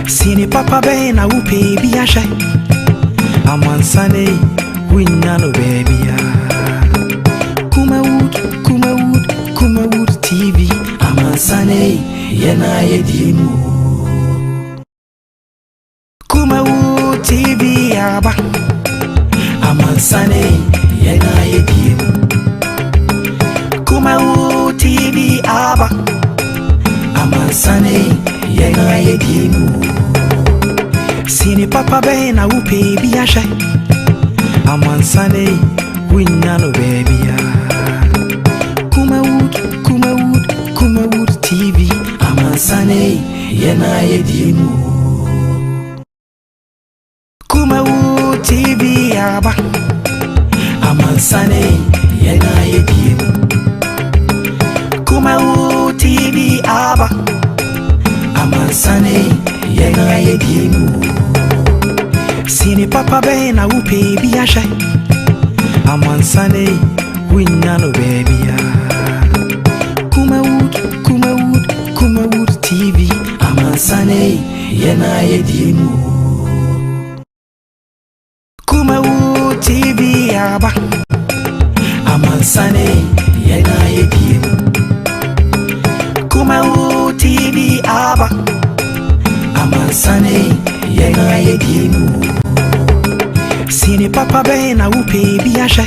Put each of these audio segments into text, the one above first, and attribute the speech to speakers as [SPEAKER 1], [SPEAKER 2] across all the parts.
[SPEAKER 1] Sini papa be na upe bi ashe. Amansane winyano baby ya. Kumawood TV. Amansane yena yedimu. Kumawood TV yaba. Amansane yena yedimu. Kumawood TV aba. Amansane yena yedimu. Sini papa be na upe bi ashe. Amansane winyano baby ya. Kumawood TV. Amansane yena yedimu. Kumawood TV yaba. Amansane yena yedimu. Kumawood TV aba. Amansane yena yedimu. Sini papa be na upe bi ashe. Amansane winyano baby ya. Kumawood TV. Amansane yena yedimu. Kumawood TV yaba. Amansane yena yedimu. Kumawood TV aba. Amansane yena yedimu. Sini papa be na upe bi ashe.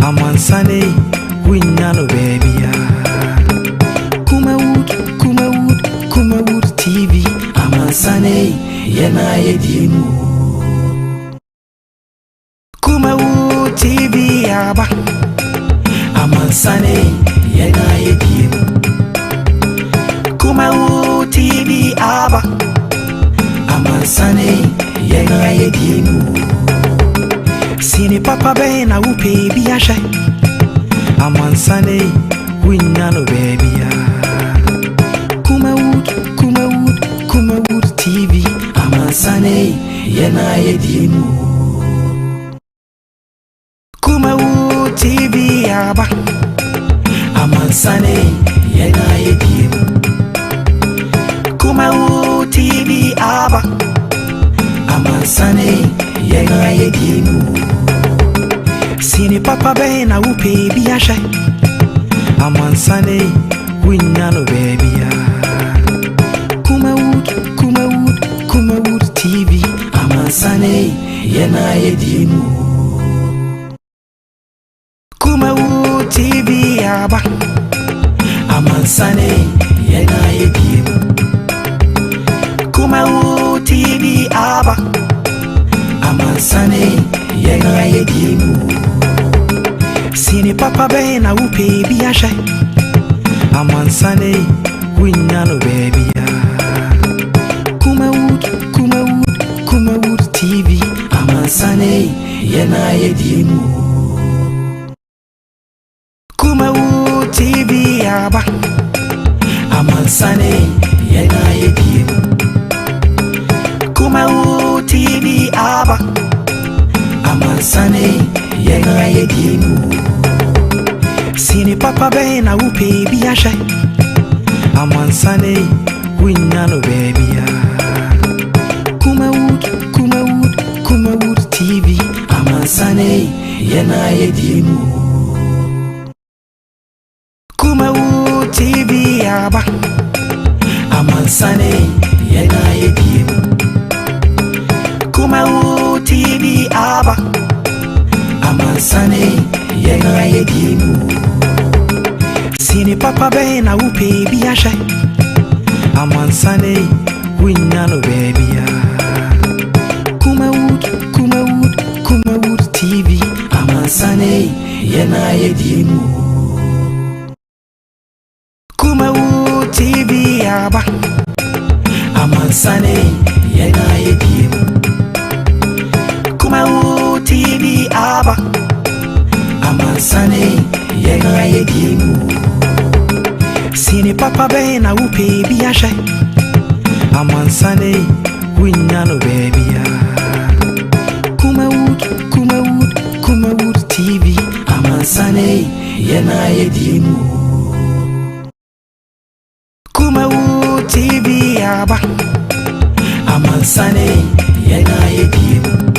[SPEAKER 1] Amansane winyano baby ya. Kumawood TV. Amansane yena yedimu. Kumawood TV yaba. Amansane yena yedimu. Kumawood TV aba. Amansane yena yedimu. Sini papa be na upe bi ashe. Amansane winyano baby ya. Kumawood TV. Amansane yena yedimu. Kumawood TV yaba. Amansane yena yedimu. Kumawood TV aba. Amansane yena yedimu. Sini papa be na upe bi ashe. Amansane winyano baby ya. Kumawood TV. Amansane yena yedimu. Kumawood TV yaba. Amansane yena yedimu. Kumawood TV aba. Amansane yena yedimu. Sini papa be na upe bi ashe. Amansane winyano baby ya. Kumawood TV. Amansane yena yedimu. Kumawood TV yaba. Amansane yena yedimu. Kumawood TV aba. Amansane yena yedimu. Sini papa be na upe bi ashe. Amansane winyano baby ya. Kumawood TV. Amansane yena yedimu. Kumawood TV yaba. Amansane yena yedimu. Kumawood TV aba. Amansane yena yedimu. Sini papa be na upe bi ashe. Amansane winyano baby ya. Kumawood TV. Amansane yena yedimu. Kumawood TV yaba. Amansane yena yedimu. Kumawood TV aba. Amansane yena yedimu. Sini papa be na upe bi ashe. Amansane winyano baby ya. Kumawood TV. Amansane yena yedimu. Kumawood TV yaba. Amansane yena yedimu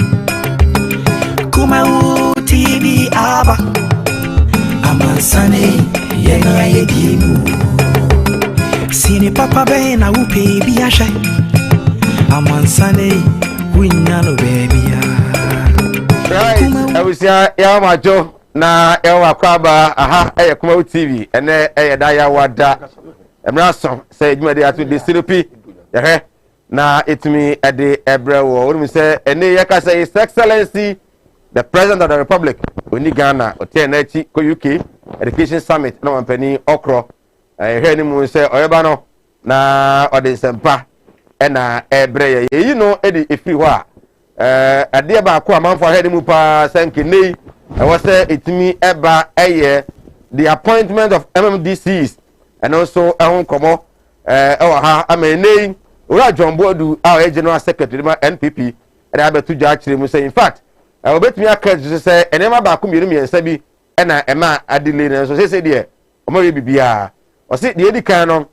[SPEAKER 1] Kuma TV aba Amansane yena yedimu Sini papa bena upe biasha Amansane winyano baby
[SPEAKER 2] right awusia ya majo na ewa kwaba aha Kuma TV ene da ya wada emraso say jumade atu de sirupi ye na itumi ede ebrewo wonu say ene ye ka say His Excellency the President of the Republic oni Ghana ote na chi ko UK Education Summit na wampani okro he ni mu say oyeba no na ode sempa ena ebre ye no edi efiri ho a ade ba ko amanfo he ni mu pa sanke nei e wo say itumi eba eye the appointment of MMDCs and also komo ha amenei ora John Bodu our general secretary ma NPP and abetu ja kire mu say in fact obetumi aka say enema ba ko miru miensa bi na ema adile na so say de omo ye bibia o say de edi kan no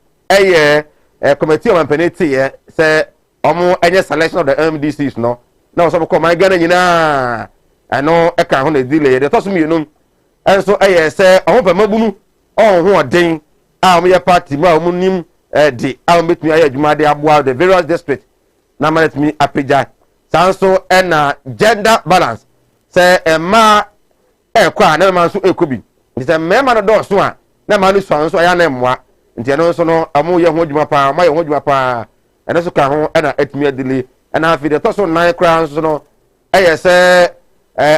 [SPEAKER 2] committee of penalty say omo enye selection of the MMDCs no na so ko my Ghana nyina ano e kan ho na delay de to so mienu enso say omo pa mabunu ho odin a party ma nim di a metumi aye adwuma de aboa the various districts na ma let me appeja sanso na gender balance say ma kwa na ma so ekobi say me ma no do so a na ma no so ya na mmoa nti no so no amu ye ho adwuma pa ma ye ho adwuma pa ene so ka ho na atumi adili na afi de to so nan kra so no say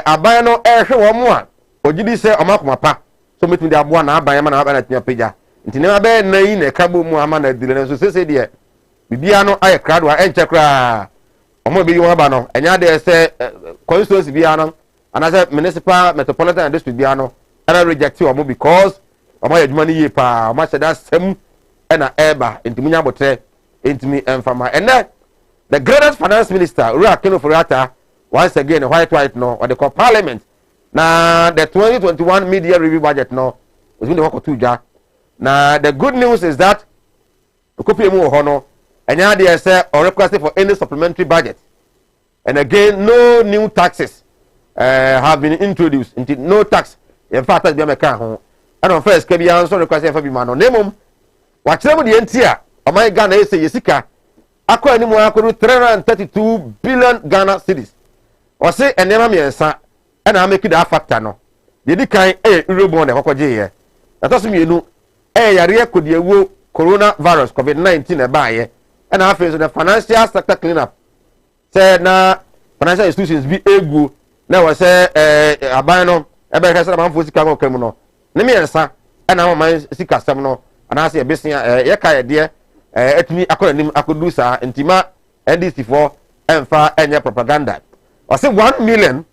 [SPEAKER 2] aban no hwe wo mo a ogidi say omakoma pa so metumi de aboa na aban ma na aban atumi appeja nti nema be na yi na kabo mu ama na dile so sese de bibia no aye krado a enche kra omo be yi won ba no enya de se constituency bia no anase municipal metropolitan and district bia no ana reject omo because omo ya dwuma ni ye pa omo sheda sem na eba nti munya botre nti mi enfama ene the greatest finance minister Uru Akino Foriata once again white no or the parliament na the 2021 media review budget no is going to work to ja. Now the good news is that copy mu hono enya dey say or requested for any supplementary budget, and again no new taxes have been introduced into no tax in fact tax be meka ho and on first kebi answer requested for bi ma no nemum wa kire mu de ntia o my Ghana say yesika akọ ani mu akọ 332 billion Ghana cedis o say enema miensa na make that factor no de di kan eurobond e kokoje ye atoso mienu yare kodiewo coronavirus COVID-19 ebaaye and after so the financial sector cleanup say na financial institutions be egu na we say aban no ebe hwese na manfo sika ko kam no ne miensa na man sika sam no ana se ebesia ye ka ye de etumi akonanim akodu sa ntima NDC4 emfa enye propaganda o say 1 million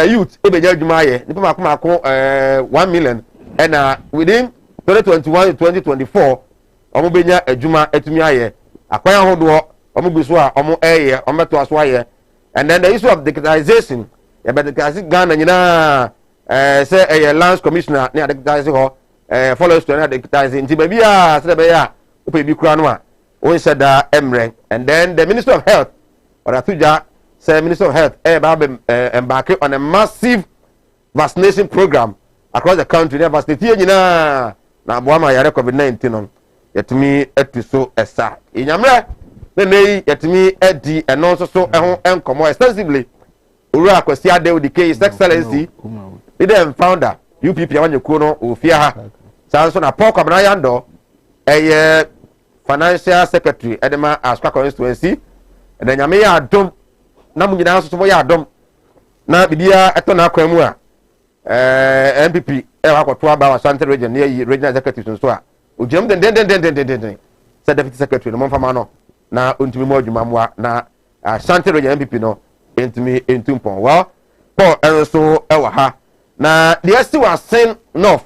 [SPEAKER 2] youth ebeja adwuma ye nipa makoma 1 million and within 2021 to 2024 omo benya adwuma etumi aye akwan ahodo omo gbeso a omo omo to aso aye and then the issue of digitalization ya be digitalize Ghana nyina say lands commissioner na digitalize ho follow to na digitalize nti ba bia se be ya ope bi kura no a won da emre and then the Minister of Health or atuja say Minister of Health embark on a massive vaccination program across the country na vaccinate nyina na boama yare COVID-19 no yetumi etuso esa inyamre nei yetumi edi eno so eho enkomo extensively Uru Akwasi Adewu the His Excellency the founder UPP awanyekuo no ofia ha sanso na Paul Kwabena Yando financial secretary edema Asukwa constituency and nyame ya adom na munyina so ya adom na bibia eto na akwa mu a MPP akoto aba Asante region near regional executive so a ojam den said deputy secretary no monfama no na ontumi mo adwuma moa na Asante region MPP no entumi entumpon well Paul enso ewa ha na the still was sent north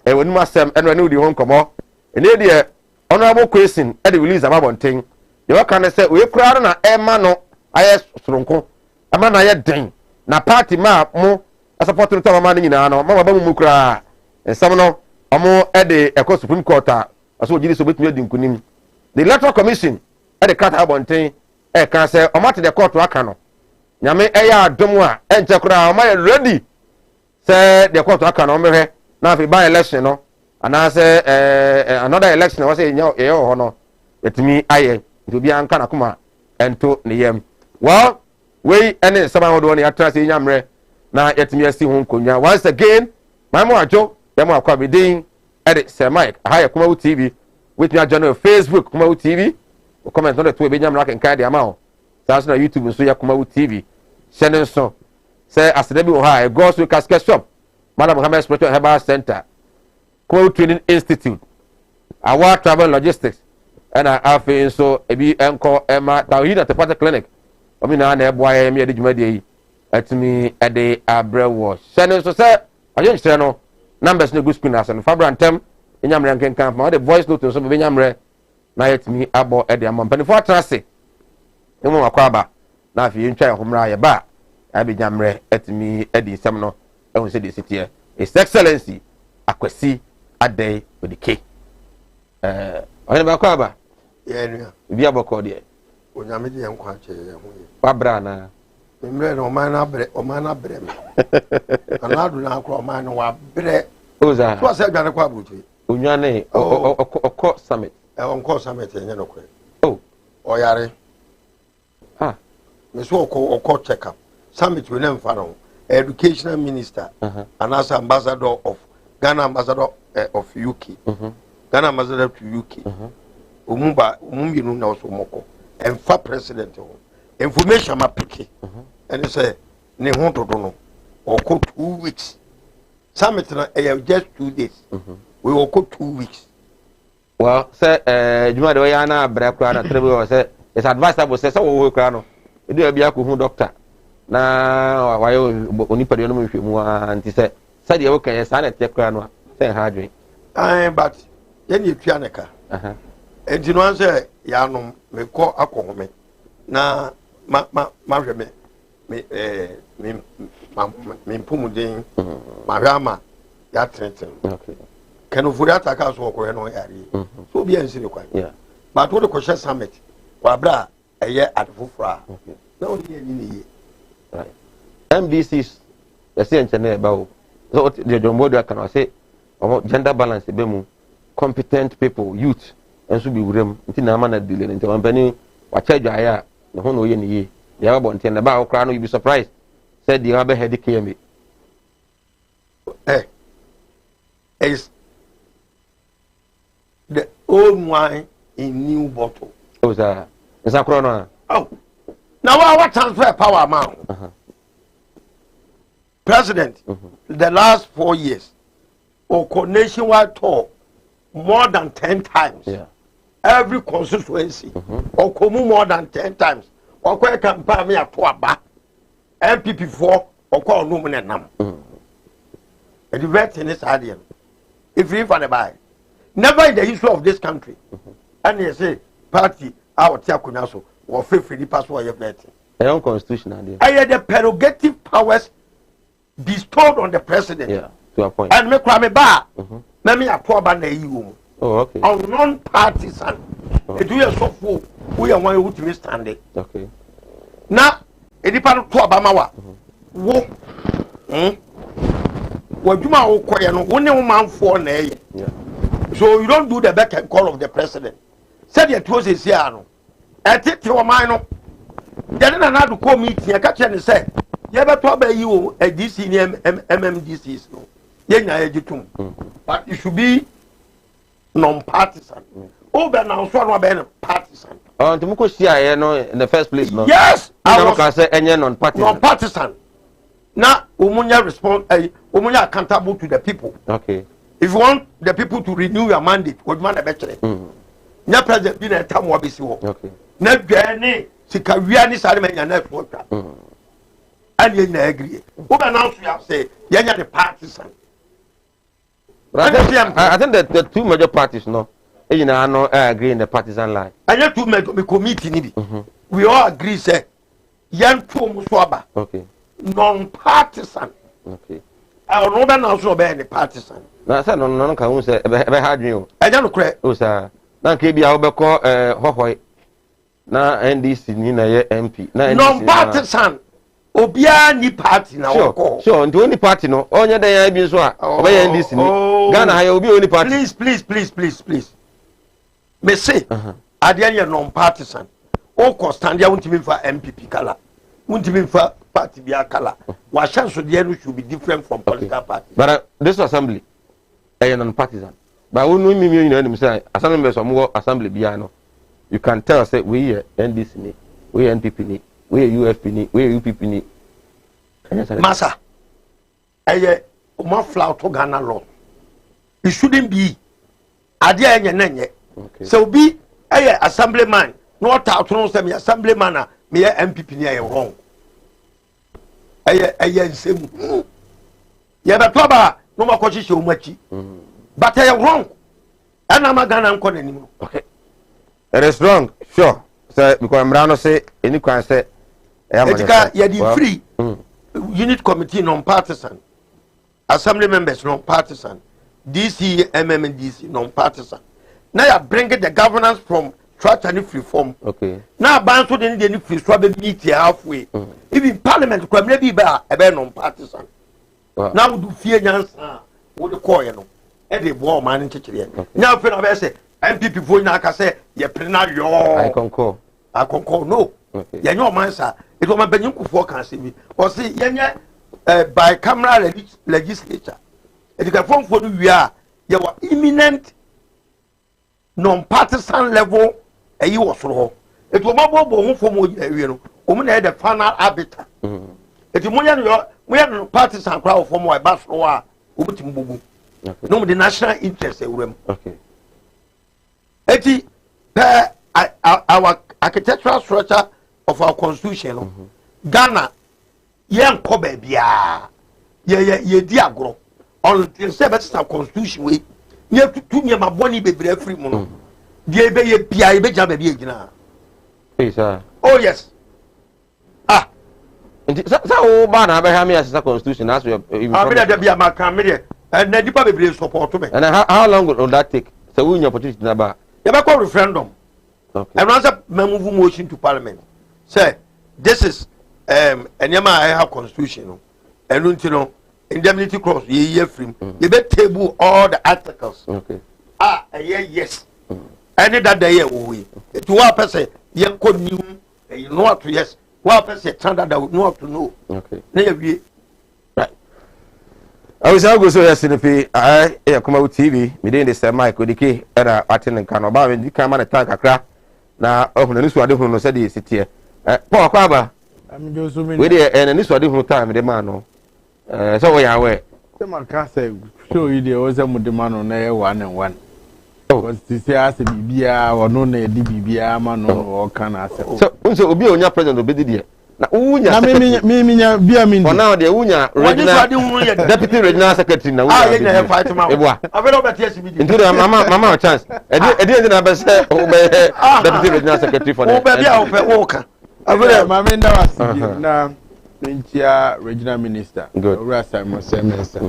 [SPEAKER 2] wonu masem eno ne odi ho nkomo ene de honorable question e de release ababonten ye waka na say we kura na ema no aye soronko ama na ye den na party ma mo support no tama nyina no ma ba mu kura ensam no omo e de eko Supreme Court a so ogiri so betumi adi nkunim the electoral commission e de cut abonten e kan say o mate the court aka no nyame eya adom a enche kura o ma ready say the court aka no mehwe na fi by election no ana say another election was say ye ho no etimi aye nti an kana kuma ento ne yam well we ene saban wodo ne atra say nyamre na yetimi asi ho nkonya once again my mo ajo yam akwa bedin edit Sir Mike aha Kumawu TV with me journal Facebook Kumawu TV comment on the two be nyamra kan kai de ama so na YouTube so ya Kumawu TV sending so say asedabi wo ha go so casket shop Madam Muhammad Spiritual Herbal Center Kumawu Training Institute our travel logistics and afi so ebi enko ema Tawhid Tepata Clinic omi na na ebo aye me de djuma de yi atimi ede abrewo sending so say ayo nkyere no numbers no good screen asan fabrantem enyamre nkenkan ma the voice note so be nyamre na yetimi abo ede am panifo atrase emu akwaba na afi ntwa ehomra ye ba abi nyamre etimi edi nsem no ehun se de sitie his excellency Akwasi Adey Odike oyene ba kwaba
[SPEAKER 3] ye nua
[SPEAKER 2] bi aboko de
[SPEAKER 3] onyame de yankwa che ye ho ye
[SPEAKER 2] wabra na
[SPEAKER 3] memre no man na bre me anadu na akro man no wa bre
[SPEAKER 2] oza
[SPEAKER 3] so ase dwane kwa butu
[SPEAKER 2] onwane okọ summit
[SPEAKER 3] onko summit enye no kwe
[SPEAKER 2] oh
[SPEAKER 3] oyare
[SPEAKER 2] me
[SPEAKER 3] so okọ check up summit we na mfa no educational minister and as ambassador of Ghana ambassador of UK Ghana ambassador to UK umumbi na so moko emfa president ho information ma peke and say ne ho dodo no okọ 2 weeks summit na just 2 days we okọ 2 weeks
[SPEAKER 2] well say juma de ya na bra kra na trebe say it's advisable say wo kra no e dey bia ko hu doctor na wayo onipa de no mhwemu anti say de wo kan sa na te kra no say ha adwen
[SPEAKER 3] but yen ye tua neka enti no an say ya no me ko akohome na ma hwe me mpumuden ma hwe ama ya trenten
[SPEAKER 2] okay
[SPEAKER 3] kanu furi ataka so ko no yare so bi ansire kwa but wo de ko share summit wa bra eye adfufura na o ni ni
[SPEAKER 2] right MBCs you see enchene ba o so the jombodo kan say gender balance be mu competent people youth enso bi wurem nti na ama na dile nti wampani wa charge aya ne ho no ye ne ye ya ba nti na ba o kra no you be surprised said the have head KMA
[SPEAKER 3] is the old wine in new bottle.
[SPEAKER 2] Oh, sir. Is that corona?
[SPEAKER 3] Oh, now what transfer power amount? President, the last 4 years, or nationwide tour more than 10 times.
[SPEAKER 2] Yeah.
[SPEAKER 3] Every constituency, or come more than 10 times. Or quite campaign me a poaba, MPP4, or call no man nam. And the vet in this idea. If you find a buy, never in the history of this country, and you say party our Tiakunaso or free password of that.
[SPEAKER 2] A own constitutional idea.
[SPEAKER 3] I had the prerogative powers bestowed on the president.
[SPEAKER 2] Yeah, to a point.
[SPEAKER 3] And me crame bar. Me a poor band you.
[SPEAKER 2] Oh, okay.
[SPEAKER 3] On non-partisan. It will so full. We are one who to stand it.
[SPEAKER 2] Okay.
[SPEAKER 3] Now, any part of Tuabamawa. Wo. What you might acquire no one man for an A.
[SPEAKER 2] Yeah.
[SPEAKER 3] So you don't do the back and call of the president. Said your toes is here. I take your mind. Then another call meeting. I catch and say, you ever talk about you a DC MMDCs. No. But it should be non-partisan. Oh, but now so I'm partisan.
[SPEAKER 2] Oh, to Muko Sia, no, in the first place, no.
[SPEAKER 3] Yes,
[SPEAKER 2] I can say any non-partisan.
[SPEAKER 3] Non-partisan. Now, Umunya respond. Umunya accountable to the people.
[SPEAKER 2] Okay.
[SPEAKER 3] If you want the people to renew your mandate, what man a better. Na president bi na tam wa besi wo.
[SPEAKER 2] Okay.
[SPEAKER 3] Na dwane sika wia ni sare manya na fo twa. And you na agree. Who announce you have say yenya the partisan.
[SPEAKER 2] I think that the two major parties, no, you know, agree in the partisan line.
[SPEAKER 3] And you two make committee ni bi. We all agree say yan two musoaba.
[SPEAKER 2] Okay.
[SPEAKER 3] Non-partisan.
[SPEAKER 2] Okay.
[SPEAKER 3] I don't know now so be any partisan.
[SPEAKER 2] Na say no kan say be hard you.
[SPEAKER 3] Enya no kre.
[SPEAKER 2] O sa na ke bia wo be ko hohoi na NDC ni na ye MP na NDC
[SPEAKER 3] non-partisan obia ni party na woko
[SPEAKER 2] sure nti oni party no onye dan ya bi nso a obey NDC ni Ghana ha obi oni party
[SPEAKER 3] please me say ade anya non-partisan o stand ya untimi fa MPP kala untimi fa party bia kala wa chance de no should be different from political party
[SPEAKER 2] but this assembly non-partisan but we no mi you know say assembly members of assembly bia no you can tell say we here NDC ni we NPP ni we UFP ni we UPP ni
[SPEAKER 3] massa uma flout to Ghana law it shouldn't be ade anya nanye so be assemblyman no ta to no say me assemblyman me MPP ni wrong nsemu ye be to ba no ma ko hihye o machi but wrong ana ma Ghana nko nanim
[SPEAKER 2] okay it is wrong sure so because Mrano say any can say
[SPEAKER 3] etika ye di free unit committee non-partisan assembly members non-partisan DC MMDC non-partisan now you bring the governance from trust and free form
[SPEAKER 2] okay
[SPEAKER 3] now ban so the free so be meet halfway even parliament kwa me bi ba e be non-partisan now do fear nyansa wo de call no e de bo man nchekire nya fe na be say MPP fo nya aka say ye prena yo
[SPEAKER 2] I concur
[SPEAKER 3] no ye nyo man sa it was my benyukufo can see me or see yenye by camera legislature it can form for we are you were imminent non-partisan level you was wrong it was mabo bo from we no na the final arbiter it mo partisan crowd from why bass no a obutim bugu no the national interest
[SPEAKER 2] okay
[SPEAKER 3] eti our architectural structure of our constitution Ghana yen ko ba bia ye di agro on say better constitution we ye tutu nye maboni bebre free mu no die be ye bia ye be ja ba bia gina
[SPEAKER 2] sir
[SPEAKER 3] oh yes
[SPEAKER 2] so o ba na be ha me as constitution as you
[SPEAKER 3] be da bia maka me de na dipa bebre support me
[SPEAKER 2] and how long will that take so we need opportunity na ba
[SPEAKER 3] ye be call referendum
[SPEAKER 2] okay
[SPEAKER 3] and answer move motion to parliament say this is enyama I have constitution no enu ntino indemnity clause ye free ye be table all the articles
[SPEAKER 2] okay
[SPEAKER 3] yes any that day we to one person ye ko new you know what to yes one person standard that know to know
[SPEAKER 2] okay
[SPEAKER 3] na ye wie
[SPEAKER 2] right I was go so yesterday I come out TV me dey the same mic odike era attend kan oba me kan ma na tank akra na ohun ni so ade hunu no say dey sitie Paul Kwaba
[SPEAKER 4] I'm just assuming
[SPEAKER 2] we dey and ni so ade hunu time dey man no so we are where
[SPEAKER 4] the man can say show you the was a mudemano na 1 and 1 because this as bibia or no na di bibia ma no o kan asem
[SPEAKER 2] so obi onya president obedi dey na unya
[SPEAKER 4] na me bia me
[SPEAKER 2] for now dey unya regional deputy regional secretary na
[SPEAKER 3] unya ye na fight ma
[SPEAKER 2] eboa
[SPEAKER 3] avelo betia CBD
[SPEAKER 2] into the mama chance edi na be say deputy regional secretary for the
[SPEAKER 3] be a wo ka
[SPEAKER 4] avelo mama nda wasi na Minchia regional minister Ora Simon Semester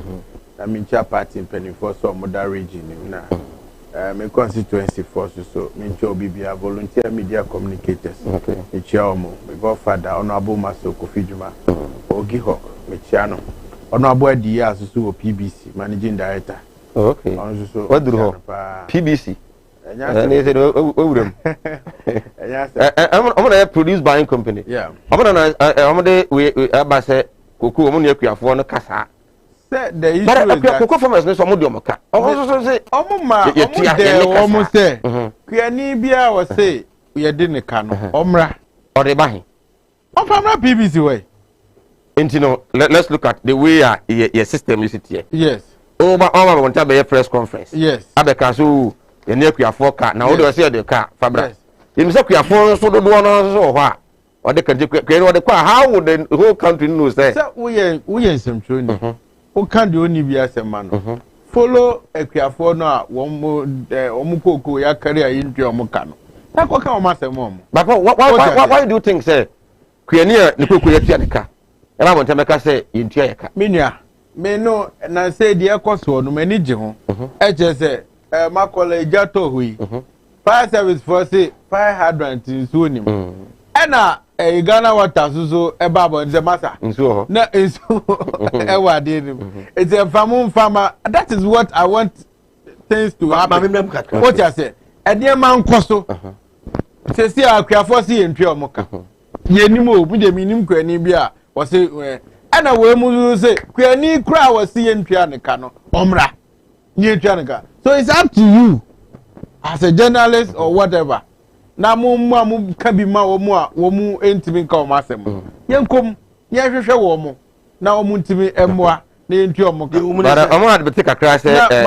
[SPEAKER 4] na Minchia party penifo so moda region na me constituency force so Minchia Obibia volunteer media communicators
[SPEAKER 2] okay
[SPEAKER 4] Minchia omo me godfather honorable Maso Kofi Juma Ogi Hawk Minchia no honorable Adi Asusu PBC managing director
[SPEAKER 2] okay what do you PBC and they said owurem I'm gonna produce buying company
[SPEAKER 4] yeah
[SPEAKER 2] I'm gonna we abase koku omo na akuafo no kasa
[SPEAKER 4] say the issue is that
[SPEAKER 2] koku farmers no so mo de omoka omo say
[SPEAKER 4] omo ma omo say kuani bia wo say ye de ne ka no omra
[SPEAKER 2] or the bahin
[SPEAKER 4] on famra PBC way
[SPEAKER 2] you let's look at the way your system is it here
[SPEAKER 4] yes
[SPEAKER 2] over want to be a press conference
[SPEAKER 4] yes
[SPEAKER 2] abeka so ye ne akuafo ka na wo de say de ka fabra you say akuafo so do no so ho a or the can how would the whole country know say
[SPEAKER 4] we nsɛmtwerɛ ni o kan de oni bi asɛma no follow akuafo no a wɔn koko ya carry a yintwa wɔn ka no na ko ka wɔn asɛma wɔn
[SPEAKER 2] but why do you think say kuani a ne koko ya tia ne ka e ba bonta meka say yintwa ya ka
[SPEAKER 4] menua me no na say de ekoso no mani gye ho e je say makola ejato hui fire service for say fire hydrant nsuo nim ɛna Ghana water so eba abo nze masa
[SPEAKER 2] nsuo
[SPEAKER 4] na nsuo ewa de nim it's a farmer that is what I want things to happen what you say ɛde man koso se si akwiafo si entwe omoka yenim o bi de minim kwani bi a wo se ɛna we mu se kwani kura wo si entwe aneka no omra ni entwe aneka so it's up to you as a journalist or whatever na mu ka bi ma wo mu entimi ka o masem yenkom ye hwehwe wo mu na wo mu ntimi emmoa na entwe omoka
[SPEAKER 2] bara omo had beti kakra se
[SPEAKER 4] na se se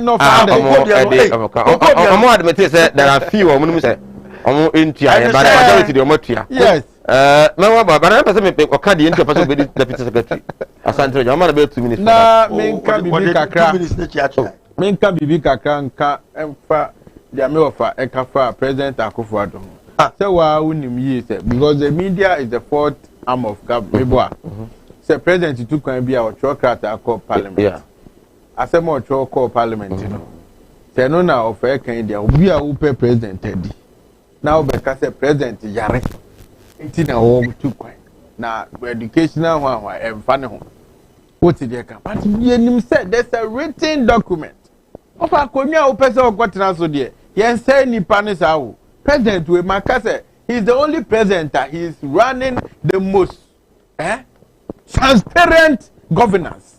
[SPEAKER 4] no father
[SPEAKER 2] omo had beti se there are few omo se omo entua ye bara majority de omo tua
[SPEAKER 4] yes
[SPEAKER 2] na wa ba na pese me oka de entua pese be deputy secretary asante omo na be 2 minutes
[SPEAKER 4] na me ka bibi kakra me nka bibi kakra nka emfa dia me ofa ekafa president Akufo-Addo say wa unim yi say because the media is the fourth arm of government say president tu kan bia o chocrata call parliament
[SPEAKER 2] yeah
[SPEAKER 4] asem o call parliament no say no na of e kan dia obi a wo pe president adi na wo be ka say president yare enti na wo tu kan na educational ho emfa ne ho what did you come but you said there's a written document of akonya o person o kwatena so de yen say nipa ne sa wo president we maka say he's the only president that he is running the most transparent governance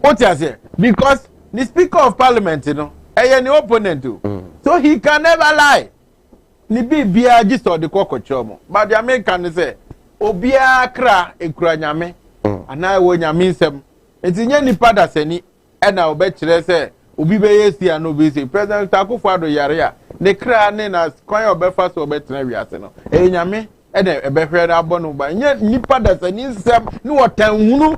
[SPEAKER 4] what you say because the speaker of parliament you know any opponent too so he can never lie ni bibia just or the kokochomo but the American say obia kra ekura nyame ana wo nyame nsem entinya nipa da sani na obekire say obi be yesi ano be say president Akufo-Addo yare a ne kra ne na kwan obefa so obetena wiase no nyame na ebehwe na abono ba nya nipa da sani nsem ni wotanhunu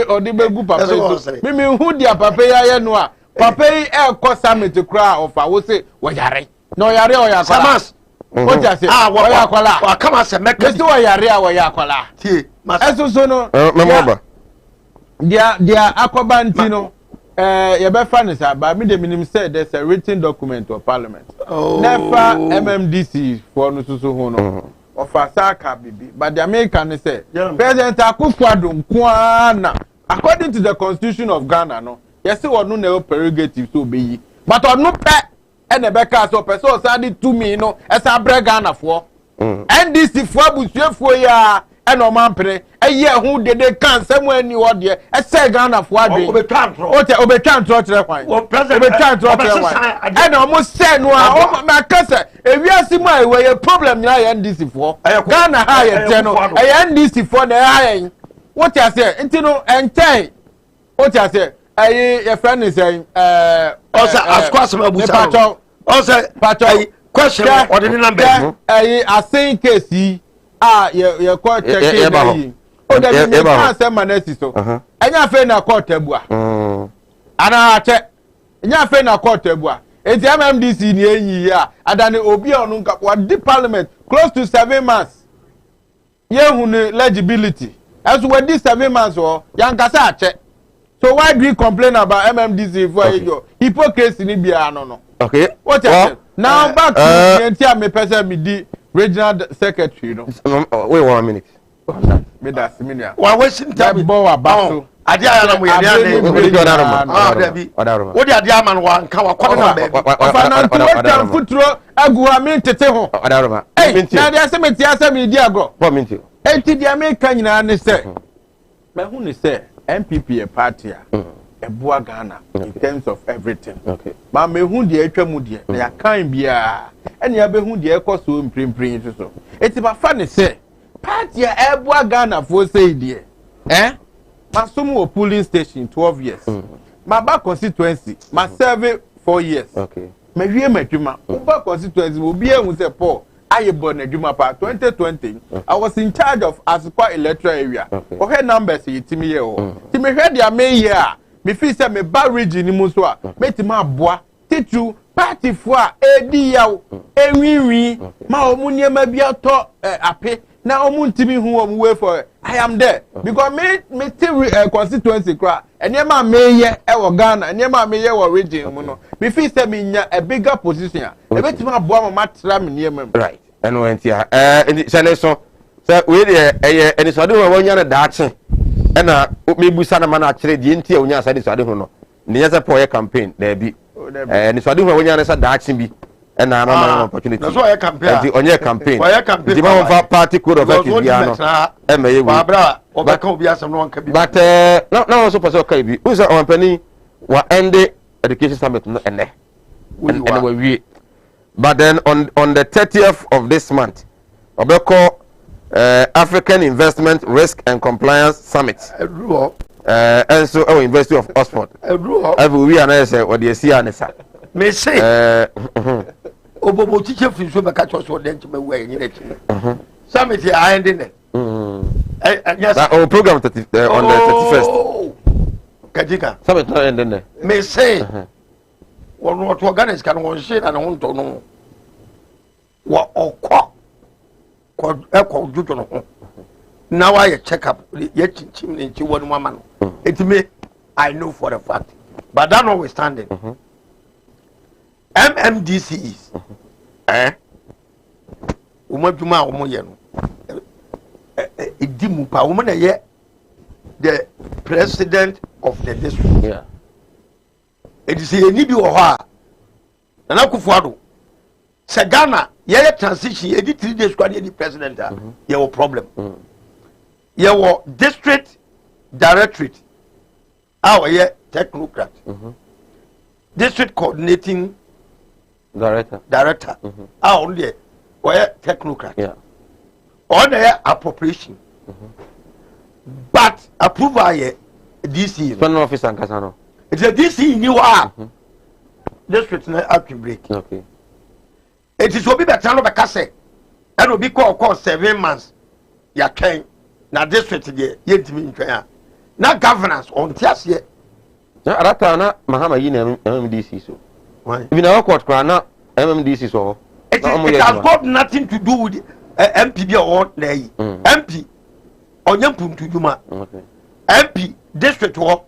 [SPEAKER 4] ode begu papa so me hu dia papa ya no a papa yi e summit kra ofa wo say wo yare no yare o ya kwala what you say wo ya kwala
[SPEAKER 3] wa kama se meka
[SPEAKER 4] so wo yare a wo ya kwala
[SPEAKER 3] tie
[SPEAKER 4] eso so no
[SPEAKER 2] member
[SPEAKER 4] dia akoba nti no ye be fa ne sa ba me de minim say there's a written document of parliament never MMDC for no so ho no of asaka bibi but the American say president Akufo-Addo nkoana according to the constitution of Ghana no yes we no na prerogative so be yi but no pe and ebeka so person sadi to me no esa bre Ghana fo NDC fo abusuefo ya eno mampre eye hu dede kan samu ani wo de ese Ghana fo adwen obetwa ntro kire kwan obetwa ntro kire kwan eno mo se no a o ma kase ewiase mu a we problem na ya NDC fo Ghana ha ye te no e NDC fo na ha yen what you say ntino entai what you say ayi your friend is saying
[SPEAKER 3] also askwasa mabusa also question or the number
[SPEAKER 4] ayi asin case ye court check yi o da ni kan say manesi so enya fe na court abua ana ache enya fe na court abua enti MMDC ni enyi ya adani obi onu nka wa di parliament close to 7 months ye hu legibility as we di 7 months o yankasa ache. So why do you complain about MMDC for your hypocrisy ni bia no?
[SPEAKER 2] Okay.
[SPEAKER 4] What well, now back to the me person me di regional secretary no.
[SPEAKER 2] Wait 1 minute.
[SPEAKER 4] Me da seminia.
[SPEAKER 3] Wa wasting time
[SPEAKER 4] bo about so.
[SPEAKER 3] Ade ayana mo yade
[SPEAKER 2] Odaroma.
[SPEAKER 3] Wo di ade ama no wa nka wa kwado na be.
[SPEAKER 4] Ofananto futuro agu ha me tete ho.
[SPEAKER 2] Odaroma.
[SPEAKER 4] Na dia se meti asemi di ago.
[SPEAKER 2] 4 minutes.
[SPEAKER 4] Enti dia me kan nyina ne se. Me hu ne se MPP a party a boa Ghana in terms of everything. Okay. But me hu de atwa mu de na kan bia ene ya be hu de ekoso mprimprin so. Eti ba fa ne se party a boa Ghana for say de Masum wo polling station 12 years. My back constituency, my serve 4 years. Okay. Me wie madwuma. Uba constituency obi ehun say Paul I born adwuma pa 2020. I was in charge of Asukwa electoral area. Okay, numbers yitimi ye o. Ti me hwe dia me here. Me feel say me ba region ni mu so a metima aboa. Titu party fo a edi yaw enwiwi ma omu niema bia to ape Now omuntimi hu am wait for I am there because me constituency cry and yema meye e wo Ghana and yema meye wo region mu no me feel say me nya a bigger position e betima aboa ma tra me niam
[SPEAKER 2] right and went here chane so we dey any so de wo nya na daache e na me busa na ma na akere die ntia wo nya sa de so de hu no ne nya say for campaign there be any so de wo nya na sa daache bi and na ma opportunity
[SPEAKER 3] that's why campaign
[SPEAKER 2] on your campaign
[SPEAKER 3] the
[SPEAKER 2] man of party code of ethics biano e me yewu
[SPEAKER 3] babra obeka obi asem no nka bi
[SPEAKER 2] but now also person kai bi who say on pani wa end education summit no ene and we but then on the 30th of this month obeko African Investment Risk and Compliance Summit and so University of Oxford every we and say what dey see anesa
[SPEAKER 3] me say obobo teacher free so be catch us so den me we yin echi summit here I ending it yes
[SPEAKER 2] our program on the 31st
[SPEAKER 3] kajika
[SPEAKER 2] summit no ending there
[SPEAKER 3] me say won to organize kan won share na won to no wa okọ ko juju no now I check up ye chinchim ni chi won mama no etime I know for a fact but that notwithstanding MMDCs umaduma umoye no idimu pa umana ye the president of the district
[SPEAKER 2] yeah
[SPEAKER 3] it is a ni bi wo ha na Kufuado se Ghana ye transition ye di 3 days kwa the president ye wo problem ye wo district directorate our ye technocrat district coordinating director on the technocrat on the appropriation but approval here DC
[SPEAKER 2] one office and Casano
[SPEAKER 3] it's a DC new district na break
[SPEAKER 2] okay
[SPEAKER 3] it is obi better no be kase and obi call 7 months ya ken na district there yentimi ntwan na governance on tiase
[SPEAKER 2] na arata na mahama yi na MMDC so
[SPEAKER 3] why
[SPEAKER 2] even our court na MMDC so
[SPEAKER 3] it has got nothing to do with MPB or nay MP onyampuntu juma
[SPEAKER 2] okay
[SPEAKER 3] MP district wo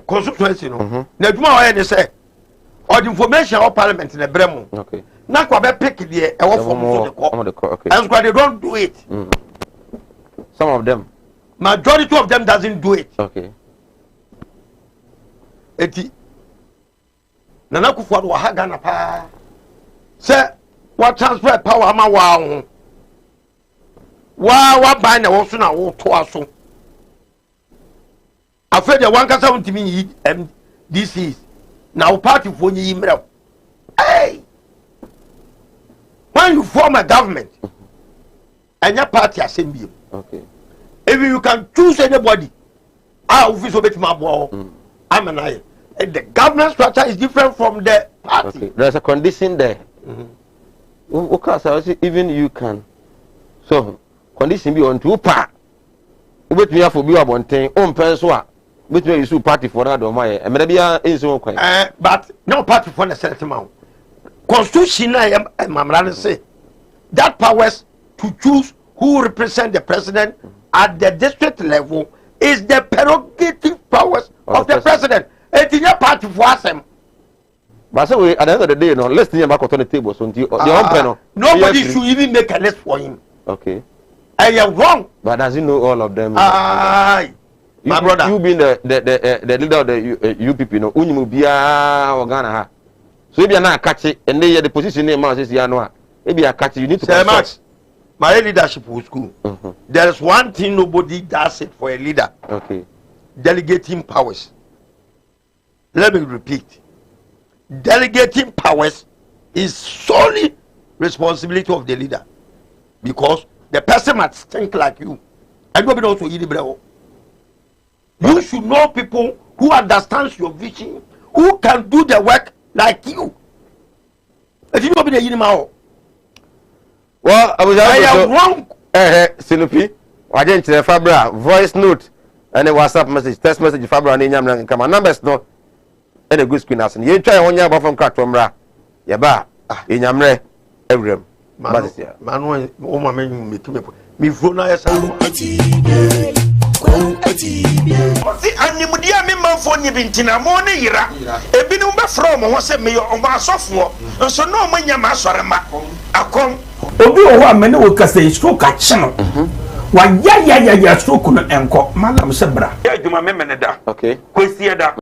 [SPEAKER 3] constituency no na juma wo ne say all the information of parliament na bremo
[SPEAKER 2] okay
[SPEAKER 3] na kwa be pick there e wo form so the
[SPEAKER 2] okay
[SPEAKER 3] and so they don't do it
[SPEAKER 2] some of them
[SPEAKER 3] majority of them doesn't do it
[SPEAKER 2] okay
[SPEAKER 3] eti Nana Kufuado wa haga na pa say what transfer power ma wa ho wa ban na wo so na wo to aso afede wan kasa untimi yi MDCs na wo party for yi mra hey when you form a government and your party assembly
[SPEAKER 2] okay
[SPEAKER 3] if you can choose anybody office obetima bo amana the governance structure is different from the party.
[SPEAKER 2] Okay. There's a condition there. Okay, even you can. So, condition be on two part. Wait me for be about 10. Penswa. Wait me you party for that or my. And maybe is okay.
[SPEAKER 3] But no party for a certain amount. Constitution, I am say that powers to choose who represent the president at the district level is the prerogative powers of the president. It's in your party for them.
[SPEAKER 2] But so at the end of the day, no, let's think back on the table. So
[SPEAKER 3] nobody should even make a list for him.
[SPEAKER 2] Okay.
[SPEAKER 3] I am wrong.
[SPEAKER 2] But does he know all of them?
[SPEAKER 3] My brother.
[SPEAKER 2] You being the leader of the UPP, no, Unimubia or Ghana. So if you are not catch it, and they are the position name, says Yanoa. Maybe I catch you need to
[SPEAKER 3] say much. My leadership was school. There is one thing nobody does it for a leader.
[SPEAKER 2] Okay.
[SPEAKER 3] Delegating powers. Let me repeat. Delegating powers is solely responsibility of the leader, because the person must think like you. And nobody also you should know people who understands your vision, who can do the work like you. If you nobody
[SPEAKER 2] well, I
[SPEAKER 3] am wrong.
[SPEAKER 2] Sinupi, I didn't Fabra voice note and a WhatsApp message, text message Fabra and Yam come on numbers no. And a good screen as you try on your from crack from Ra. Yaba, in Yamre, every
[SPEAKER 3] manu o ma me me fo na yesa
[SPEAKER 1] Oti animdia me manfo ni bintina mo ne yira ebinu be from ho se me yo o ma asofo nso no mo nya ma asore ma akom obi o ho amene wo kasa isko ka chino wa ya stroke no enko malam se bra ya djuma me mene da
[SPEAKER 2] okay
[SPEAKER 1] kwesi da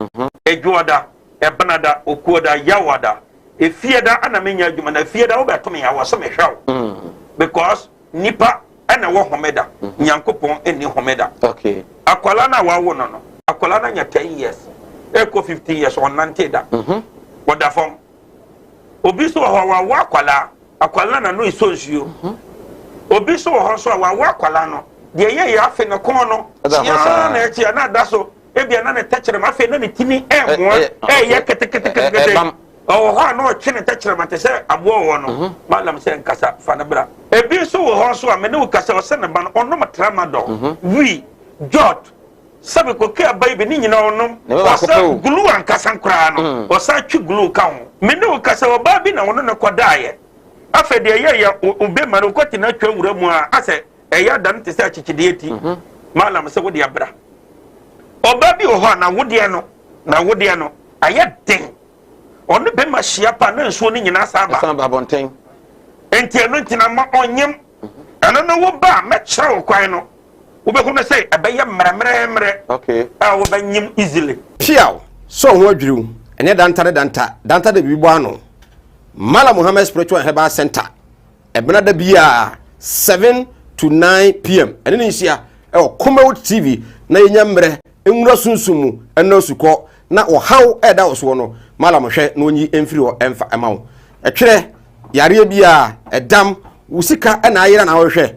[SPEAKER 1] ejuoda ebenada okuoda yawada efieda ana menya djuma na fieda wo beto me yawo so me hwaw because nipa ana wo homeda nyankopon eni homeda
[SPEAKER 2] okay
[SPEAKER 1] akwala na wawo no akwala na nya 10 years eko 15 years on nanteda woda fom obi so ho wa akwala na no isonsuo obi so ho so wa akwala no de ye ya afi ne kon no ya na echi na daso ebia na ne tachere ma afi na ne tini emo ye kete oh ha no chine tachere ma te se abo wo no malam se nkasa fa na bra ebi so ho so amene wo kasa o se ne ban ono matrama do wi jot sabe ko ke baby ni nyina onom wasa gulu ankasa nkra no wasa twi gulu ka ho mene wo kasa o ba bi na wono ne kodaye afa de ye ube maro kwati na twa wura mu a ase eya dan te se achichide eti malam se wo de abra oba bi o ho na wo de no aye den onu be ma hia pa na nsuo ni nyina saba
[SPEAKER 2] bonten
[SPEAKER 1] enti eno ntina ma onyem eno no wo ba me kire wo kwan no wo be hono say ebeye mremremre
[SPEAKER 2] okay
[SPEAKER 1] wo ba nyim easily
[SPEAKER 5] piao so ho adwuru ene danta de bibo ano Mala Muhammad Spiritual Herbal Center ebena da bia 7 to 9 p.m. ene ni hia Kumawood TV na yenya mre enwura sunsumu ena suko na ohaw eda oso no Mala mohwe na onyi emfiri o emfa emawo etwere yare bia edam usika ena ayira na wohwe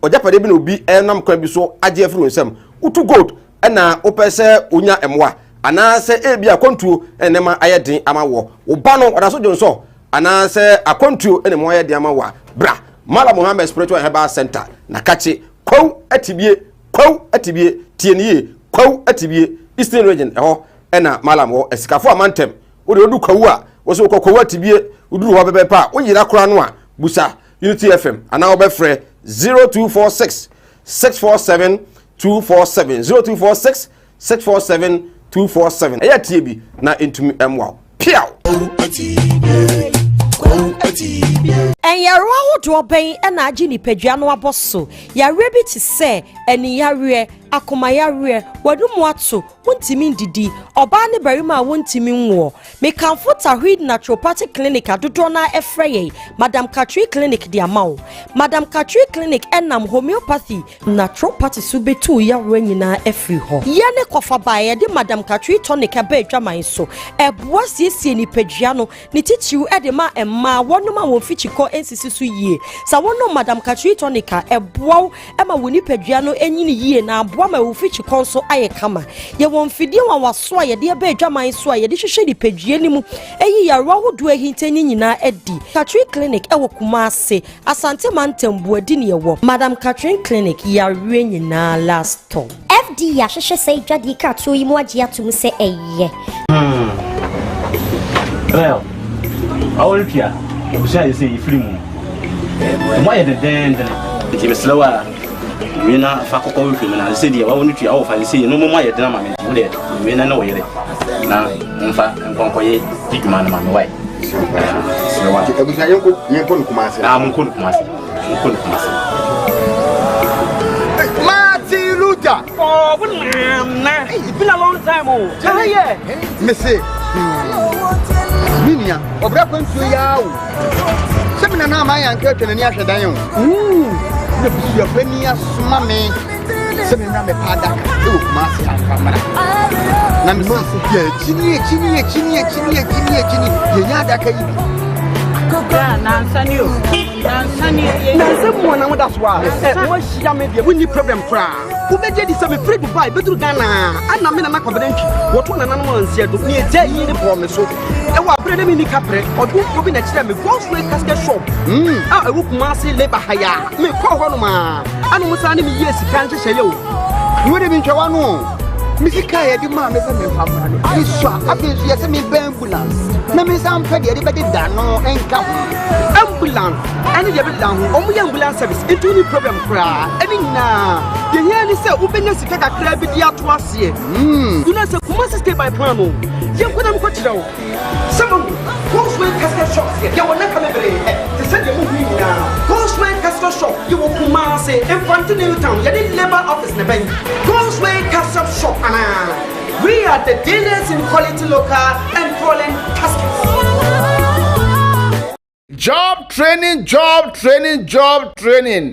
[SPEAKER 5] ojapade bi na obi enam kwa bi so age afiri nsam utu gold ena opese onya emwa anase ebia kontuo enema ayedin amawo oba no odaso jonso anase akontuo enema ayedin amawa bra Mala Muhammad Spiritual Herbal Center na kachi kwaw atibie tienie kwaw atibie Eastern Region eho ena Malam wo esikafo amantem wo de odu kwaw a wo so kwaw atibie uduru ho bebe pa wo yira kora no a busa Unity FM ana wo be frɛ 0246 647 247 0246 647 247 eya tie bi na entumi emwa piao
[SPEAKER 6] and ya rawo do ben na agi ni padua no aboso ya rebi ti se eni ya re akoma ya re wadumu ato wontimi ndidi oba ne barima wontimi nwo me kanfo tahid naturopathic clinic adodo na efreye Madam Katri clinic di amawo Madam Katri clinic enam homeopathy naturopathy subetu ya re nyina efri ho ye ne kofa bae de Madam Katri tonic aba adwaman so eboa siesie ni padua no ni titiw ede ma emma wonoma won fichiko ensisi so yie sa wono Madam Katri tonica eboa ema woni padua no enyini yie na aboa ma wo fichiko so aye kama ye won fidie wa waso ye de aba adwaman so ye de hwehwe di padua ni mu eyi yarwa hodo ahintani nyina edi Katri clinic ewo Kumase Asante Mantembu adi ne ewo Madam Katri clinic yarwe nyina last time
[SPEAKER 7] FD ya hwehwe sei dwade ka to yi mu agi atum se eye
[SPEAKER 8] well all pia you say free mu why the den it is slower we na fa kokko we film na say dia wa woni tua wo fa say no mo ye den ma me de we na no yere na mfa nkonko ye digma na ma me why slower
[SPEAKER 3] ebusa yenko Kumase
[SPEAKER 8] munko Kumase
[SPEAKER 3] Martin Luther
[SPEAKER 9] oh it's been a long time oh yeah
[SPEAKER 3] Missy Minia obra kwantu yawo semina na ma yanka twenani ahwedan yo na busu afani asoma me semina me pada e wo Kumase afamara na me so ya chini yenya adaka yi
[SPEAKER 9] na nsani o na nsemu na woda so a wo hia me de woni problem kra wo beje di se me free Dubai beduru Ghana ana me na nakobedantwi wo to na nanom ansia do ne eja yi ne bo me so e wa brede mi ni kapre odu obi na kire me go slow casket shop e wo Kumase labor haya me ko ho no ma ana musa ne me yes kan hye ye o
[SPEAKER 3] wo de bi ntwa no
[SPEAKER 9] Misika ya di ma me se me pamra no. Iswa afesu ya se me be ambulance. Na me sam pe de be da no enka ho. Ambulance ani de be da ho. Omu ya ambulance service into ni problem kra. Ani na ye here ni se ubenya sika kakra bi di ato ase. You know say kuma stay by plan no. Ye kwena mo kwatira wo. Some Coastway Castle Shop here. You will not come every to send you moving now. Coastway Castle Shop. You will come and say Infantile Town. You need labor office in the bank. Coastway Castle Shop. We are the dealers in quality local and foreign caskets.
[SPEAKER 4] Job training.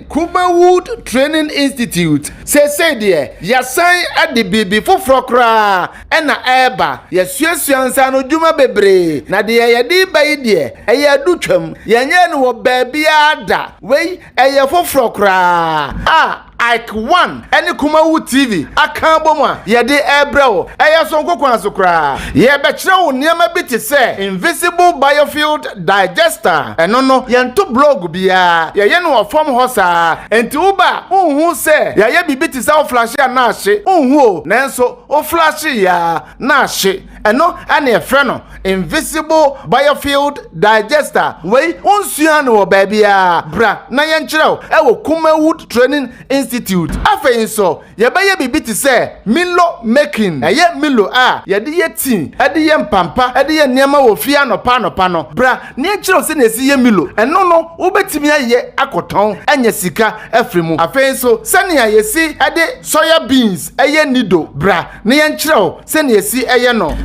[SPEAKER 4] Kumawood Training Institute. Say dear, yasan at the baby for frokra and na eba. Yasuan sano juma bebre. Na dear yadi by dear. Aya duchem. Yanyan wo baby ada. Way aya for frokra. Ike 1 any Kumawood TV akamboma yede ebrewo eya sonko kwanso kra ye bekire wo niam biti se invisible biofield digester eno no yento blog bia ye no form hosa enti uba unhu se ye bibiti se o flash ya na ahye unhu o nanso o flash ya na ahye eno ane efre no invisible biofield digester we onsuan wo babia bra na ye nkire wo Kumawood Training Institute afeyin so ye ba ye bibiti se Milo making ye Milo ye de ye tin de ye mpampa de ye niema wo fia no pa no bra ne nkire se na esi ye Milo eno no wo betimi aye akoton anya sika afrimu afeyin so se ne ye si de soya beans ye nido bra ne ye nkire se na esi ye no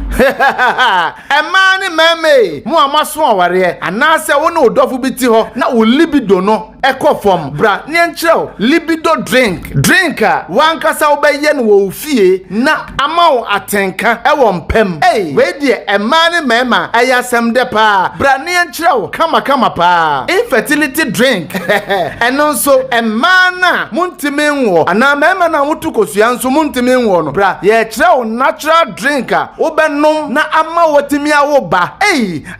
[SPEAKER 4] emani meme mu amaso aware anase wo ne odofo biti ho na wo libido no ekofom bra ne nkire libido drink wan kasa obeye no wo fie na amawo atenka ewo mpem we die emani mema ayasem de pa bra ne nkire kama pa infertility drink eno so emana muntime nwo ana mema na mutukosua nso muntime nwo no bra ye kire natural drink obenom na amawo timi awo ba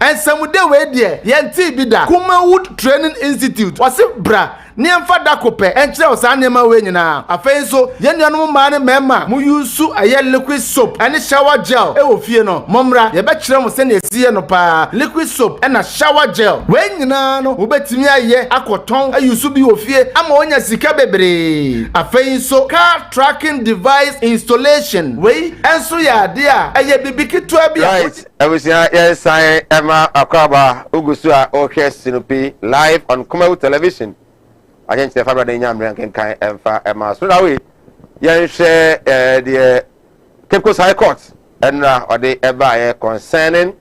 [SPEAKER 4] ensamude we die ye nti bi da Kumawood Training Institute wase bra niamfa dakope enkyere osanema we nyina afenso yenuanom ma ne mema mu yusu aye liquid soap ane shower gel e wo fie no momra ye be kire mo se na esiye no pa liquid soap ena shower gel we nyina no wo betimi aye akoton ayusu bi wo fie ama onya sika bebre afenso car tracking device installation we enso ya de a aye bibikitu abia
[SPEAKER 2] right everything yes I Emma Akwaba ugusu a okay Sinopi live on Kumawood television. Against the Fabra de Yam can emfa Emma. So now we share the Cape Coast High Court and or the ever concerning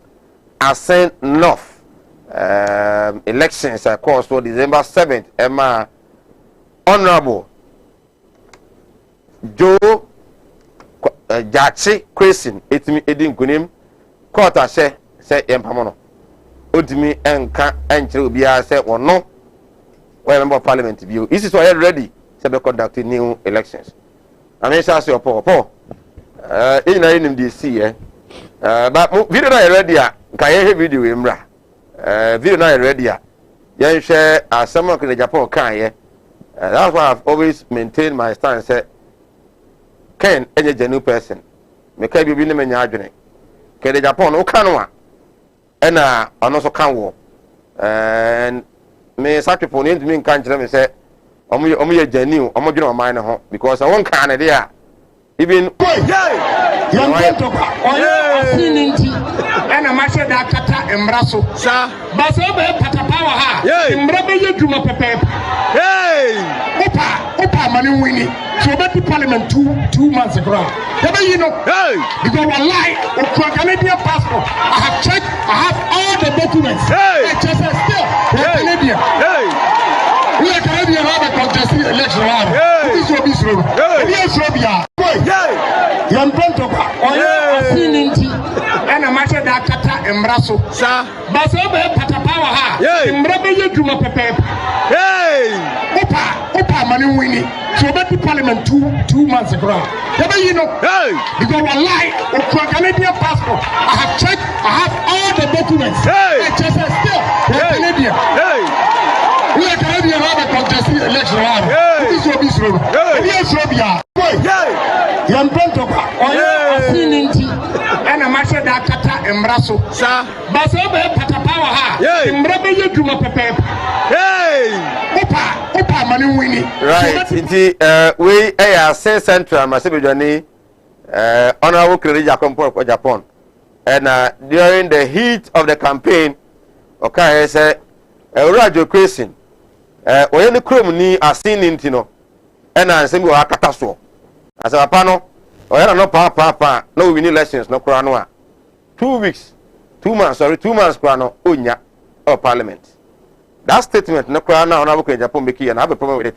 [SPEAKER 2] Ascent North elections of course for December 7th. Emma Honorable Joe Jachi Question etimi edin kunim court say empamono odimi enka enchire obia say wono we member of parliament view this is why ready to conduct new elections. I mean say your Paul in na DC but video na ready a kan video emra video na ready a yen share someone in Japan kan that's why I've always maintained my stance say Ken any genuine person me ka bi ne menya adwene ke de Japan o kan wa na ono so kan wo and me sacrifice need me kan kire me say omo ye genuine omo dwene o man ne ho because I won kan ne there even
[SPEAKER 10] ana mashe da kata emraso sa base be patapawa ha emra be yeduma pepe opa mani wini so be parliament 2 months ago you know because wallahi o Canadian passport I have checked I have all the documents just still Canadian we are Canadian have a contested election this will be slow yes Robia ana mashe da kata emraso sa base be patapawa ha emra be yeduma pepe opa mani wini so be parliament 2 months ago you know because wallahi o Canadian passport I have checked I have all the documents just still Canadian we are Canadian have a contested election this will be slow yes Robia akata emraso
[SPEAKER 5] Sir.
[SPEAKER 10] Basa be patapawa ha emra be yedwuma pepe opa mani wini
[SPEAKER 2] right inti we say central masebedwani honorable Kennedy Jakompo for Japan and during the heat of the campaign okay say Urajo Christian oye ni krom ni asin intino na nsem wo akata so asa papa no oye na no pa no we need elections no kura no a 2 months kura no onya of parliament that statement no kura na honorable Kennedy Japan make and have a problem with it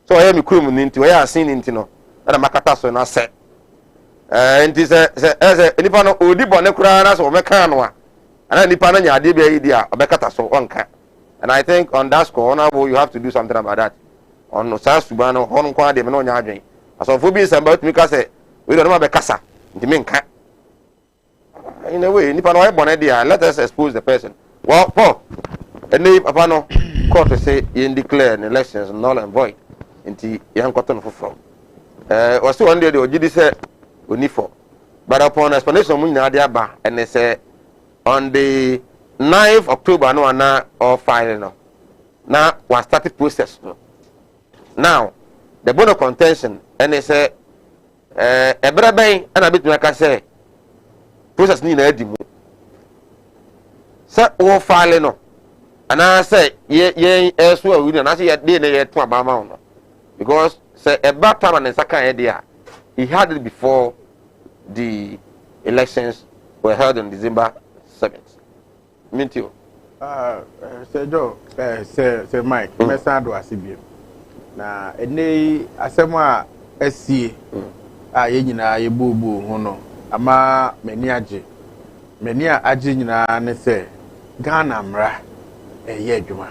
[SPEAKER 2] so oye mi krom ni nti oye asin intino na makata so na se nti se nipa no odi bone kura na so meka no a ana nipa no nya ade be yi dia obekata so onka. And I think on that score, honorable, you have to do something about that. On South Subano, Hong Kong, they know Yadrin. As of Phobia about me, we don't have a casa. In a way, Nippon Bonedia, let us expose the person. Well, Paul, and they Apano court to say in declare an elections null and void into young cotton for from. Was 200 or GD said, Unifo. But upon explanation, Munadiaba, and they say on the 9th October no na or filing no now was started process no now the bone of contention and they say ebreben and a bit me can say process ni na edimu say o filing no and I say ye so we na say ye dey na ye to abama no because say about time and second idea he had it before the elections were held on December 7th. Mintio.
[SPEAKER 4] Sir Joe, Sir Mike, Messado Asibim. Na ene asema SC yina ye bubu hono ama meni aje nyina ne se Ghana mra eye adwuma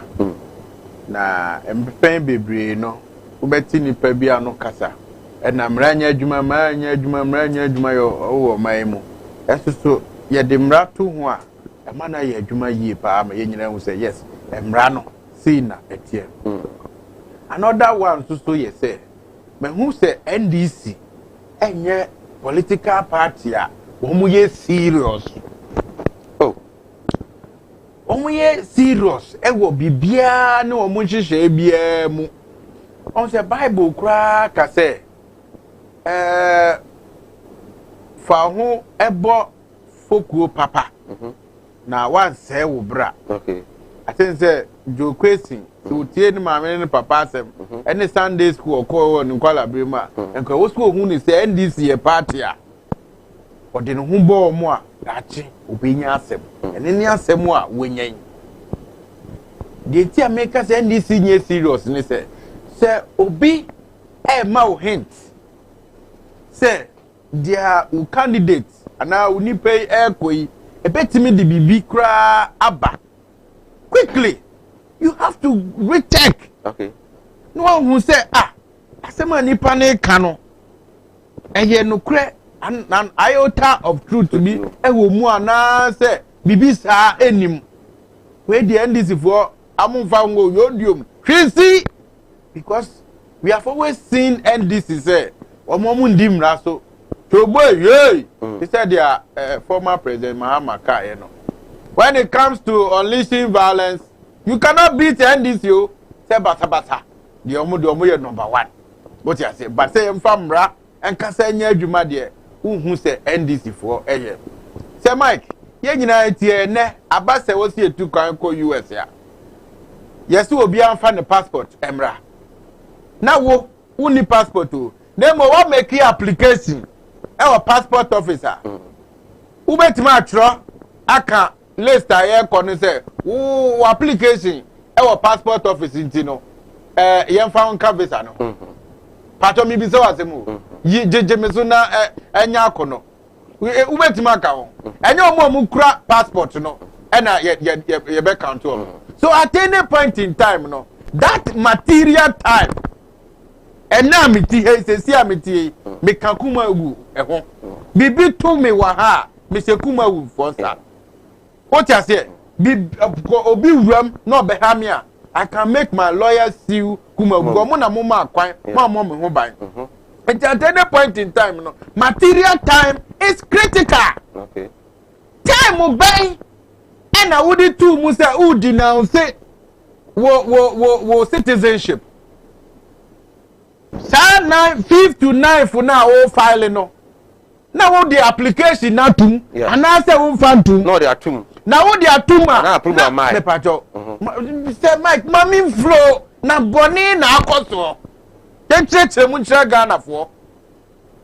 [SPEAKER 4] na empen bebre no ubeti nipa bia no kasa na mra nya adwuma yo wo maimu esusu ye de mra to ho a amana ye adwuma yi pa ma ye nyina hu say yes emra no see na etie another one so ye say me hu say NDC enye political party a wo mu ye serious wo ye serious e wo bibia ne wo mu hihye bia mu on say Bible kra ka say fa ho ebo fokuo papa na one say wo bra okay I think say Joe Question so tie ni ma me ni papa asem any Sunday school ko ni kwala brema enko wo school hu ni say NDC ye party a ode no hu bo mo a dachi obinya asem ene ni asem a wonyan de ti America say NDC nye serious ni say obi ma o hint say their candidate ana uni pay koi ebetimi de bibi kra aba quickly you have to recheck okay no one who say asema nipa ne ka no eye no kre an iota of truth to be ewo mu ana say bibi sa enim we the NDC for amumfa ngo yodium twisi because we have always seen NDC say omomu ndim ra so Tobo ye he said their former president Mahama Kai no when it comes to unleashing violence you cannot beat NDC say bata the omo ye number 1 what you say but say mfamra enka say nya adwuma de hu say NDC for eye say Mike ye nyina tie ne abase wo se etu kan ko US ya yes obi anfa ne passport emra na wo uni passport o nemo what make application our passport officer ubetima atro aka list aye ko say wo application our passport office intino yemfa onka visa no pato mi bi se wasemu jeje meso na enya akono ubetima aka ho enya omo kura passport no na ye be count o so at any point in time no that material time ena miti se amiti me kankuma gu eho bibi to me wa ha me se kuma gu for sir what you say obi wuram no be ha me a I can make my lawyer sue kuma gu mo na mo ma kwan mo me ho ban at any point in time no material time is critical okay time bang and I would do musa who denounce it wo citizenship sa 5 to 9 for now all filing no now the application na tum and I say won fan tum
[SPEAKER 2] no they are tum
[SPEAKER 4] now they are tum
[SPEAKER 2] na approve am my
[SPEAKER 4] pacho say Mike mami flow na boni na akoso cheche mu nchira Ghana for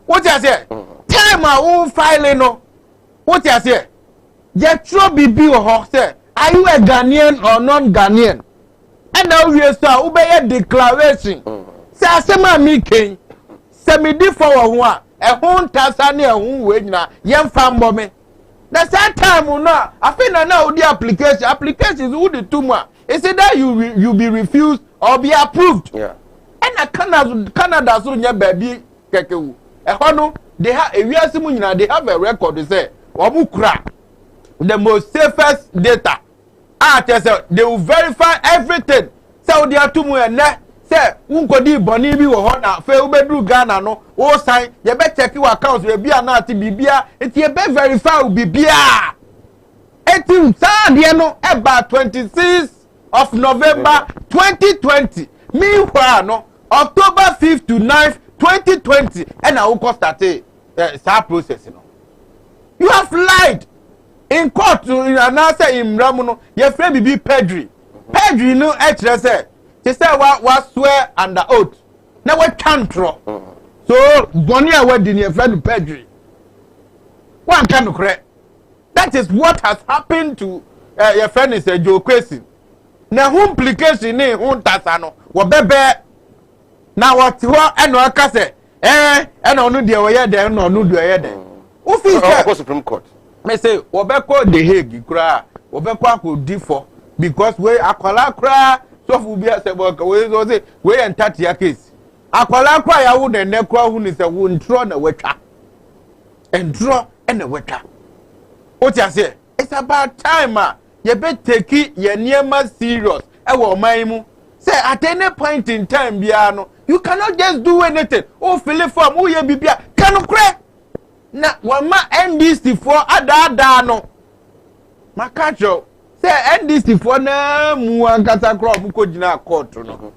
[SPEAKER 4] what you say time a won filing no what you say je tro bibi ho say are you a Ghanaian or non-Ghanaian and now we so obey declaration say asema mi ken say me di for ho a ehun tasa ne ehun we nyina yem fam bo me the same time no afi na odi applications who the two more is it that you be refused or be approved and Canada so nya baby kekewu ehon no they have ewiase mu nyina they have a record say omukura the most safest data they will verify everything so they are two more say unkodi boni bi wo ho na fe ubedru Ghana no wo sign ye be check your account we bia na ati bibia eti ye be verify bibia eti Sunday no about 26th of November 2020 meanwhile no October 5th to 9th 2020 and I will start start process no you have lied in court in announce in Ramuno your friend be Pedri no actually say they say what swear under oath now what cantro so Bonnie wedding your friend Pedri one can correct that is what has happened to your friend is Joe Kwesi now who implication in who tasano what bebe now what and what say and on the way there no do there who feels
[SPEAKER 2] Supreme Court
[SPEAKER 4] me say obeko the Hague kra obeko akodi for because we akwala kra so fu bia se boka we so say we enter your case akwala kra ya wo ne kra hu ni se wo ntro na wetwa entro na wetwa o ti ase it's about time you be take your niema serious e wo man mu say at any point in time bia no you cannot just do anything o fill form o ye bibia kanu kra na wama NDC for ada no makacho say NDC for na mu ankasa kro mu ko gina court no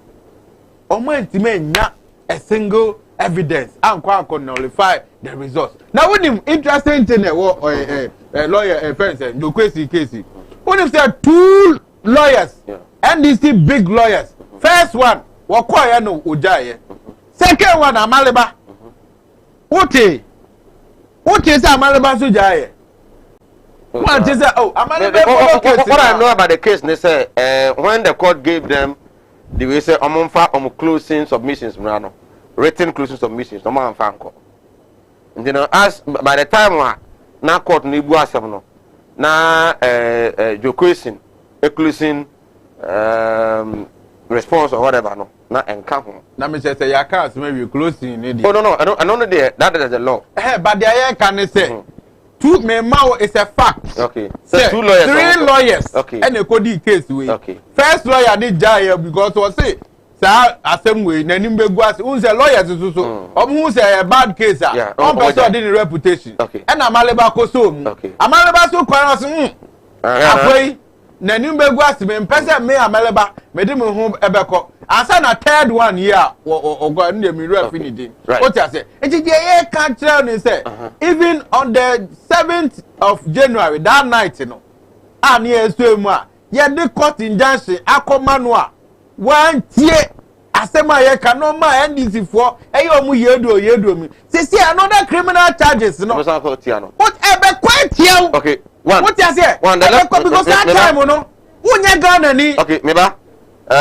[SPEAKER 4] omo entime nya a single evidence anko nullify the results now when him interesting thing lawyer friends no kwesi case when him say two lawyers NDC big lawyers first one wakoya no ojaye second one amaleba what is Amaleba Sujaye? What is that? Oh, Amaleba.
[SPEAKER 2] What I know about the case, they say when the court gave them the way say closing submissions, written closing submissions, and you know, as by the time na court ni bu asem no na Jokosin a closing response or whatever no na enka
[SPEAKER 4] na me say your case maybe closing need
[SPEAKER 2] oh no I don't there that is the law
[SPEAKER 4] but there can say two me ma is a fact
[SPEAKER 2] okay so two lawyers
[SPEAKER 4] three lawyers
[SPEAKER 2] okay
[SPEAKER 4] and a code case we
[SPEAKER 2] okay
[SPEAKER 4] first lawyer did jaya because was say sir asem we nanim begu as un say lawyers so who say a bad case one person did reputation and Amaleba ko so Amaleba so kwan afoi nanim begu as me pese me Amaleba me di me hu ebeko asa na third one here ogo ndem mi refinity what you say it dey can tell me say even on the 7th of January that night no and here so mu a ye the court injunction akoma no a one tie asema ye kanoma NDC for eyo mu yedo mi see another criminal charges no what ebe kwatia
[SPEAKER 2] okay one
[SPEAKER 4] what you say
[SPEAKER 2] one
[SPEAKER 4] because that time no unya Ghana ni
[SPEAKER 2] okay meba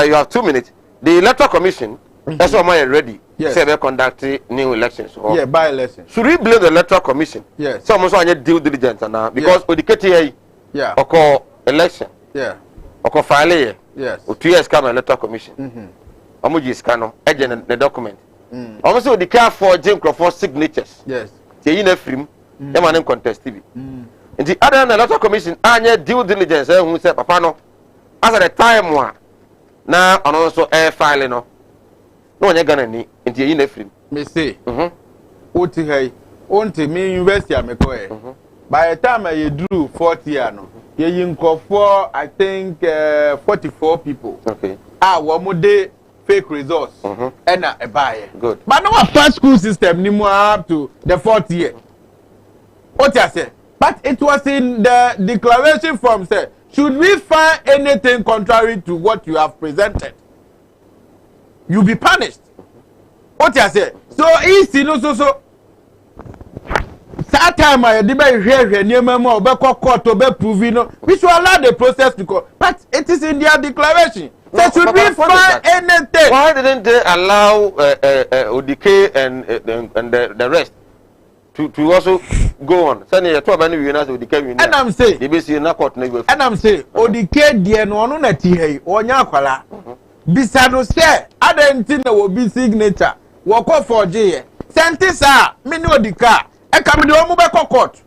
[SPEAKER 2] you have 2 minutes. The electoral commission that's why am ready say they conduct new elections or
[SPEAKER 4] by elections
[SPEAKER 2] should we blame the electoral commission some also any due diligence now because odikete here or election or file here or 2 years come electoral commission omoji scan agent the document also the care for Jim Crawford signatures say in a film them an contest TV and the other electoral commission any due diligence who say papa no as at the time one na also air file no onye Ghana ni nti yi na free
[SPEAKER 4] me say oti hey onti me university ameko by the time I drew 40 years, you for I think 44 people.
[SPEAKER 2] Okay.
[SPEAKER 4] One day fake results and a buyer.
[SPEAKER 2] Good.
[SPEAKER 4] But no first school system ni more up to the 4th year. What I say? But it was in the declaration form say, should we find anything contrary to what you have presented, you be punished. What I say? So easy no so. That time I did hear near memo be court to be proven, which will allow the process to go. But it is in their declaration. So should we find anything?
[SPEAKER 2] Why didn't they allow ODK and the rest to also go on? Send you 12 and ODK.
[SPEAKER 4] And I'm saying,
[SPEAKER 2] and
[SPEAKER 4] I'm saying, ODK dear no no nati hey onya kwala. Bisado say adentin will be signature. Walk off for J. Sentisa me no odika. E come the omu be court.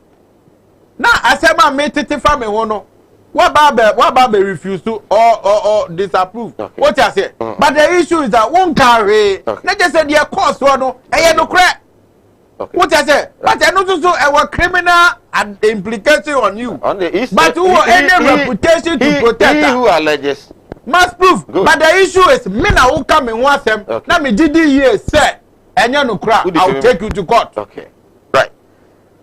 [SPEAKER 4] Na asema me tete fa me hono. What Baba refuse to or disapprove? Okay. What I say? But the issue is that one carry. They just said their cost one no. No crack. What I say? But I know so our criminal and implication on you. On the issue, but who any reputation to protect?
[SPEAKER 2] Who alleges
[SPEAKER 4] must prove. Good. But the issue is me now who come in once them. Now me did years say and you no crack. I'll take you to court.
[SPEAKER 2] Okay. Right.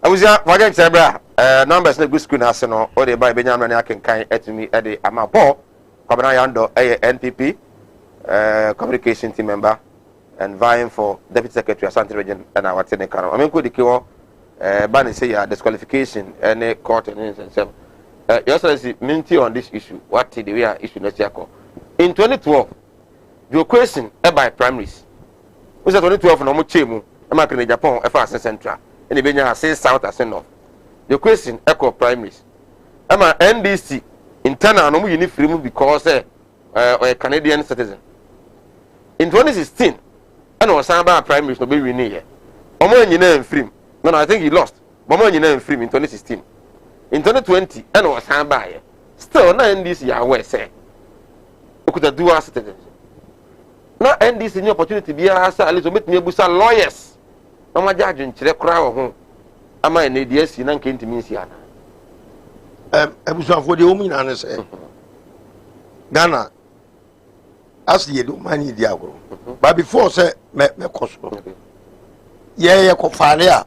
[SPEAKER 2] I was forgetting Sabra. Numbers na good screen aseno o de by Benjamin Akin kan etimi e de amapo Kwabena Yando NPP communication team member and vying for deputy secretary Asante region and our technical. I mean could the ban say ya disqualification any court and some your excellency minty on this issue what the way issue next year in 2012 your question by primaries was 2012 no mo chemu e ma kan Japan e fa central and e benya say south as north. The question echo primaries. Ama NDC internal no mu uniform because a Canadian citizen. In 2016, and was about primaries no be win here. Omo nyina enfrim. No, I think he lost. Omo nyina enfrim in 2016. In 2020, and was about here. Still na NDC ya we say. Okuta dual citizens. Na NDC ni opportunity bia asa alizo metumi ebusa lawyers. No ma judge nchire kra wo ho. Am I need yes in Anki Minsiana?
[SPEAKER 3] For the woman and say Ghana as ye do money diagro. But before say me costo. Yeah, Kofalia.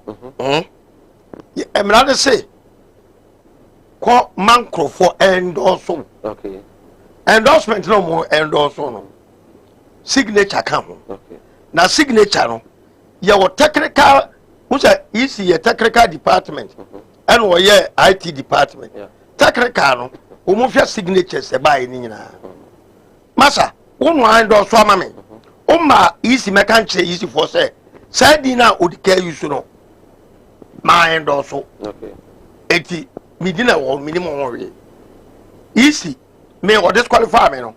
[SPEAKER 3] I'm not say call Mancro for endorsement.
[SPEAKER 2] Okay.
[SPEAKER 3] Endorsement no more endorsement. Signature come.
[SPEAKER 2] Okay.
[SPEAKER 3] Now signature no. Your technical who's a easy technical department and or IT department. Technical no umufia signatures by nina. Masa, one or swamame. Easy mechanic easy for say. Sadina would care you should know. My end also.
[SPEAKER 2] Okay.
[SPEAKER 3] 80 midina or minimum easy. May or disqualify me no.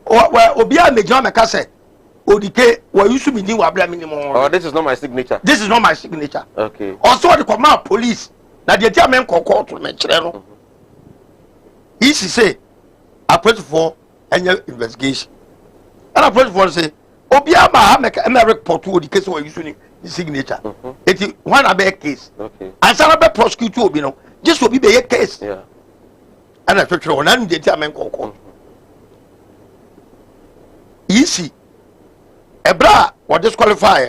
[SPEAKER 3] Or Obia Major Macase. ODK, where you should be new minimum.
[SPEAKER 2] Oh, this is not my signature.
[SPEAKER 3] This is not my signature.
[SPEAKER 2] Okay.
[SPEAKER 3] Also, the command police. Now, the German call to mention. Easy say, I put for any investigation. And I put for say, Obiama make a report to the case where you should the signature. It is one of their case.
[SPEAKER 2] Okay.
[SPEAKER 3] And some of the prosecutor, you know, this will be the case.
[SPEAKER 2] Yeah.
[SPEAKER 3] And I put for one the German call. Easy. Ebra or disqualify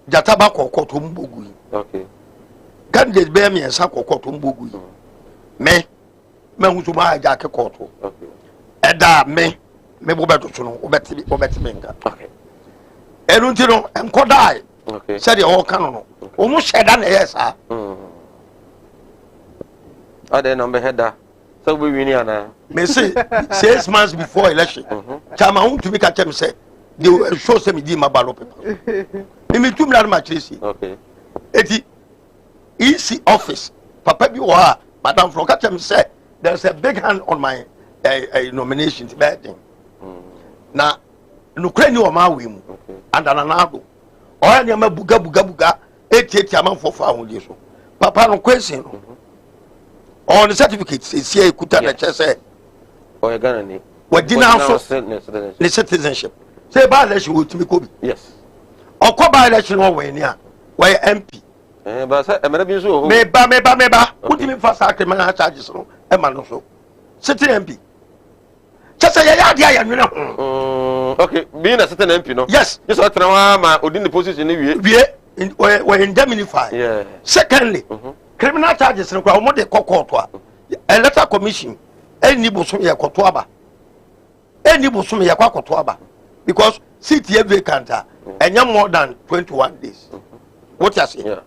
[SPEAKER 3] Jataba koko tumbugu.
[SPEAKER 2] Okay.
[SPEAKER 3] Candidate bear me and sako tumbugu. Me who jack a koto.
[SPEAKER 2] Okay.
[SPEAKER 3] Eda me bobeto suno, obeti menga.
[SPEAKER 2] Okay.
[SPEAKER 3] Eruntino and kodai.
[SPEAKER 2] Okay.
[SPEAKER 3] Said the whole canon. Almost said an yes, sir.
[SPEAKER 2] Are there number header? So we win here.
[SPEAKER 3] May say 6 months before election. Chama to make a term say they will show some di mabalo paper. Me too much.
[SPEAKER 2] Okay.
[SPEAKER 3] Eti EC office. Papa bi wa Madam Flokatem said there's a big hand on my nomination bad thing. Na no krani o ma we mu and ananado. Oya ne ma buga eti amanfo fa ahodi so. Papa no question. On the certificates, it's here, Kuta, say,
[SPEAKER 2] or a Ghana.
[SPEAKER 3] What did now the citizenship? Say by election will to be Kobe.
[SPEAKER 2] Yes.
[SPEAKER 3] Or co by election or when, yeah, why MP,
[SPEAKER 5] But say emere bi so.
[SPEAKER 3] Meba. What do you mean for sa criminal charges no? E ma no so. Sitting MP. Just say ya dia ya nwene ho.
[SPEAKER 5] Okay, being a certain MP no.
[SPEAKER 3] Yes.
[SPEAKER 5] Just what na ma odin the position ni wie.
[SPEAKER 3] We indemnify.
[SPEAKER 5] Yeah.
[SPEAKER 3] Secondly, criminal charges no kwa omo de kokoto a. Electoral commission eni bosom ye koto aba. Eni bosom ye kwa koto aba. Because seat ye vacant enya more than 21 days. What you say?
[SPEAKER 5] Yeah.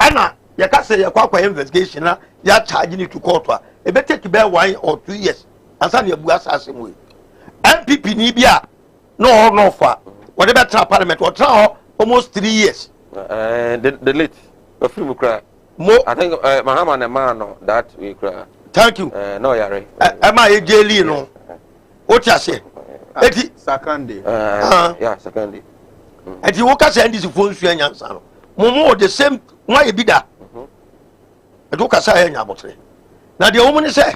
[SPEAKER 3] Ana ye ka say ye kwa investigation na ya charge ni to court a. E be take be 1 or 2 years. Ansa na ebu asase mu. MPP ni bia no fa. What about parliament? What almost 3 years.
[SPEAKER 5] The late free cry.
[SPEAKER 3] Mo
[SPEAKER 5] I think Mahama and man no that we cry.
[SPEAKER 3] Thank you.
[SPEAKER 5] No yare.
[SPEAKER 3] Am I jeli no? What you say? Eti
[SPEAKER 4] Sakande.
[SPEAKER 5] Yeah, secondly.
[SPEAKER 3] Eti wo ka say ndisi phone su anyansa no. Mo the same why e bi da. Eti wo ka say anya abotre. Na the woman say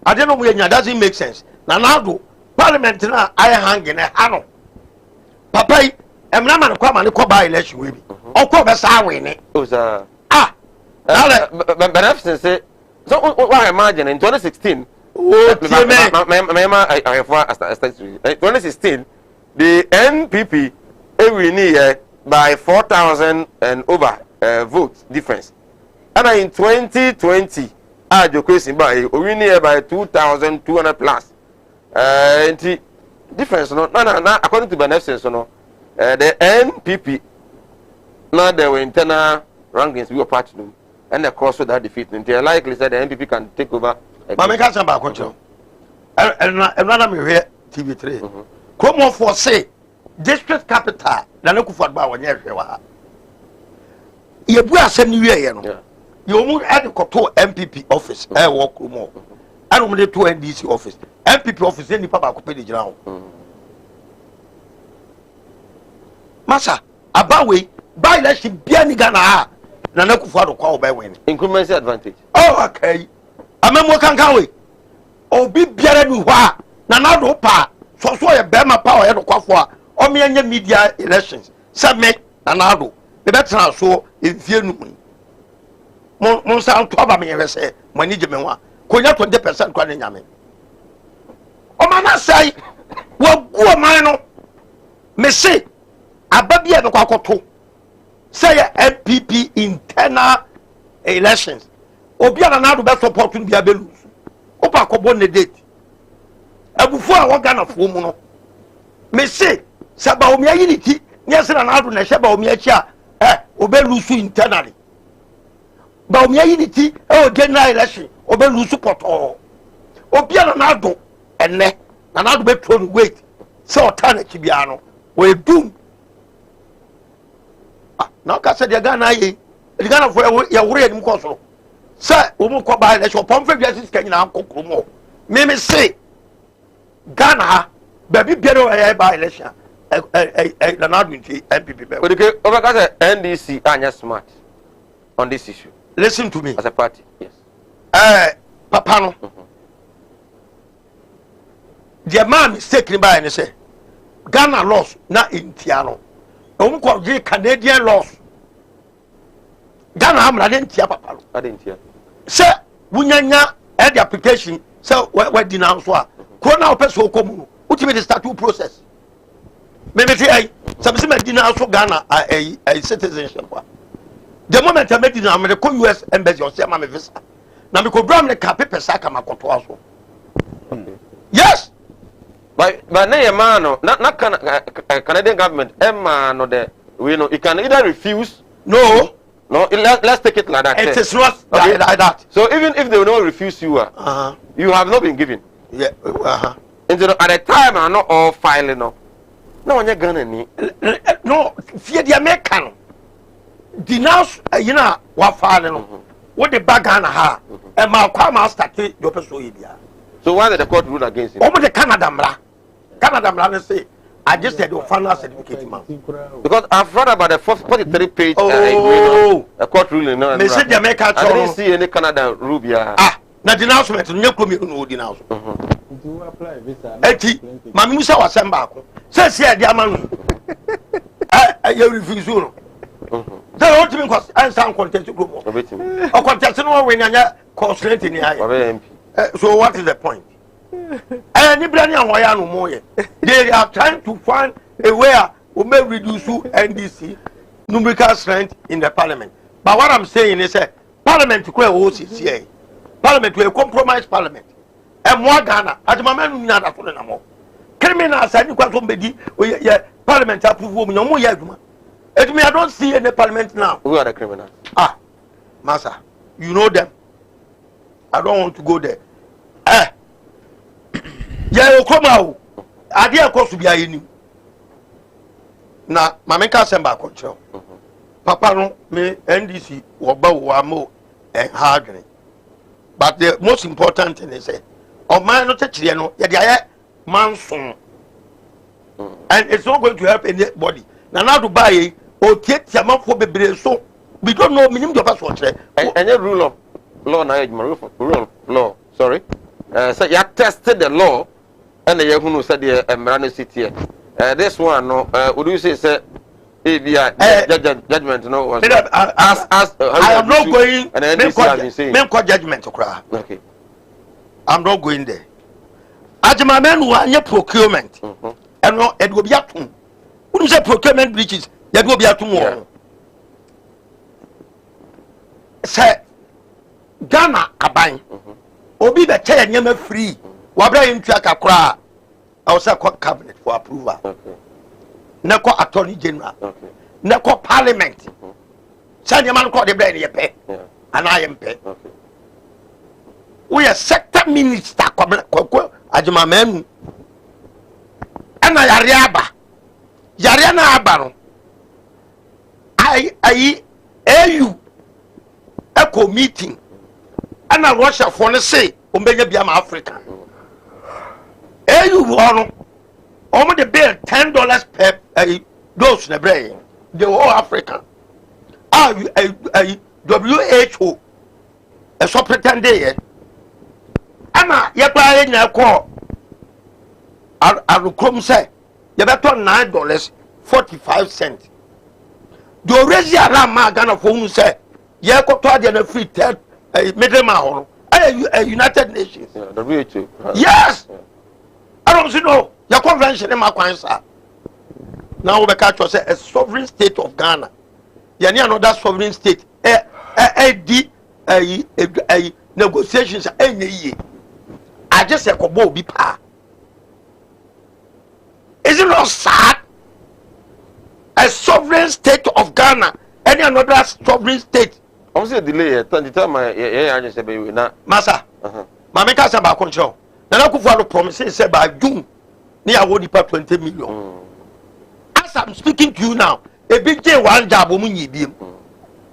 [SPEAKER 3] I don't know where nya doesn't make sense. Na do parliament na I hang na ha no. Papa yi emna man kwa man ko ba election we bi. Okwo be sa we ni.
[SPEAKER 5] Oh sir.
[SPEAKER 3] But
[SPEAKER 5] I've say so what I imagine in 2016 2016 the NPP every year by 4,000 and over votes difference and in 2020 Jokwesin by we by 2,200 plus difference no according to benefits no the NPP now there were internal rankings we were part of and the cross that defeat until likely said the NPP can take over.
[SPEAKER 3] Mama can't say about control. And me here TV3. Come on for say district capital. Na no kufu adba wonye hwe wa. Ye bu asem ni wie ye no. Ye mu at the koto MPP office e wo kromo. And we to NDC office. MPP office ni papa ko pedi gina ho. Masa abawe by election bia ni Ghana ha. Na na kufu ado kwa obai wen.
[SPEAKER 5] Incumbency advantage.
[SPEAKER 3] Oh okay. Amemo kankan we. Obi biara ni ho a na na do pa. So ye be ma power ye do kwafo a. O me anya media elections. Say me na na do. Be betra so enfie nu. Mon san to ba me ye say mo ni geme ho a. Konya 20% kwa na nyame. O ma na sai wo guo man no. Me say ababia be kwa koto. Say MPP internal elections. Obiara na do be support no bia be lose. Opa kobo ne date. Abufu a wo Ghana fo mu no. Me say saba omi ayiniti nyese na do na hye ba omi achi a obe lose internally. Ba omi ayiniti general election obe lose poto. Obiara na do enne na do be throw wait. Say alternative bia no. We doom. Now ka say the Ghana ye the Ghana for ya wure nim ko so say wo mu ko ba election pomfe biasi sika nyina kokoro mo me say Ghana baby biero ya ba election na na do nti MPP be
[SPEAKER 5] okay over ka say NDC anya smart on this issue.
[SPEAKER 3] Listen to me
[SPEAKER 5] as a party. Yes.
[SPEAKER 3] Papa no the man mistake ni ba ni say Ghana laws na intia no o ko je Canadian laws Ghana hamra den tia papa lo
[SPEAKER 5] adentia
[SPEAKER 3] se wunyanya e the application se we denounce so a ko na opeso ko mu ultimate statute process me say ai se me denounce so Ghana a citizenship wa the moment I made it I'm the US embassy or say ma me visa na me ko bram le ka paper saka makoto aso yes
[SPEAKER 5] but na ye man no na Canadian government man no the we know you can either refuse
[SPEAKER 3] no
[SPEAKER 5] let's take it like that.
[SPEAKER 3] It is not okay. Like that.
[SPEAKER 5] So even if they will not refuse you, you have not been given.
[SPEAKER 3] Yeah.
[SPEAKER 5] And at the time, I'm not all filing. No one you're gonna need.
[SPEAKER 3] No, fear the American. Denounce, you know, what filing. What the bag on her. And my crime started your person.
[SPEAKER 5] So why did the court rule against him?
[SPEAKER 3] Over the Canada, Canada, say. I just said your final certificate, man.
[SPEAKER 5] Because I've read about the 43 page a court ruling. No, I didn't see any Canada rule.
[SPEAKER 3] Now the announcement, you come here no denounce.
[SPEAKER 4] To apply visa.
[SPEAKER 3] Eti, Mami Musa was sent back. Says here, dear man. I refuse you. Tell what you mean and sound content to group. Or contest no when you're concentrating in the so what is the point? Anybody on why no more? They are trying to find a way who may reduce NDC numerical strength in the parliament. But what I'm saying is that parliament to create OCCA, parliament to a compromise parliament. And more Ghana, as my man, not a full more. Criminals, I think somebody, parliament approve me no more. It me, I don't see any parliament now.
[SPEAKER 2] Who are the criminals?
[SPEAKER 3] Ah, Massa, you know them. I don't want to go there. Yeah, you come out. I dare cost to be a new. Now, Mamma Samba control. Papa no me NDC wamo and hardening. But the most important thing is that oh man not touch no man soon. And it's not going to help anybody. Now to buy or take your mouth for baby so we don't know minimum of us watch.
[SPEAKER 2] Any rule of law na rule law. Sorry. So you tested the law and the who said the Emirano City. This one no would you say judgment no was
[SPEAKER 3] I am not going
[SPEAKER 2] and then
[SPEAKER 3] judgment to cry. Okay. I'm not going there. Ajima men who are procurement. And no it will be up to who say procurement breaches that will be up to more. Say Ghana aban obi be tell nyama free wabra yintu akakra I was a cabinet for approval. Okay. Nako attorney general. Okay. Nako parliament. Sanya man call the brain ye pay. And I am pay. Okay. We are sector minister kwa ajima menu. Ana yariaba. Yariana abaro. I AU echo meeting. Ana Russia for ne say ombenya biama Africa. You want almost the bill $10 per dose in brain. The whole African. WHO a superintendent. Anna, you're buying a call. I'll come say, you better $9.45. The already alarm Ghana for whom say, you got to free middle mile. United Nations.
[SPEAKER 2] WHO.
[SPEAKER 3] Yes. I don't know. Your convention in my answer. Now we catch us a sovereign state of Ghana. You know another sovereign state. Negotiations any year. I just say kobo be pa. Is it not sad? A sovereign state of Ghana. Any another sovereign state.
[SPEAKER 2] I'm saying delay. The time I just say na.
[SPEAKER 3] Masa. Mama ka say ba control. Nana Akufo-Addo promises say by June, near 20 million. As I'm speaking to you now, a big J one job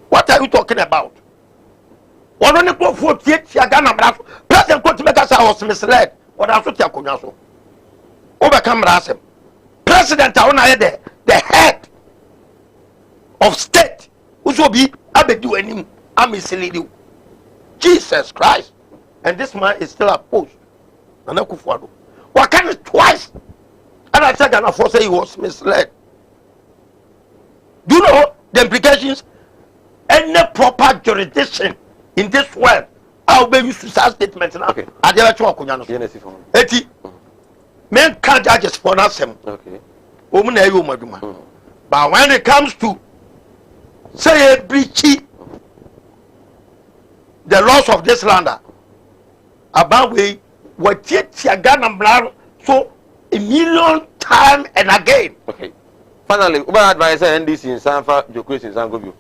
[SPEAKER 3] what are you talking about? One only go 48 Ghana President Kotimeka was misled. What else to Yakunyaso? Overcome Rasem. President Aona the head of state, which will be Abedu and him. I'm misleading. Jesus Christ. And this man is still opposed. Nana Akufo-Addo. What can it twice? And I said Ghana for say he was misled. Do you know the implications? Any proper jurisdiction in this world, I'll be used to such statements now. Okay. I never talk on Yano. Eti, men can't judge us for nothing. Okay. But when it comes to say a breach the laws of this land, about way what yet Ghana so a million time and again. Okay.
[SPEAKER 2] Finally, what advice NDC in Sanfa, Jokris in Sangobu?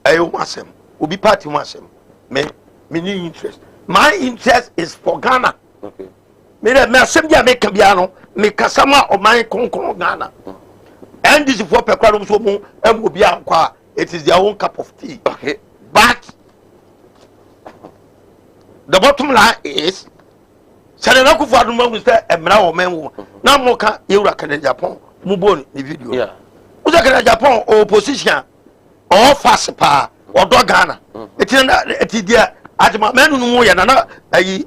[SPEAKER 3] I want them. Will be party wants them. Me interest. My interest is for Ghana. Okay. Me assembly make Cambiano, me Kasama or my Concon Ghana. And this is for Pekaro Somo and will be aqua. It is their own cup of tea. Okay. But the bottom line is Sanana Akufo-Addo will say a man or man. Now more can you reckon Japan. Mubon the video. Yeah. Who's a Japan or opposition or fast power or dog Ghana? It is there. At my man no more than a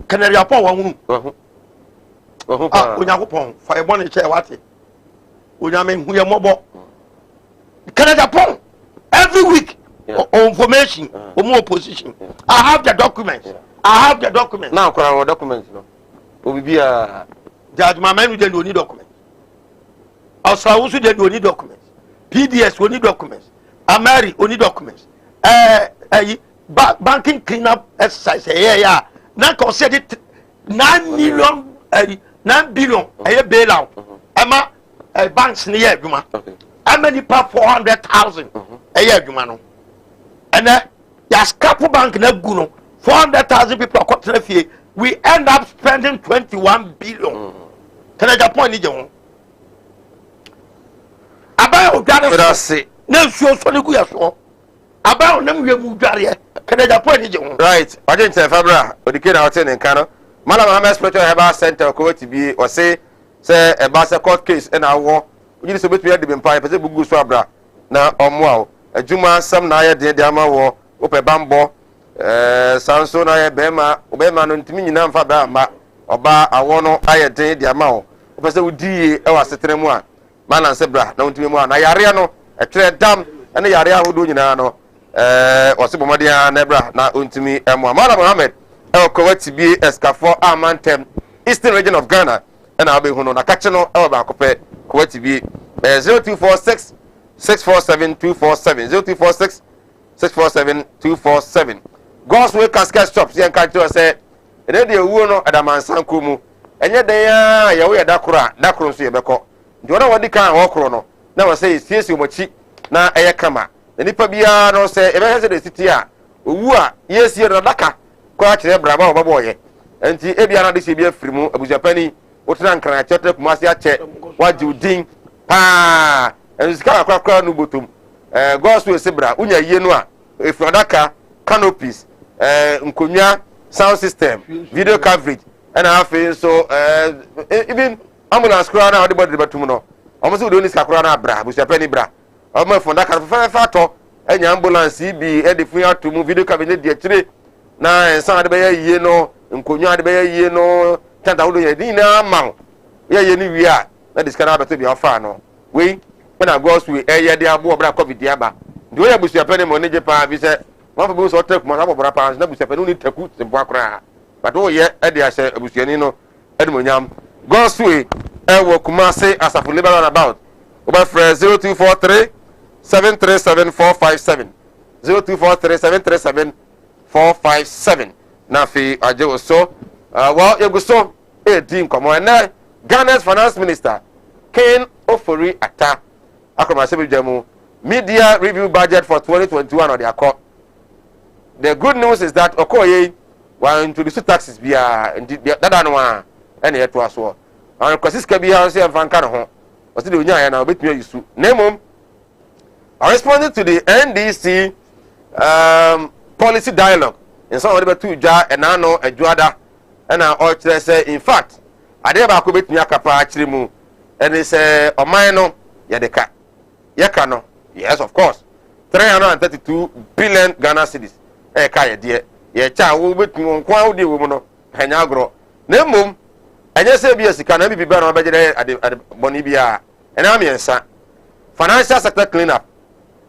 [SPEAKER 3] Canary Japan. Unyakopon, Firebone chair what? Unyamin, who are mobile. Canada Japan. every week information opposition. I have the documents.
[SPEAKER 2] Now kwa documents no obi bia
[SPEAKER 3] Judge Mamenu dey no need documents. Osawusu dey no need documents. PDS we need documents. Amari we need documents. Banking cleanup exercise yeah. Now consider 9 million 9 billion bailout. Emma banks near Juma. How many per 400,000 Juma no. And ya scrap bank na guno 400,000 people are cutting fee. We end up spending 21 billion. Can I just point it down? About Uganda, say, no, so good as well. About them, we move Can I just point it down?
[SPEAKER 2] Right. I didn't say Fabra, but the kid out in Kano. Madam Mohammed Spiritual Health Center, to be or say a Bassa court case in our war. We just about to have the empire, but the Bugu Swabra. Now, wow. A Juma, some Naya, the Dama war, Ope Bambo. Sanso na ye bema no ntimi nyina mfa ba ma oba awono ayede dia ma o pese udi e wa setere mu a mana sebra na ntimi mu a na yare no etwere dam ene yare ahodo nyina no osebomodea na bra na ntimi emu Amala Mohammed Kwati bi Escafo Amantem Eastern Region of Ghana ena abehu no na kache no e ba akopɛ Kwati bi 0246 647 247 0246 647 247 God's way casket shops yan ka to say e dey ewuo no adamansan ko mu enye den ya wo ya dakoro nso ye beko ndi wona wodi kan ho no na wo say siesi omochi na eye kama na nipa bia no say e be hese de city a owu a yesi no daka ko a kire braba wo babo ye enti e bia na de se bia firimu abujapani wotena nkran chotre kumasi a che waji udin pa enzika akwa no botom God's way sebra unya ye no a efradaka canopies nkonya sound system video coverage and half so even ambulance crowd na body batum no almost we don't need sakura na bra busia penny bra almost for that fa to enya ambulance bi e de fun atum video coverage de kire na ensan de be ye no nkonya de be ye no tanta wo ye din na man ye ni wi a na this kana beto bi afa no we when I go to ye de abo bra covid dia ba de we busia penny mo ne je pa bi se one for both hotel kuma abo bra pa na busia penny ni taku se bo akra but wo ye e de ase abusiani no e de monyam God's way wo kuma say asafo liberal about over 0243 737 457 0243 737 457 na fi aje so well you go so e din komo na Ghana's finance minister Ken Ofori Atta akroma se bijamu media review budget for 2021 or their court. The good news is that Okoye will introduce taxes via that one and yet to us all. And because this can be house and Van Cano, was the Unia and I'll bet me you. Name I responded to the NDC policy dialogue in some of the two jar and I know a Juada and I ought say, in fact, I never could bet me a capa actually and they say, oh, mine, no, Yadeka. Yakano, yes, of course. 332 billion Ghana cedis. Kaya dear, ye child will bet me on quality woman, Hanyagro. Name and yes, ABS can be better on budget at Bonibia and Amiensa. Financial sector cleanup.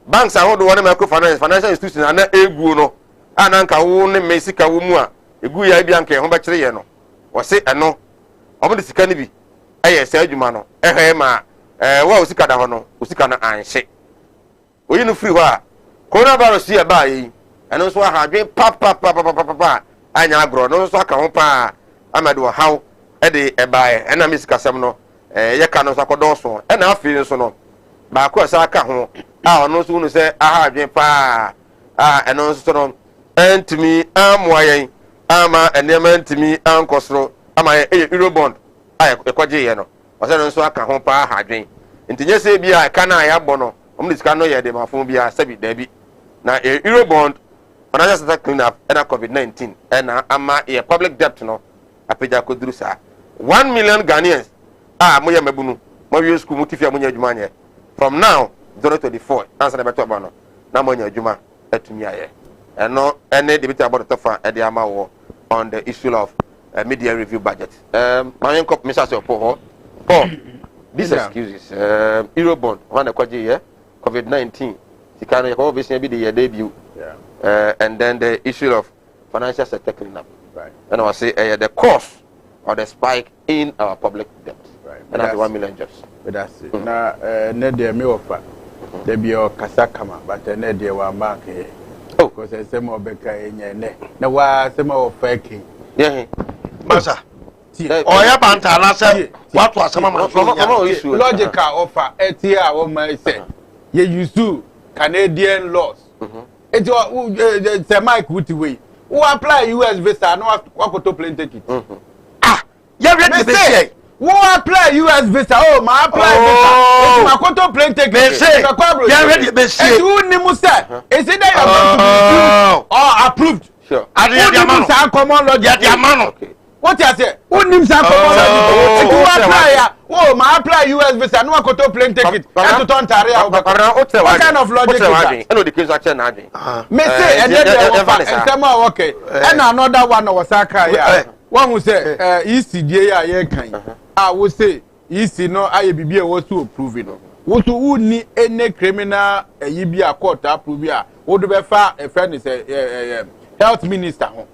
[SPEAKER 2] Banks are all the one microfinance, financial institutions and a guno. Ananka won Mexica Wumua, a Guya Bianca, Hombatriano. Was it a no? Obviously, this can be. Yes, Jumano, Ehema, what was Sikadahono, Usikana and shake. We know free wa. Coronavirus here by, and also I have been papa, and agro, no soccer hompa, Amadou, how Eddie Ebai, and I miss Casamno, Yakano Sacodoso, and I feel so no. Bako Saka home, I no soon say, I have been pa, and also, and to me, I'm why, Ama, and Yemen to me, Uncosro, am I a Eurobond? I kwaje no osa nso aka ho pa hadwen ntinye se bia aka na ya bono omnis ka no ye de mafo bia sabi dabi na Eurobond financial sector clean up and COVID-19 and ama a public debt no apeja koduru sa 1 million Ghanaians moye mabunu mo wi school mutifia monya adwuma nye from now 2024 answer na beto ba no na monya adwuma atumi aye eno ene de bit about to fa e de ama wo on the issue of media review budget. My cop Mr. Paul, these excuses. Eurobond, one kwaji COVID-19, Sikano yako vision be the debut. And then the issue of financial sector cleanup.
[SPEAKER 4] Right.
[SPEAKER 2] And I was say the cost or the spike in our public debt.
[SPEAKER 4] Right.
[SPEAKER 2] And that's 1 million jobs.
[SPEAKER 4] But that's it. Now, ne de me offer. There be your kasakama, but ne de wa mark here. Oh, because I say more beka enye ne. Na wa say more faking.
[SPEAKER 2] Yeah.
[SPEAKER 3] Masa. Oya banta na say what was some
[SPEAKER 4] logical offer etia wo man say. You use Canadian laws. It was the Mike Wooty who apply US visa no what to plane ticket.
[SPEAKER 3] You ready to say?
[SPEAKER 4] Who apply US visa? Oh, my apply visa. It's my to plane ticket.
[SPEAKER 3] You ready to say?
[SPEAKER 4] You nimu say. Is it that you are or approved?
[SPEAKER 2] Sure.
[SPEAKER 4] Are common law?
[SPEAKER 3] Okay.
[SPEAKER 4] What you say? Who names are common law? If you apply, oh, my apply US visa no what to plane ticket. And to Ontario. What kind of logic is that?
[SPEAKER 2] I know the case action na
[SPEAKER 4] me say and then there was and okay and another one was aka ya one who say ECD ya ye kan ah we say EC no aye bibia wo so approve no wo so who ni any criminal yi bia court approve ya wo do be fa e friend is health minister ho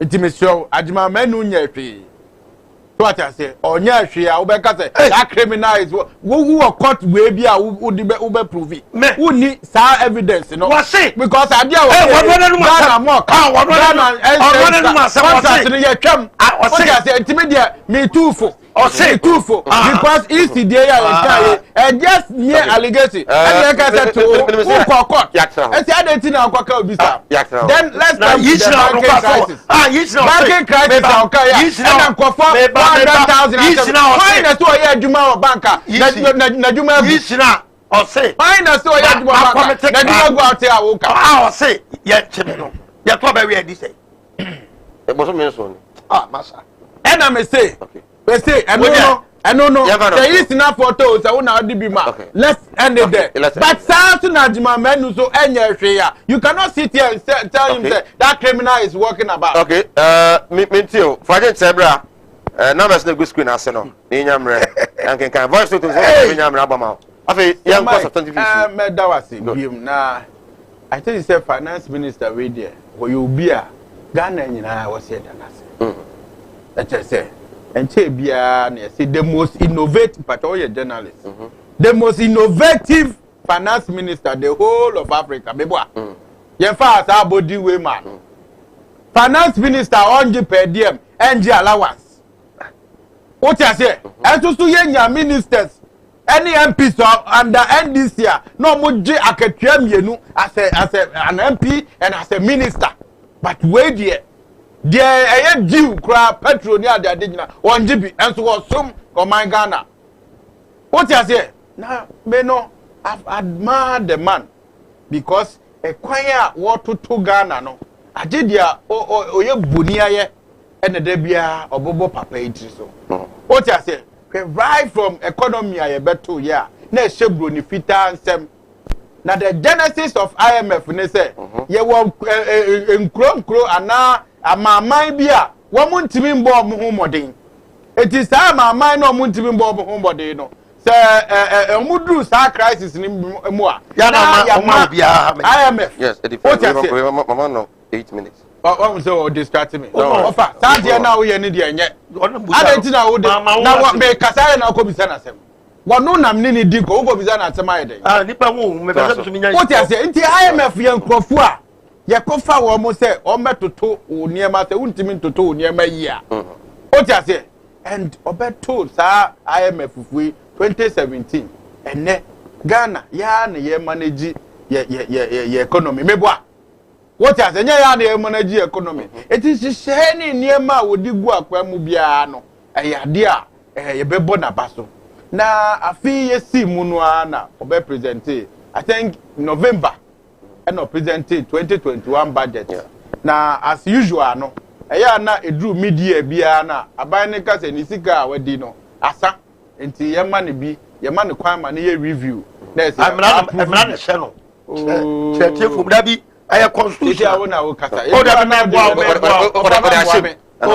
[SPEAKER 4] intimation adjuma manu nya hwe what I say onya hwe a wo be ka say that criminal is who court we bia wo di be prove it who ni sa evidence no because ade a me too for because ECD and just near allegation and like I said to court and say I didn't know then let's come to the banking crisis and for 100,000 fine as to a juma banker na juma
[SPEAKER 3] or say
[SPEAKER 4] fine as to a juma banker na juma go out here
[SPEAKER 3] or say yeah chimno ya to be ready say
[SPEAKER 2] e bo so me so
[SPEAKER 3] masa
[SPEAKER 4] and I say okay we say I don't know there is enough photos I wanna be ma let's end it there but South Najima menu so enya hwe ya you cannot sit here and tell him that criminal is walking about
[SPEAKER 2] okay me tio Fagent Sebra numbers no good screen aseno ni nyamre and can voice to so nyamre abama afi young cost of 2050
[SPEAKER 4] me dawasi biem na I tell you say finance minister we there who you be a Ghana nyina was said that I say and bia na say the most innovative but all your journalists the most innovative finance minister the whole of Africa beboa ye fa as body way man finance minister on per diem NG allowance what you say and to ye ministers any MPs under NDC no mo je akatua mienu as an MP and as a minister but wait there there due cry petrol near the additional 1 GB and so was some command Ghana. What you say? Now, me no, I've admired the man because a choir what to Ghana no. I did ya ye bunia ye and the debia or bobo papa so. What you say? Right from economy I better yeah. Ne shebro ni fita and sem. Now the genesis of IMF ne say ye won nkro ana amamai bia wo muntimi mbo mo modern it is ama amai no muntimi mbo mo modern no se omudru sa crisis ni mu a ya na bia IMF
[SPEAKER 2] yes mama no 8 minutes
[SPEAKER 4] what say o distract me offer sa dia na wo ye ni dia nye adenti na wo de na wo me kasa na ko bisa na sem wono nam ni di ko wo bisa na sem ayede
[SPEAKER 3] nipa wo me pese so mi nya
[SPEAKER 4] what you say nti IMF ye nkrofo a ye kofa wo mo say o metoto oniema say untimi ntoto oniema yi a what you say and obeto sa IMF fui 2017 ene Ghana ya na ye manage ye economy meboa what you say nya ya na ye manage economy it is sheni niema wodi gu akwa mu bia no ade a ye bebo na baso na afi ye si mu no ana obe present I think November and presented 2021 budget na as usual no eya na edru media bia na aban ka se ni sika wadi no asa enti ye ma ne bi ye ma ne kwan ma ne ye review na se
[SPEAKER 3] amra ne hye no che fom da bi aye constitution
[SPEAKER 4] wo na wo kasa
[SPEAKER 3] o da na boa
[SPEAKER 4] o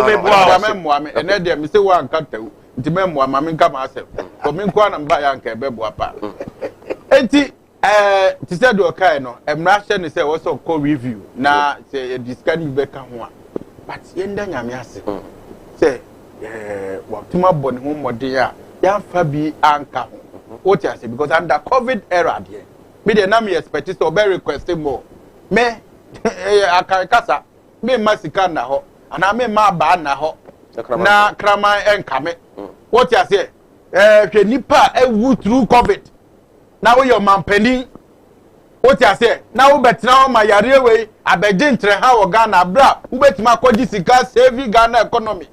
[SPEAKER 4] me boa me moa me ene de me se wa nkata nti me moa ma me nka ma asem ko me nkwa na mba ya nka be boa pa enti To say do okay no emrahye ne say we so call review na say discuss ni be ka ho a but yenda nyame ase say what tuma bone ho modern a ya fa bi anka ho what you say because under COVID era there me dey na me expect so be requesting more me akakasa me masika na ho ana me ma ba na ho na krama enka me what you say hwe nipa ewu through COVID na we your man penny what you say na we betina ma yare we abeje ntre ha wo Ghana bra we betima kwaji sika saving Ghana economy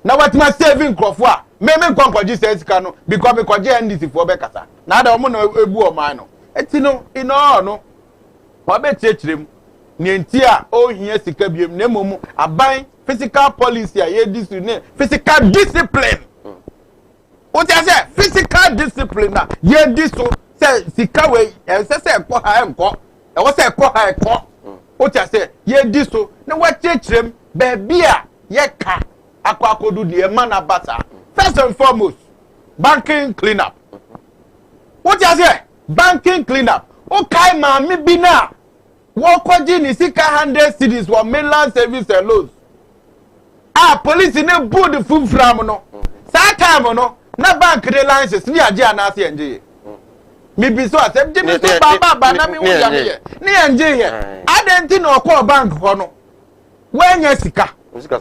[SPEAKER 4] na wetima saving crofo a me kwaji sika no because me kwaji NDC for be kasa na da omo na ebu o man no eti no ino no wa be tiechirem ni enti a o hia sika biem na momu aban physical policy a ye disu ne physical discipline what you say physical discipline na ye disu say sika we say ko ha enko e wo say ko ha enko what you say ye disu na wa tiechirem be bia ye ka akwakodu de man abata first and foremost banking cleanup what you say banking cleanup okay ma mi bi na wo kwaji ni sika 100 cities for mainland service and loans police ne board full from no sa time no na bank de licenses ni age anase enje mi bi so asem je mi so baba na mi wuya mi ye ni enje ye adenti na okọ bank ho no wenya sika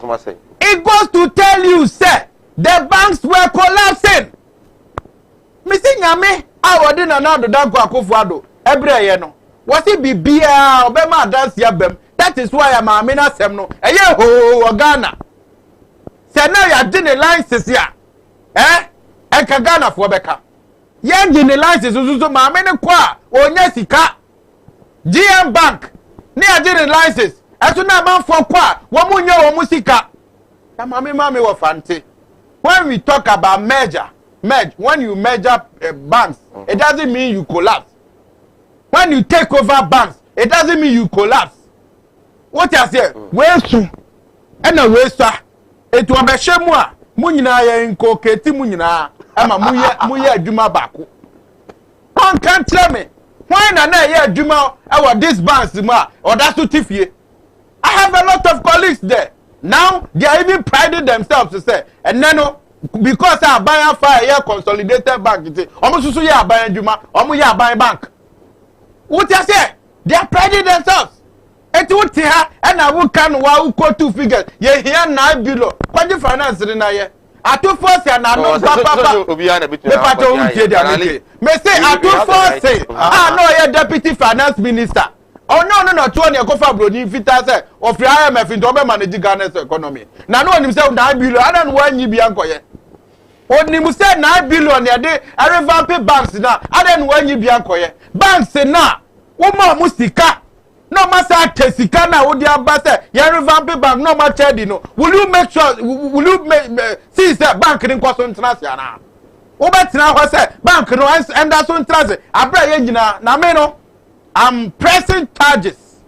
[SPEAKER 2] so ma say
[SPEAKER 4] it goes to tell you say the banks were collapsing misi nyame awodi na na do danko akofo ado ebre ye no wasi bibia obema dance ya bem that is why am amina sem no eye ho Ghana se na ya de ne license ya enka Ghana fo beka ye de ne license so ma amene kwa onya sika GM Bank ne ya de ne license eto na ban fo kwa wo munya wo musika ya mame wo fante when we talk about merge when you merge banks it doesn't mean you collapse. When you take over banks, it doesn't mean you collapse. What I say? Where soon? And a way, sir. It will be Shemwa. Munina inko keti munina. Ama muye juma baku. One can't tell me. Why na ye juma our this banks or that's to tifie. I have a lot of colleagues there. Now they are even priding themselves to say, and then because I buy a fire consolidated bank, almost so ya buy juma, almost ya buy bank. What you say? They are priding themselves. Eti wuti ha na wu kan wa u ko two figures. Ye here na below. Kwaji finance ni na ye. Atu force na no papa. Me pato wu tie dia me. Me say atu force. No ye deputy finance minister. Oh no to ne ko fa broni fita say of IMF ndo be manage Ghana's economy. Na no nim say na below ana no anyi bi ankoye. Onim say na billion ye de revamp banks na ana no anyi bi ankoye. Banks na woman musika no masa tesika na wo dia ba say ye revamp bank no ma chedi no will you make sure will you see say bank ni nko so ntena na wo betina ho say bank no enda so ntena abra ye nyina na me no I'm pressing charges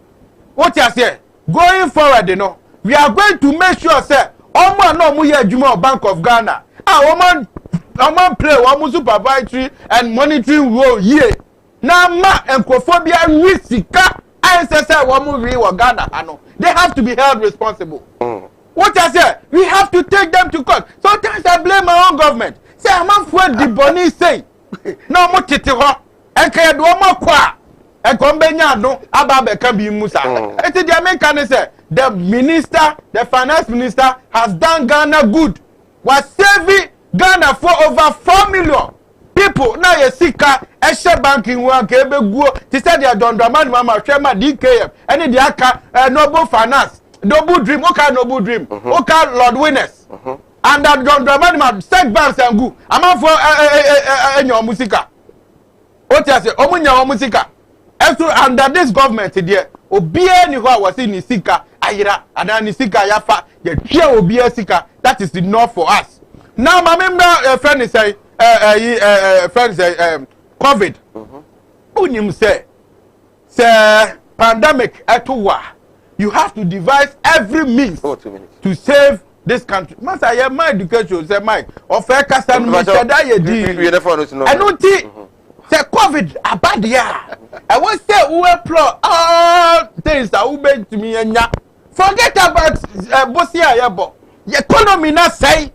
[SPEAKER 4] what you say going forward you know we are going to make sure say omo no mu ye adwuma Bank of Ghana omo play omo supervisory and monitoring role here na ma enkophobia risika ISSI womu ri wa Ghana ano they have to be held responsible. What I say we have to take them to court. Sometimes I blame my own government say am for the boni say no mo tete ho enka do mo kwa enkombenya no aba be ka bi musa eti the American say the finance minister has done Ghana good was saving Ghana for over 4 million people now ye sika eshe banking one ke be guo ti say dia Dondramani mama hwema DKM any dia aka Noble Finance Noble Dream okay Noble Dream okay Lord Winners and that Dondramani mama set banks and go ama for enyo musika what you say omunya omusika eso under this government there obie ni ho was ni sika ayira and ni sika yafa ye twa obie sika that is enough for us now my member friend is say friends COVID unim say pandemic etowa you have to devise every means to save this country must I my education say Mike of kasa no shada ye di enunti say COVID abadia. I want say we employ all things that we bring to me enya. Forget about Bosia Yabo. The economy not say.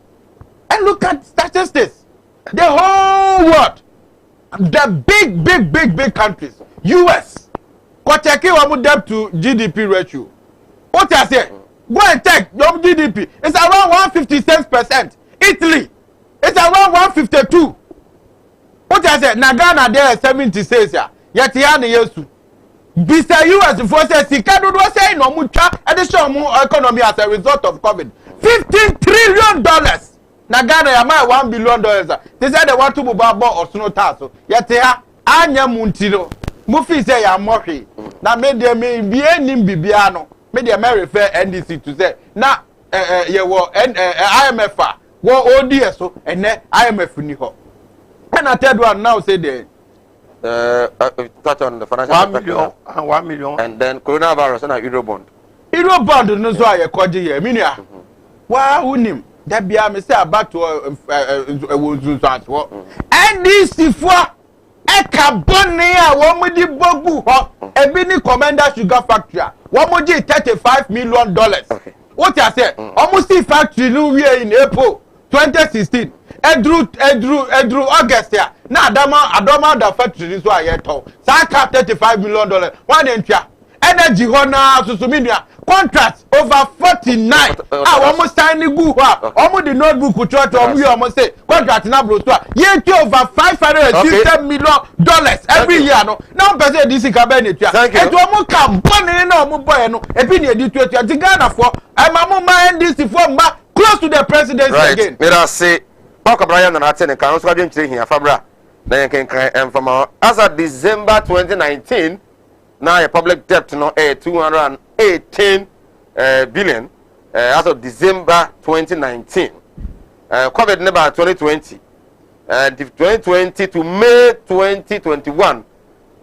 [SPEAKER 4] And look at statistics. The whole world. The big countries. US. Koteki wamu debt to GDP ratio. What I say? Go and check your GDP. It's around 156%. Italy. It's around 152. What I say? Nagana there 76 ya. Yet yana yesu. Bisa US forces Sikado was saying no mucha additional economy as a result of COVID. $15 trillion. Nagana yama $1 billion. They said they want to move about or snow tasso. Yet ya anya muntino. Mufi say ya mohi. Na media me be nim bibiano. Media may refer NDC to say na ye wo IMF wo ODS so and IMF ni ho. And I third one now say the
[SPEAKER 2] touch on the financial
[SPEAKER 3] 1 million
[SPEAKER 2] and then coronavirus and Eurobond.
[SPEAKER 4] Eurobond no so aye koji here minia. Wa unim da bia me say about to wonzu so NDC for ekaboni a wo mudi bogu ho ebi ni Commander Sugar Factory wo moji $35 million. Okay. What I say almost the factory no we in April 2016 Edru August ya na adama da factory so ayeto saka $35 million one entry energy hona susumia contract over 49 almost signing good almost the notebook church almost say contract na bro so ye over $560 million every year no now person this ka be netua e to mo ka bone na mo boy no e bi na edi tuatua ti Ghana for amamu ma NDC for ma close to the presidency again.
[SPEAKER 2] Let us say Papa Brian and Atene can also be here Fabra na yen kan enfama as of December 2019 now a public debt no 218 billion as of December 2019 COVID number 2020 2020 to May 2021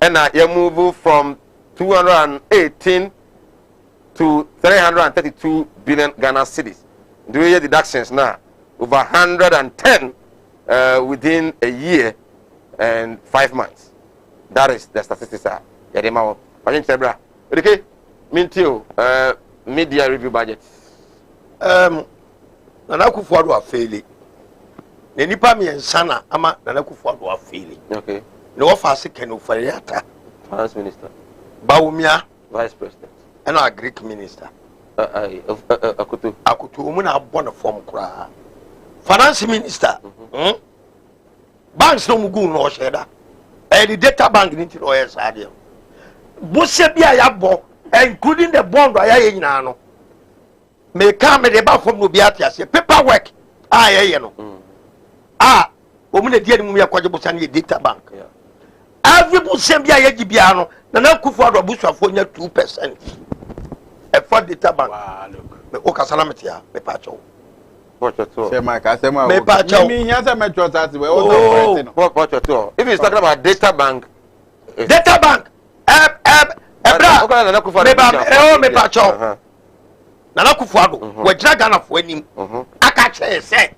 [SPEAKER 2] and you move from 218 to 332 billion Ghana cedis. Do you hear deductions now? Over 110 within a year and 5 months. That is the statistics. Yadema, okay, Mintio, media review budget.
[SPEAKER 3] Nanaku Fuadu are failing. The Nipami and Sana ama Nanaku Fuadu are failing.
[SPEAKER 2] Okay.
[SPEAKER 3] No office can Ufariata.
[SPEAKER 2] Finance Minister.
[SPEAKER 3] Baumia,
[SPEAKER 2] Vice President.
[SPEAKER 3] And our Greek Minister.
[SPEAKER 2] Akutu.
[SPEAKER 3] Umuna born a form cry. Finance Minister. Banks no mugu no sheda. And the data bank into lawyers adia. Bosebia yabo, including the bond I know. May come at the back from Nubiatia, paperwork. Woman, the dear Mumia Quajabusan data bank. Every Bosebia Yagibiano, the Nakufa Busha for 2%. A for data bank. The Okasalamatia, the Pacho.
[SPEAKER 2] Watch your tour.
[SPEAKER 4] Say,
[SPEAKER 2] if he's talking about data bank,
[SPEAKER 3] data bank. Me Pacho. Nana Kufuado, we drag on of winning. I catch say.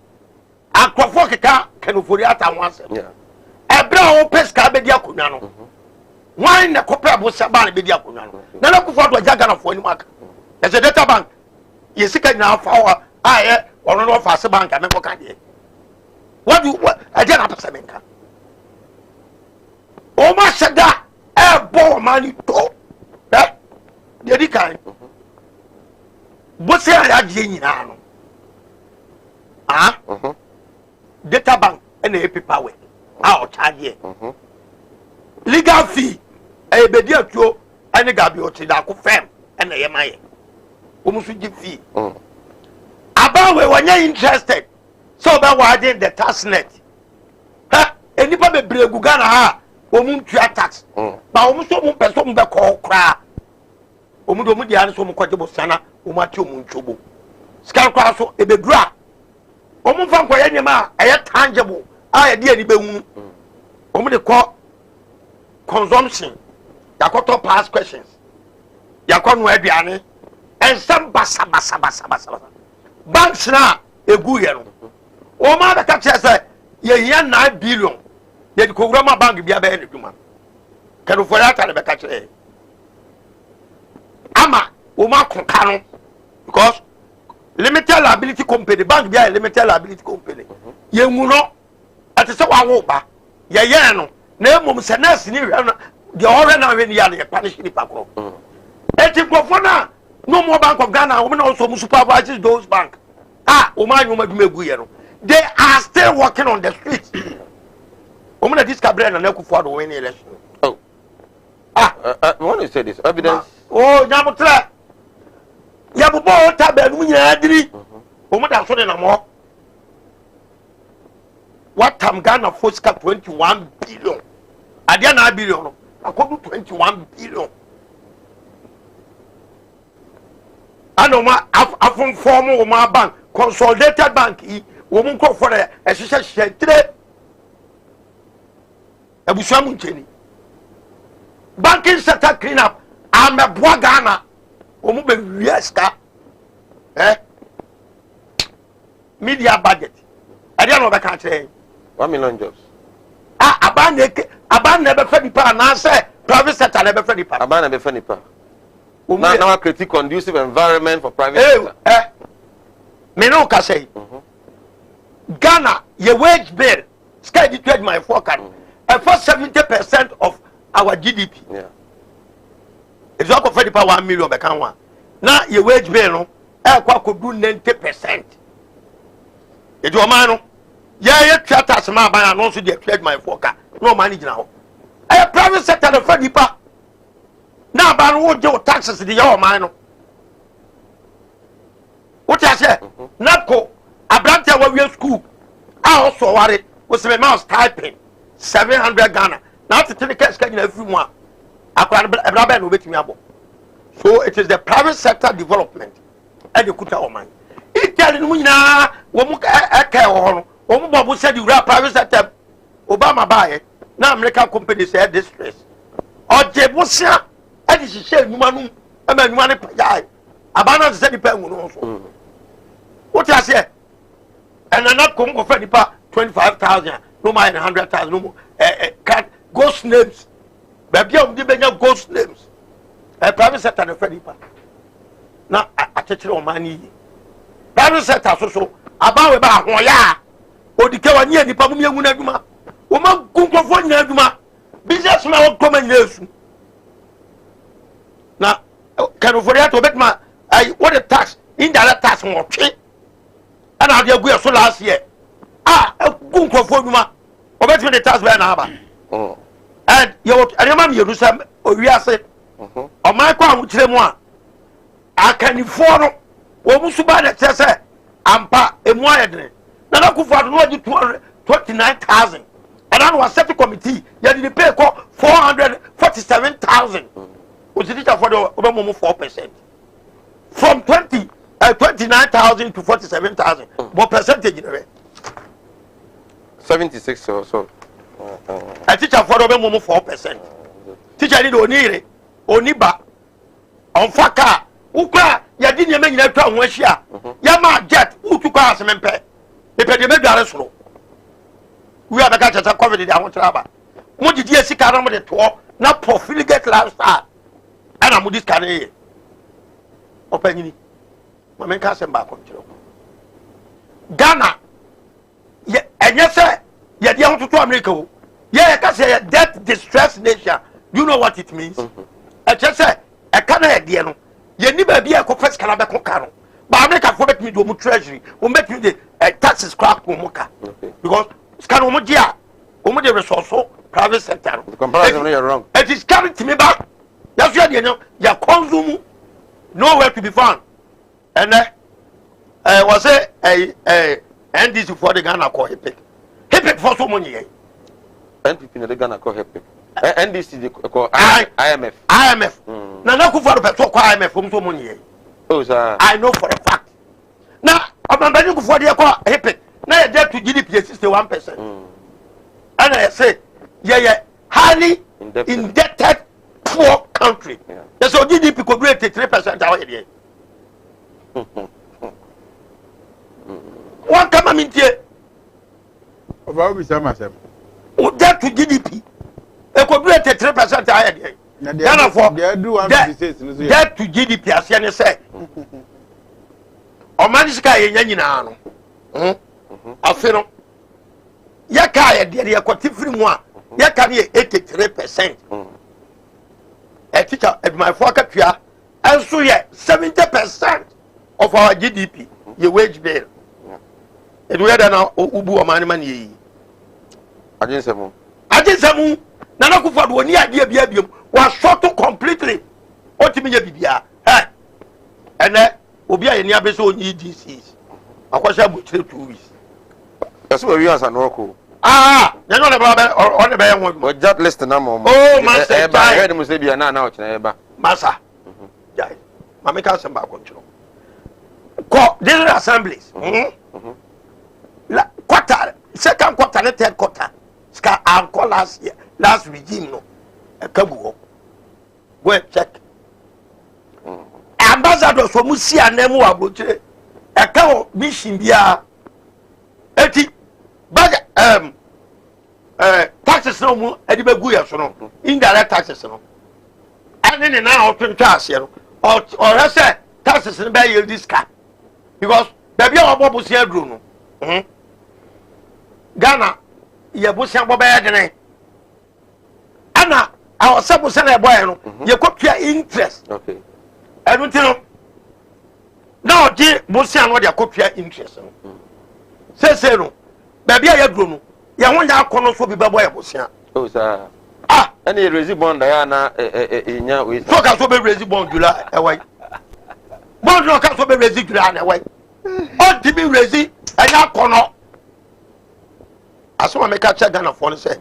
[SPEAKER 3] Aquafoca can Ufuriata once. Ebra o pesca bedia kunano. Wine the copper Busaban bedia kunano. Nana Kufuado Jagan of winning mark. As a data bank, you see now for I or no fast bank and never can. What do I did not say? Oh, my sada, a ball money to that. The kind. What's the idea now? Data bank and a paper way. Out charge. Legal fee, a bedia to any gabioti that could fam and a MI. Almost give fee. About when you're interested, so that why did the tax net? Anybody be Gugana ha, woman tax. But almost some person back all cry. Omudomu the answer Mukwajabo Sana, Umatu Munchubu. Scarecrow, a big drop. Omufan Koyanima, a tangible, I dear Nibu. Omu the call consumption. Yakoto pass questions. Yakon Webiani, and some bassa. Banks now, a good year. Oh, my catcher said, ye 9 billion. ye di ko wura ma bank bia be ne dwuma kanu for ya tale be ka kire ama o ma konka no because limited liability company bank bia limited liability company ye nwuno ate se wa wo ba ye ye no na emom se nurse ni hwe no de ore na hwe ni ya ne punish ni pakro eti nkofo na no more Bank of Ghana wo na also supervise those bank o ma nyoma dwuma egu ye no they are still working on the streets wo na this cabinet na Akufo do win election
[SPEAKER 2] when you say this evidence
[SPEAKER 3] nyamutra yabubo ta ba nu nya adiri wo da so de na mo what time Ghana Fosca 21 billion adia na billion no akodu 21 billion anoma afon form wo ma bank consolidated bank yi wo mun ko for e hye tre abusuamu ncheni banking sector clean up ameboa Ghana wo mu be wieska media budget adia no be ka kire
[SPEAKER 2] 1 million jobs
[SPEAKER 3] abane be fa dipa na say private sector le be fa dipa
[SPEAKER 2] abane be fa dipa now a critique conducive environment for private sector
[SPEAKER 3] me no ka say Ghana your wage bill sky the trade my forecast for 70% of our GDP if you go for dipa 1 million be kan one na your wage bill no kwa ko do 90% e do man no ye theaters ma ban no so dey trade my forecast no manage na ho private sector the fa dipa na ba no wo je taxes de ya o man no what you say napco abrante wa we school also ware wo se me mouse typing 700 Ghana now to take cash can every one akwa ebra no betimi abo so it is the private sector development and the kuta o man itali no nyina wo mu eka ho no wo mu bobo said the private sector Obama buy na American company say distress oje bosia adi hihye nwuma no ama nwuma ne paya abana se di pa nwu no so what you say and not come go for the pa 25,000 no more than 100,000 no more ghost names baby am di benya ghost names private sector no for the pa na atechire o mani private sector so abawe ba ho ya odike wa nye nipa mu yenwu na adwuma o ma gunkofo nyina adwuma business ma wo koma nyina esu na can for that to bet ma what the tax indirect tax mo twe ana ade agu eso last year gunkofo adwuma o bet me the tax be na aba and you anyama me yerusa owiase o ma kwa hu kire mu a akanifo no wo musu ba na tese ampa emu ayedene na na Akufo no adi 229,000 and I was set committee ya did pay 447,000 which is for the over 4% from 29,000 to 47,000 what percentage in
[SPEAKER 2] 76 or so
[SPEAKER 3] a teacher for over 4% teacher need oniba on faka ukwa ya di nyame nyina twa ho ahia ya ma jet utukwa asemempe epe de medware soro we are the guys that covered the Amotraba. What did you see? Caramo de Tour, not profligate lifestyle. And I'm with this carrier. Open my man can't send back on Ghana. Yeah, and yes, sir. Yeah, you want to America. Yeah, I can say that distressed nation. You know what it means? I just say, I can't idea. No, you never be a confess Calabaco Caro. But America forget me to treasury, will make you the taxes crack Moka. Because scan omodia omode resource private sector
[SPEAKER 2] the comparison you're wrong
[SPEAKER 3] it is coming to me back that's why you know you consume nowhere to be found and was a NDC for the Ghana call hip for so many
[SPEAKER 2] NPP in the Ghana call hip NDC the call IMF
[SPEAKER 3] na na ku for the call IMF from so many
[SPEAKER 2] oh sir
[SPEAKER 3] I know for a fact now I'm going to for the call hip now you get to GDP 61%. And I say, yeah, highly indebted poor country. Yeah. That's so GDP could be 83% out here. What come I mean here?
[SPEAKER 4] About myself.
[SPEAKER 3] That debt to GDP. E ko do 83% aye dey. Ghana for debt to GDP ase ne say. O man sika ye nyina no. Afi no. Ya ka ye dey ye kwati free mu a. Ya ka ne 83%. A teacher at my forecast and so yeah 70% of our GDP your wage bill. It we now ubu man ye.
[SPEAKER 2] Ajinsemu
[SPEAKER 3] Nana Kufuor woni ade biam was short completely. Otimi ye bibia. Ene obi aye ni abeso onyi DCs. Akwasha butire 2 weeks.
[SPEAKER 2] That's what we answer no ko.
[SPEAKER 3] You know on the bay one.
[SPEAKER 2] Just list na mo.
[SPEAKER 3] Oh, master.
[SPEAKER 2] I heard him say be na o chena eba.
[SPEAKER 3] Massa. Jai. Mama ka samba control. These assemblies. Quarter, second quarter, and third quarter. Ska anko last regime no. Kabuo. Go and check. Ambassadors for Musi and Nemu Abuche. Eka mission bia. Eti but taxes no mu edibe gu ya so no indirect taxes no and then now to tax you or say taxes no be yield this car because there be obobo si adru no Ghana ye busia boba ya dene ana our sabu se na boy no ye kopia interest
[SPEAKER 2] okay
[SPEAKER 3] and you know now di busia no dia kopia interest no say no baby ya dro no ya wonya akono so bi babo ya bosia
[SPEAKER 2] oh sir any raise bond ya na nya we
[SPEAKER 3] so ka so be raise bond jula e wai bond no ka so be raise jula na wai on ti bi raise anya akono aso me ka cha Ghana for say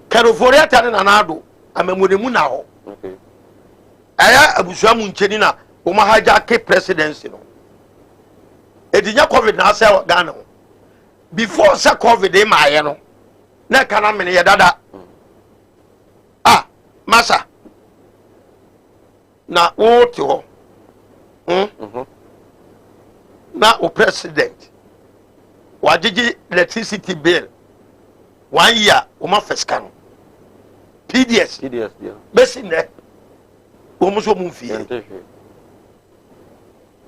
[SPEAKER 3] Keroforia tane na nado amamudemu na ho
[SPEAKER 2] okay
[SPEAKER 3] aya abusua mu ncheni na o ma haja ke presidency no edinya covid na ase Ghana ho before sa covid e ma ye no na kana me ye dada masa na o ti ho na o president wajiji electricity bill 1 year o ma feska no PDS
[SPEAKER 2] yeah
[SPEAKER 3] besi ne o mo so mu fie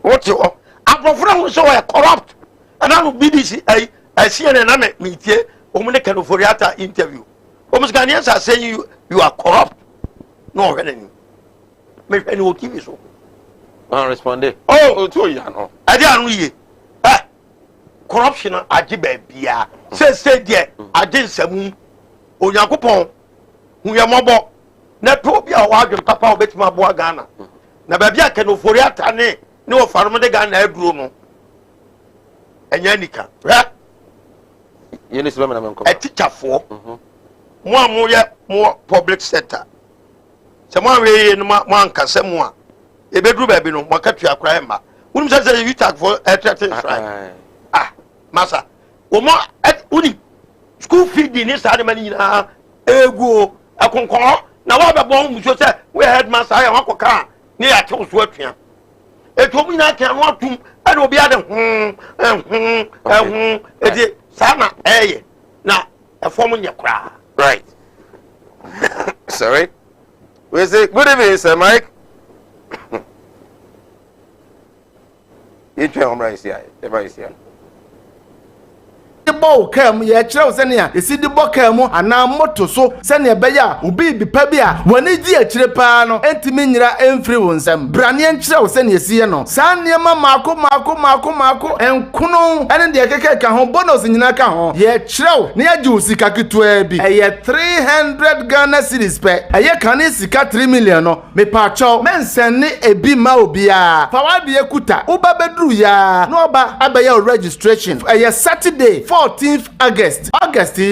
[SPEAKER 3] o ti ho aprofra ho so we corrupt ana no BDC I see an enemy meeting. Omune Kenoforiata interview. Almost Ghanaians are saying you are corrupt. No, any. Maybe any will give you so.
[SPEAKER 2] Responded.
[SPEAKER 3] Oh, to you know. I didn't corruption. Ajibe Bia. Say, dear, I didn't say, Oyakupon, who are mobile. Nepobia, Wagon Papa, bet my boy Ghana. Nababia Kenoforiata, no farmer de Ghana, Bruno. And Yanika, right?
[SPEAKER 2] You need to
[SPEAKER 3] a teacher for more public sector. Someone really one can say more. A bedroom baby no market to a crime. Wouldn't say you tag for attracting right? Massa. Oma at Uni school feed in this money now. Ego, a concord. Now, what about we should say we had Massa and Uncle Car near a toast working. It told me I can walk to and will be at the Sana, now a form in your cry.
[SPEAKER 2] Right. Sorry. We say good evening, Sir Mike. You try home right here. Everybody here.
[SPEAKER 4] The ball came ye chira senia e si di boka mu ana moto so senia beya obi bi pa bia woni di achire pa no entimi nyira emfiri wonsam brane enchira senia si ye no sania mako enkuno ene de keke ka ho bonus nyina ka ho ye chira ne age usika ketua bi eye 300 Ghana cedis pe eye kan sika 3 million no me pa chaw mensene ebi ma obia fa wa bi ekuta uba bedru ya no ba abeya registration eye Saturday 14th August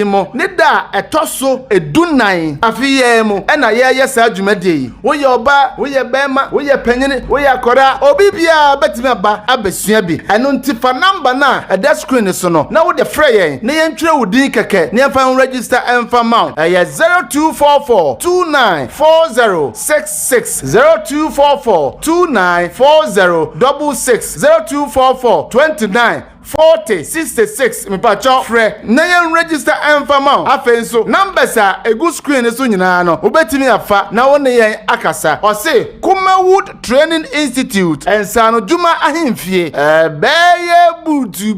[SPEAKER 4] mo ne da etoso edunan afiye mo na ye sa dwumade wo ye oba wo ye bema wo ye panyini wo ye akora obi bia betimi aba abesua bi eno ntifa number na e da screen so no na wo de frey ne ye ntwere wudin keke ne fa register emfa mount ye 0244 294066 0244 294066 0244 29 40 66 mepacho frɛ na yɛn register ɛmfama afei nso numbers a egu screen so nyinaa no wobɛtumi afa na wo ne yɛn akasa ɔse Kumawood Training Institute ɛnsano dwuma ahemfie ɛbɛyɛ butu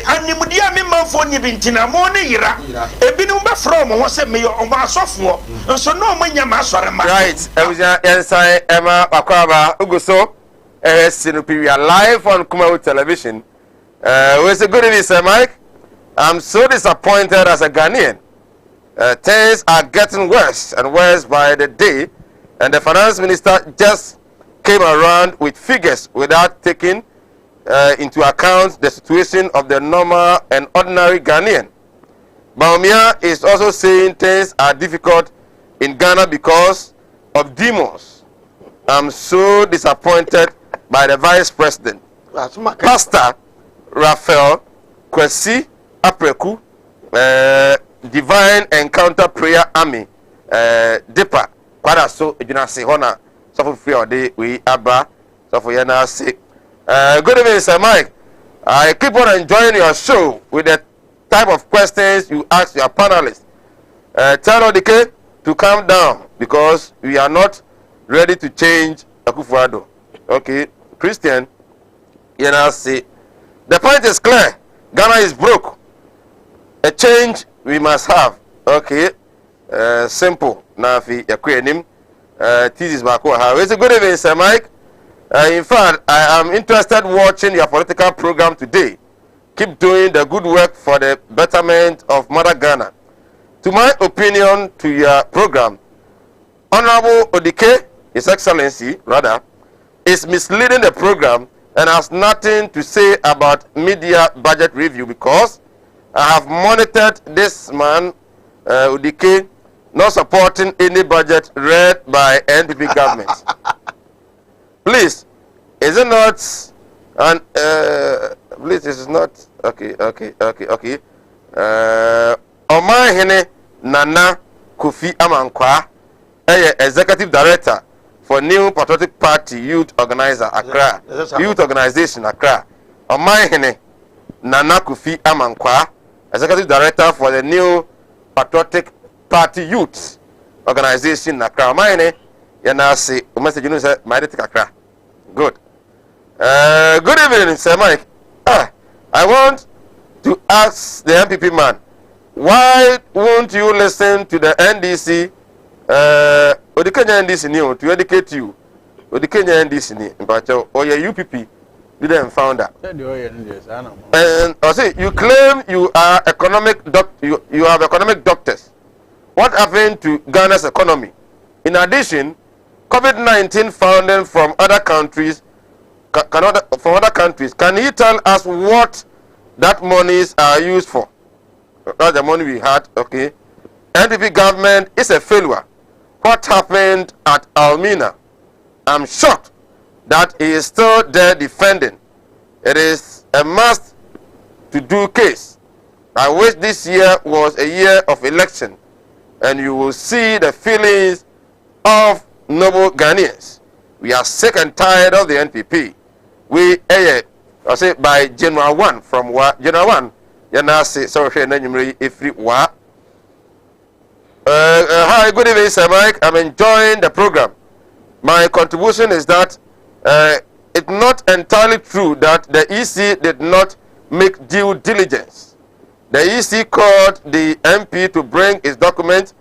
[SPEAKER 1] animudia me manfo ni bintina mo ne yira ebinu be from ho se me o ma asofo nso no mo nya ma asore ma
[SPEAKER 2] right ebuzia yensan ema akwaba uguso Sinupi, we are live on Kumawood television. We say good evening, Sir Mike. I'm so disappointed as a Ghanaian. Things are getting worse and worse by the day, and the finance minister just came around with figures without taking into account the situation of the normal and ordinary Ghanaian. Baumia is also saying things are difficult in Ghana because of demons. I'm so disappointed by the vice president. Pastor Raphael Kwesi Apreku, Divine Encounter Prayer Army, Depa, Kwada so, Ejuna Sehona, so for free or day, we Abba, so for Yana say. Good evening, Sir Mike. I keep on enjoying your show with the type of questions you ask your panelists. Tell Odike to calm down because we are not ready to change Akufo-Addo. Okay, Christian, you know, see, the point is clear. Ghana is broke. A change we must have. Okay, simple. Now, if you him, this is Marco. It's a good evening, Sir Mike. In fact, I am interested watching your political program today. Keep doing the good work for the betterment of Mother Ghana. To my opinion, to your program, Honorable Odike, His Excellency, rather, is misleading the program and has nothing to say about media budget review because I have monitored this man, Odike, not supporting any budget read by NPP government. Please, is it not? And please, this is not okay. Omahene Nana Kofi Amankwa, Executive Director for New Patriotic Party Youth Organizer Accra, Youth Organization Accra. Omahene Nana Kofi Amankwa, Executive Director for the New Patriotic Party Youth Organization Accra. Omahene, you now say, message you say, my Accra. Good. Good evening, Sir Mike. I want to ask the MPP man, why won't you listen to the NDC, or the Kenya NDC new to educate you, or the Kenya NDC new, or your UPP, didn't found that. And I say you claim you are economic you have economic doctors. What happened to Ghana's economy? In addition, COVID-19 funding from other countries, can you tell us what that monies are used for? That's the money we had, okay. NPP government is a failure. What happened at Almina? I'm shocked that he is still there defending. It is a must to do case. I wish this year was a year of election and you will see the feelings of noble Ghanaians. We are sick and tired of the NPP. We, I say by January 1, from what January 1, you now say, sorry, if wa. Hi, good evening, Sir Mike. I'm enjoying the program. My contribution is that it's not entirely true that the EC did not make due diligence. The EC called the MP to bring his document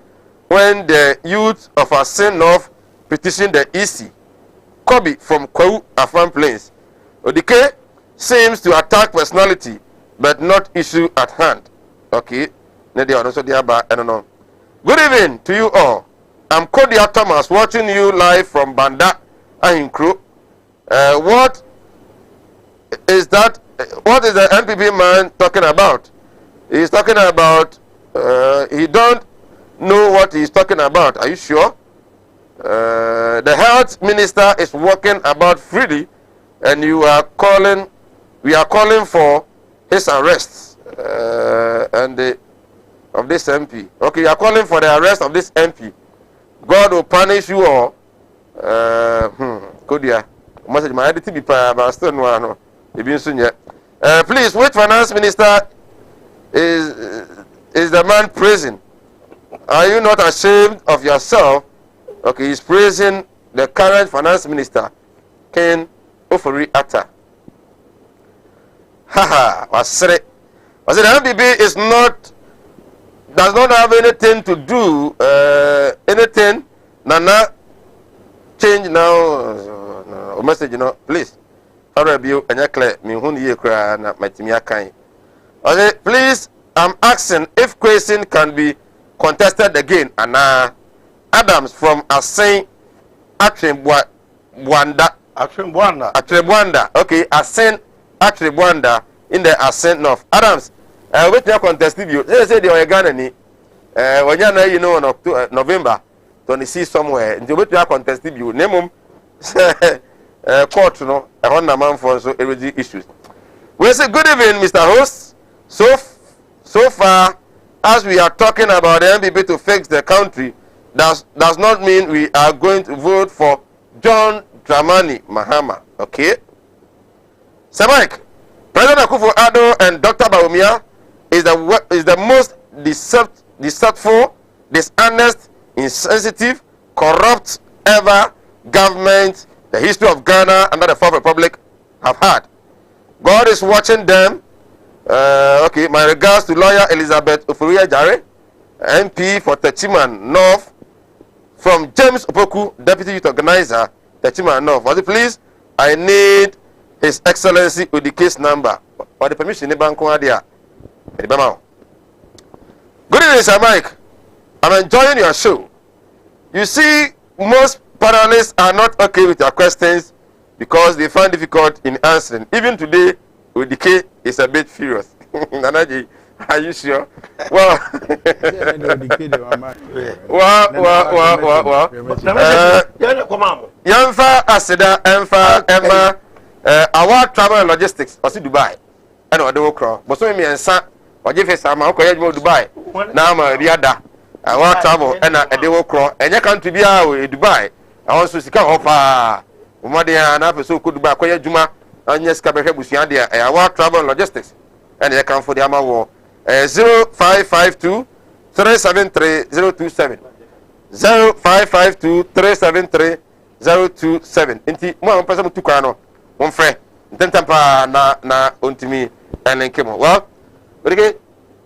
[SPEAKER 2] when the youth of Asin North petitioned the EC. Kobe from Kwahu Afan Plains. Odike seems to attack personality but not issue at hand. Okay. I don't know. Good evening to you all. I'm Kodia Thomas watching you live from Banda Ahinkru. What is that? What is the NPP man talking about? He's talking about he don't know what he's talking about. Are you sure? The health minister is walking about freely and we are calling for his arrest of this MP. Okay, you are calling for the arrest of this MP. God will punish you all. Kodia. Message my editor be but still no. Please, which finance minister is the man praising? Are you not ashamed of yourself? Okay, he's praising the current finance minister, Ken Ofori Atta. Haha, was it the MBB does not have anything to do, anything, Nana, change now, message, please. Please, I'm asking if question can be contested again. Anna Adams from Asen Atrebwanda. Okay, Asen Atrebwanda in the Asen North. Adams, which now contested you. They say they are Ghana. When you know on November 26 somewhere. Until which now contested you. Name court, no, a Honda man for so every issues. We say good evening, Mr. Host. So far as we are talking about the MPP to fix the country, does not mean we are going to vote for John Dramani Mahama. Okay. Sir Mike, President Akufo-Addo and Dr. Bawumia is the most deceitful, dishonest, insensitive, corrupt ever government the history of Ghana under the Fourth Republic have had. God is watching them. Okay, my regards to lawyer Elizabeth Ofori Jare, MP for Techiman North, from James Opoku, Deputy Youth Organizer, Techiman North. Please, I need His Excellency with the case number. Or the permission, good evening, Sir Mike. I'm enjoying your show. You see, most panelists are not okay with your questions because they find difficult in answering. Even today, Odike is a bit furious. Nanaji, are you sure? Well, Yamfa Asida, Emma, our travel and logistics, or Dubai. I know I don't crow. But so me and son, or Jeffrey, I'm going to Dubai. Now I'm a Riada. I want travel and a day will crow. And you can't be in Dubai. I also see offer Umadia and Apple so could buy Koya Juma and yes, Kabebusiandia. I want travel and logistics. And they come for the Ama War 0552 373 027 0552 373 027. Inti, one person to Kano, one friend, then Tampa na Untimi and then came. Well, but again.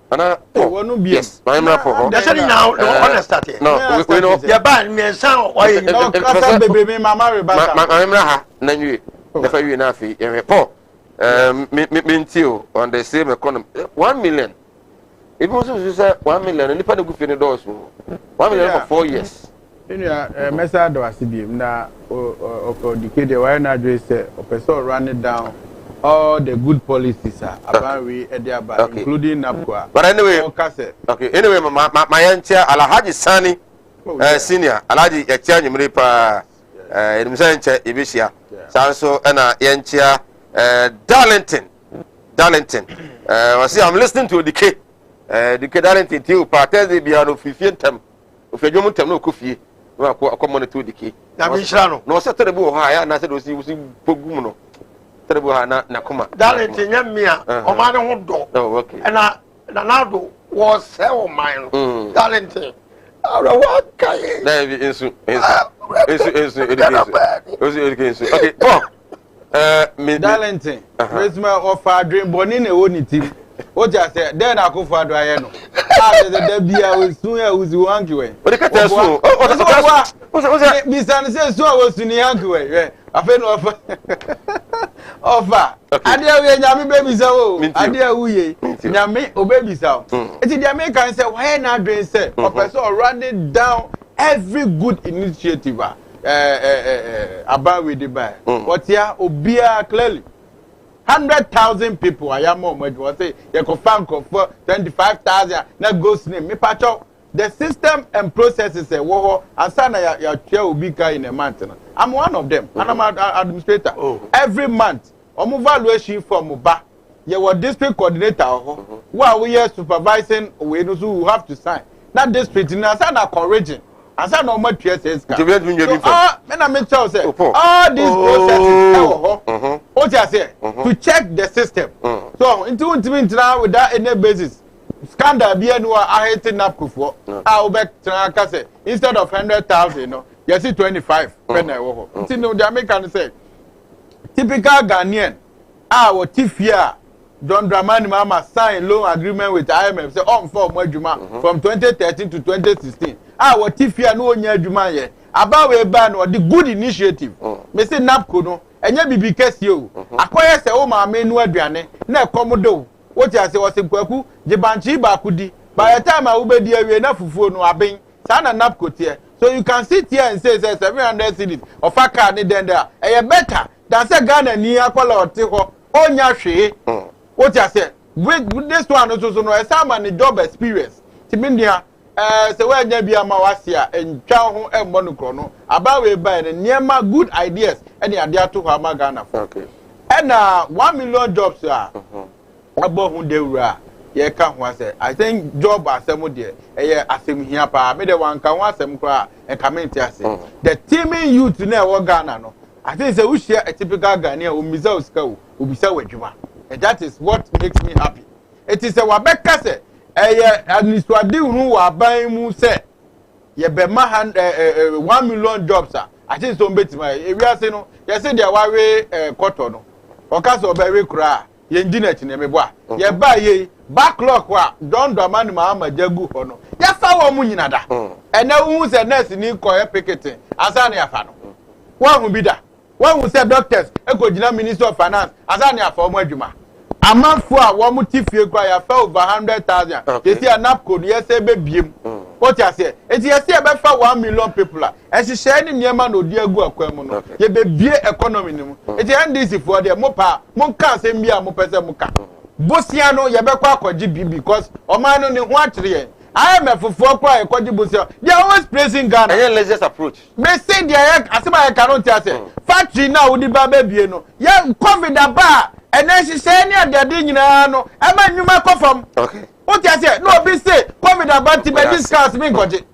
[SPEAKER 2] Yes, I'm not for
[SPEAKER 3] that's it now. No, start
[SPEAKER 2] no, we know.
[SPEAKER 3] You're bad, me and son. Why
[SPEAKER 4] no, baby, Mamma,
[SPEAKER 2] I'm not. Then the for you enough. Paul, on the same economy. 1 million. It was 1 million, and if I go for the doors, 1 million for 4 years.
[SPEAKER 4] In your message, do I see him now? Or decade, why not just say, or person run it down? All the good policies are about including NAPQA.
[SPEAKER 2] But anyway, okay. Anyway, my auntie Alhaji Sani, senior Alhaji Etienne Mripa, Mzanche Ibisia, Sanso, and Yantia Darlington. See, I'm listening to the kid Darlington till Partes de Biano 15 term. If you don't know Kufi, no, come to the key. No, Saturday, I said, was Pogumuno.
[SPEAKER 3] Darlington, Yamia, or Madame Wood.
[SPEAKER 2] Oh, okay.
[SPEAKER 3] And Nado was so mine. Darlington. What can you?
[SPEAKER 2] Okay, Paul.
[SPEAKER 4] Darlington, Christmas of our dream, Bonine, only team. What just said, then I go for Diano. The Bia was soon was one way. But the cat so. Oh, Miss Anderson, so I was in the Yankee. I feel offer. I dare Yami baby so. I dare we Yami or baby so. It's the American say, why not doing say, or person running down every good initiative about with the buy. What ya Obia clearly. 100,000 people. I am more. What say? You can find for 25,000. Now goes name. Me patcho. The system and processes say, "Whoa!" And sana your chair will be in a month. I'm one of them, and I'm an administrator. Every month, I'm valuation from Muba. You are district coordinator. Who are we here supervising? We who have to sign. That district in Asana region. asa na ọmọ tue sẹ ska.
[SPEAKER 2] Ntumi ẹdun nyẹ bi fẹ.
[SPEAKER 4] Me na me tell say all these processes ho. O ti ase to check the system. So ntumi ntina with that any basis. Scandal bi enu a hate napkofo. A o be tran aka say instead of 100,000 no, you see 25 pen e wo ho. Nti no the American say typical Ghanaian what if here John Dramani Mahama signed loan agreement with IMF say on for more juma from 2013 to 2016. What if here no nya juma ye about we ban or the good initiative. Me say napko no enye bibi kesi o. Akoye say o ma me nu aduane na ekomodo. What you say was kwaku jibanchi ba kudi. By the time I will be there na fufuo no aben. Sana napko tie. So you can sit here and say 700 cedis of a car ni den there. E better than say Ghana ni akola oti ho onya hwe. What you say? With this one also no some and job experience. Timindia say we nya bia ma wasia entwa ho embo no kro no aba we buy ne niema good ideas and the ade ato ho ama Ghana for. Okay. And 1 million jobs abo hu dewura ye ka ho ase I think job asem de asem hia pa me de wan ka ho asem kra e ka menti ase the teaming youth na e wo Ghana no I think say we share a typical Ghanaian o misa osika o obisa wadwuma and that is what makes me happy. It is a wabeka say administrative hu wa ban mu say ye be ma 1 million jobs I think so betima e wi ase no ye say dia wawe quarter no o ka so be we kura ye internet na me boa ye ba ye backlog wa don Dramani Mahama jagu ho no ya fa wo mu nyina da ene hu se nurse ni ko e picketing asa na ya fa no wa hu bi da wa hu se doctors e ko gina minister of finance asa na ya fa mo adwuma amanfo a wo mu tifie kwa ya fa over 100,000 they see anapco ye se be biem what you say it ye se be fa 1 million people e se share ni niema na odi agu akwam no ye be bie economy ni mu it NDC for there mo pa mo kan se mbia mo pese mo ka bosia no ye be kwa akoji bi because o man no ni ho akyere IMF for kwa akoji bosia they are always praising Ghana
[SPEAKER 2] and let's approach
[SPEAKER 4] me say there asema ye cannot say factory na odi ba bie no ye covid aba and then she say any de ade nyina no e ma nwuma kofam okay what you say no be say covid about me discuss me goje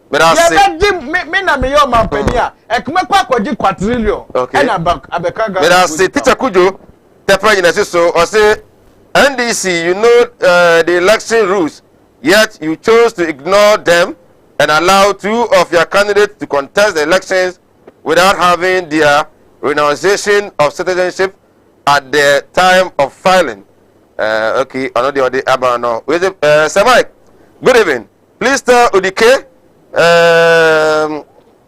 [SPEAKER 4] me na me yo mampania e kuma kwa kwaji quadrillion and abeka Ghana but as
[SPEAKER 2] teacher Kujo the president so or say NDC you know the election rules yet you chose to ignore them and allow 2 of your candidates to contest the elections without having their renunciation of citizenship at the time of filing. Okay, another day abano. With Sir Mike, good evening. Please tell Odike.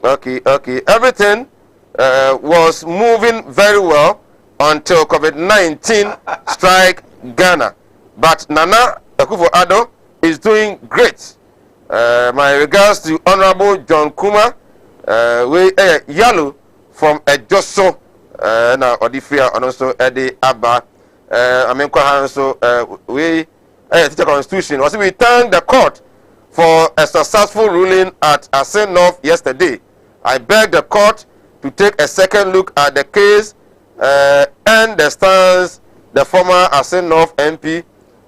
[SPEAKER 2] Okay. Everything was moving very well until COVID-19 strike Ghana. But Nana Akufo-Addo is doing great. My regards to Honorable John Kuma, Yalo from Ejoso. Na Odifia and also Eddie Abba. So we teacher constitution. Also, we thank the court for a successful ruling at Asen North yesterday. I beg the court to take a second look at the case and the stance the former Asen North MP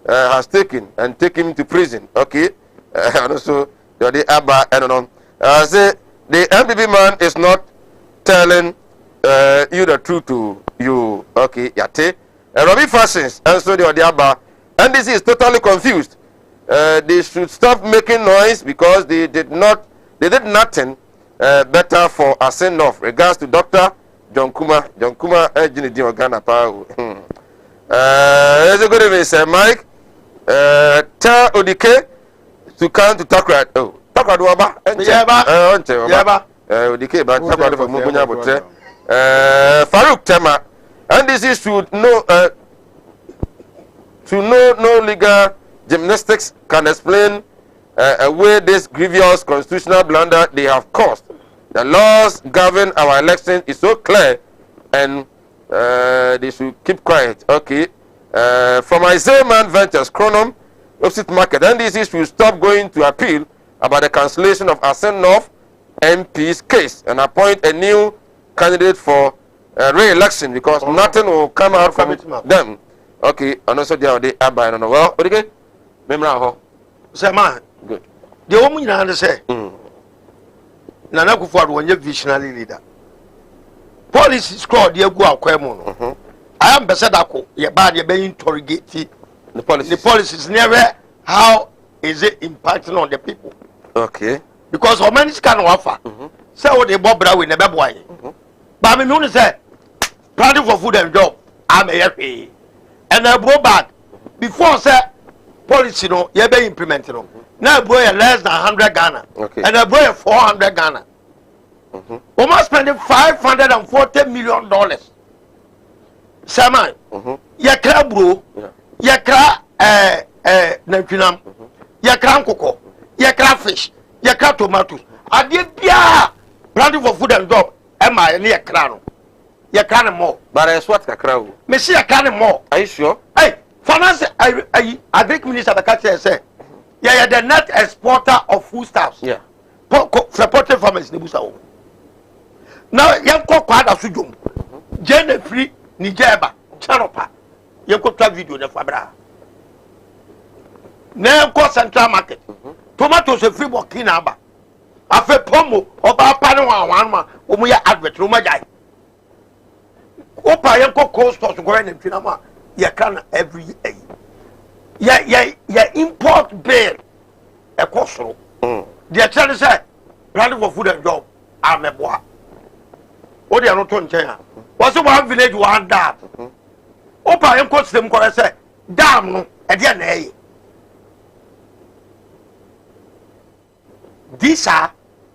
[SPEAKER 2] has taken and take him to prison. Okay, and also the Abba and say the MPP man is not telling you the truth to you. Okay, Yate. Robbie Fashions and so the Odiaba. NDC is totally confused. They should stop making noise because they did nothing better for Asen North. Regards to Dr. John Kuma. John Kuma, Ghana Power. There's a good evening, Sir Mike. Tell Odike to come to Takrad. Oh, Takrad Waba. Yaba. Odike, but Takrad for Mubunya Botre. Farouk Tema, NDC should know no legal gymnastics can explain away this grievous constitutional blunder they have caused. The laws govern our elections is so clear, and they should keep quiet. Okay. From Isaiah Man Ventures, Chronom, opposite market, NDC should stop going to appeal about the cancellation of Asen North MP's case and appoint a new candidate for re-election because nothing will come out from them. Okay, and also they are I don't know. Well, okay, remember how?
[SPEAKER 3] Say man, good. The woman you say. Nana Akufo-Addo was a visionary leader. Policy squad, you go out, I am Besadako, your body being interrogated. The policies never how is it impacting on the people.
[SPEAKER 2] Okay.
[SPEAKER 3] Because how many can offer? So they bob with the boy. But I mean, say, planning for food and job, I'm a happy. And I go back before say policy no, you be implemented. Now boy less than 100 Ghana.
[SPEAKER 2] Okay.
[SPEAKER 3] And I boy 400 Ghana. Almost spending $540 million. Saman, yakra bro, yakra nantunam, yakra cocoa, yakra fish, yakra tomatoes. I did bia planting for food and job. Am I near crown? Yakra more. But I sweat a crow. Messi yakra more. Are you sure? Hey, finance, I agree minister the catcher say, yeah, the net exporter of foodstuffs. Yeah. Supported farmers in Busa. Now, young cock quite a sujum. Jenny free. Nijeba Chanopa you could try video na fabra na ko central market tomatoes a free working aba afa pomo oba pa ne wan ma o mu ya advert o ma jai opa ye ko cold stores go na twina ma ye can every ya import bill e ko soro the tell say planning for food and job ameboa o de no to nchen was one village one dam. Opa and coach them correct say dam no again eh. These are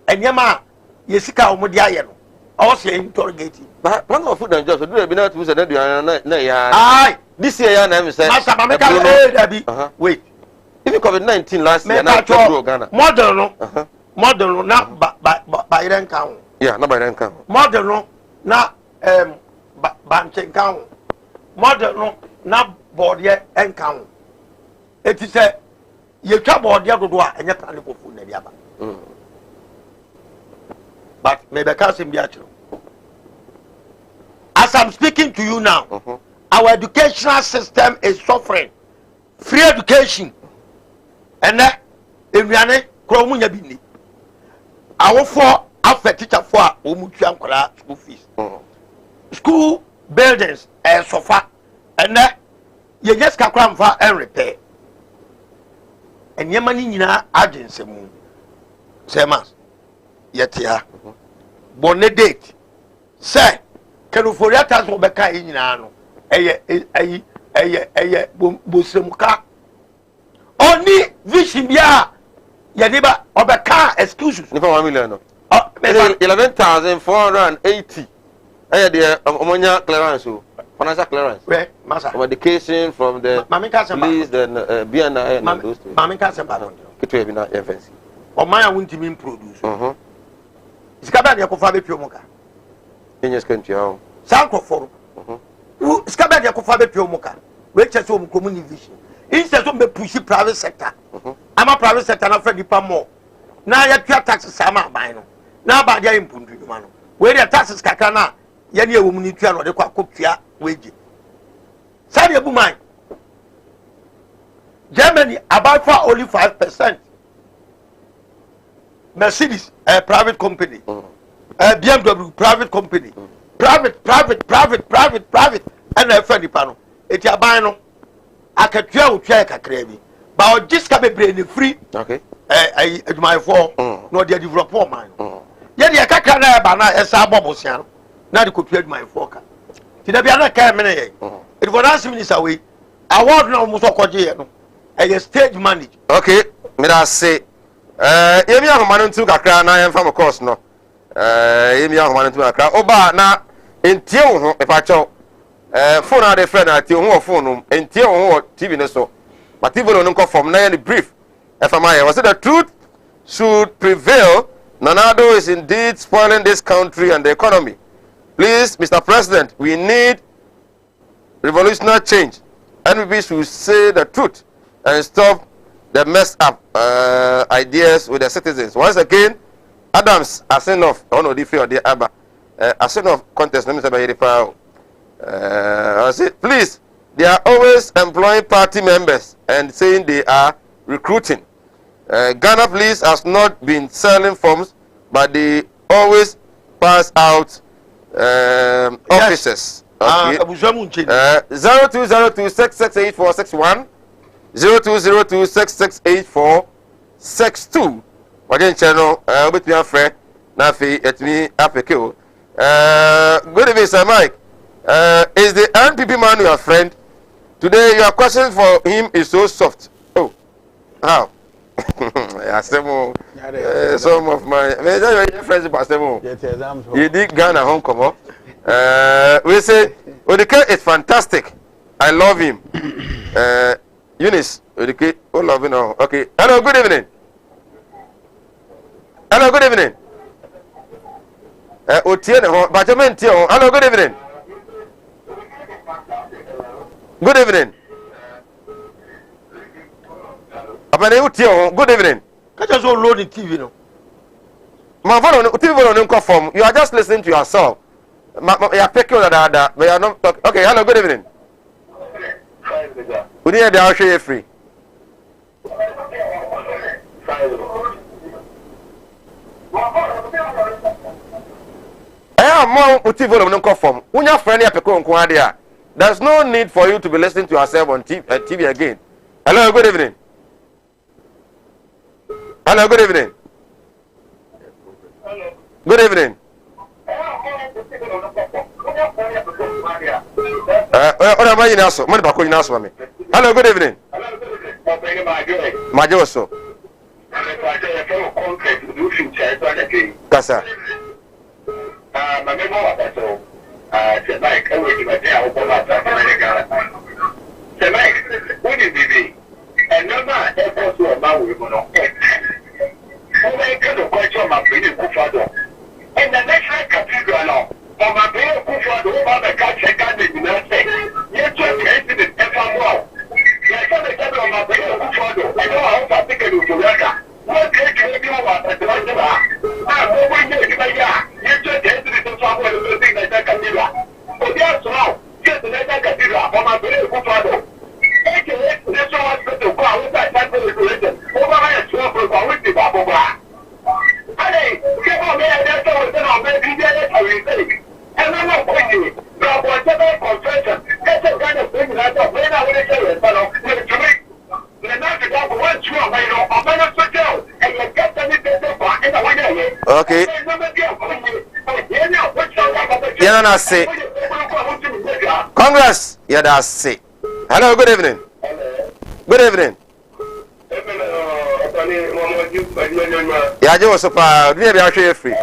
[SPEAKER 3] and yama yesika omodia ye no. Also interrogating. But plan of food and jobs do be not to say that na ya. Aye, this year ya na me say. Master Mameka wait. Even COVID-19 last year na Ghana. Model no. Model no na by ren count. Yeah, na by ren count. Model no na banchen count model no na board ye en count eti say ye twa board ye dodo a enye plan for food na dia ba but me be can sim bia chiro as I'm speaking to you now our educational system is suffering free education and enuane kro mu nya bi ni awofo after teacher for omutua nkola school fees school buildings and sofa and you just kakram for and repair and your money nyina agency mu semas yetia bonne date say kenuforia tas mo beka nyina no eye bosremuka oni vision bia yaniba obeka excuses nipa 1 million no 11,480 the ammonia clearance, financial clearance. Where, Master? Education from the police, then BNI and those two. Mamika Samba. It will be not FNC. Or my own team produce. It's Cabana Yakofabe Piomoka. In your country, Sanko for Scabana Yakofabe Piomoka, which has some community vision. Instead of pushing private sector, I'm a private sector, and I'm afraid more. Now you have taxes, Sama Bino. Now by their input, where their taxes Kakana. Yani a woman to know the Quacotia wage. Sadia Bumai Germany about for only 5%. Mercedes, a private company, BMW, private company, private, and a friendly panel. It's a bino. I can tell check a craving. But this can be brain free. Okay. My phone, no, they develop mine. Yet, the Kakana Bana is a bobosian. Now they could trade my fork. Did I be another camera? It was asking me away. I want no Musokoji. A stage manager. Okay, may I say, if you have a man to Accra, I am from a course, no. If you have a man to Accra, Oba, now, in Tio, if I told phone out a friend at your phone, and Tio, TV, so. But even on the from Nayani brief, FMI, was it the truth should prevail? Nanado is indeed spoiling this country and the economy. Please, Mr. President, we need revolutionary change. NPP should say the truth and stop the messed up ideas with the citizens. Once again, Adams, Asenov, I don't know the Abba, Asenov contest, please, they are always employing party members and saying they are recruiting. Ghana Police has not been selling forms
[SPEAKER 2] but they always pass out officers. Okay. 0202668461 0202668462. Again, channel with me, friend. Nafi, at me, Apekeo. Good evening, Sir Mike. Is the NPP man your friend? Today, your question for him is so soft. Oh, how? Some of my friends, you did Ghana Hong Kong. We say, Odike is fantastic. I love him. Eunice, Odike, oh, love him now. Okay. Hello, good evening. Hello, good evening. Hello, good evening. Good evening. Good evening.
[SPEAKER 3] Catch us all loading TV no.
[SPEAKER 2] My phone on TV on form. You are just listening to yourself. You are picking that, but you are not talking. Okay, hello, good evening. Good evening, I'll show you free. I am more TV on form. When your friend is picking on there's no need for you to be listening to yourself on TV again. Hello, good evening. Hello, good evening.
[SPEAKER 10] Hello.
[SPEAKER 2] Good evening. Hello, good evening. Majoso. Kasa.
[SPEAKER 10] In the national cathedral now, on my prayer, over the country, you just created it ever more. Yes, I said on my prayer, I know how to take it to work. What can you do about the Rajava? I'm over here, you just created it to somewhere to think that cathedral. But yes, now, just the national cathedral, on my prayer, this one to go out with that calculation. Over here, 12 with the Babu. Hey, come on, man, that's all it's on, baby. And I'm not pointing it. Now, whatever confession, that's the kind of thing that I when I want to say it, but I'm going to make the next example, once you are made of a minute to go, and you get the little bit in the window.
[SPEAKER 2] Okay. Yeah, that's it. Congress, yeah, that's it. Hello, good evening. Good evening. Yeah, you was super. We are share free.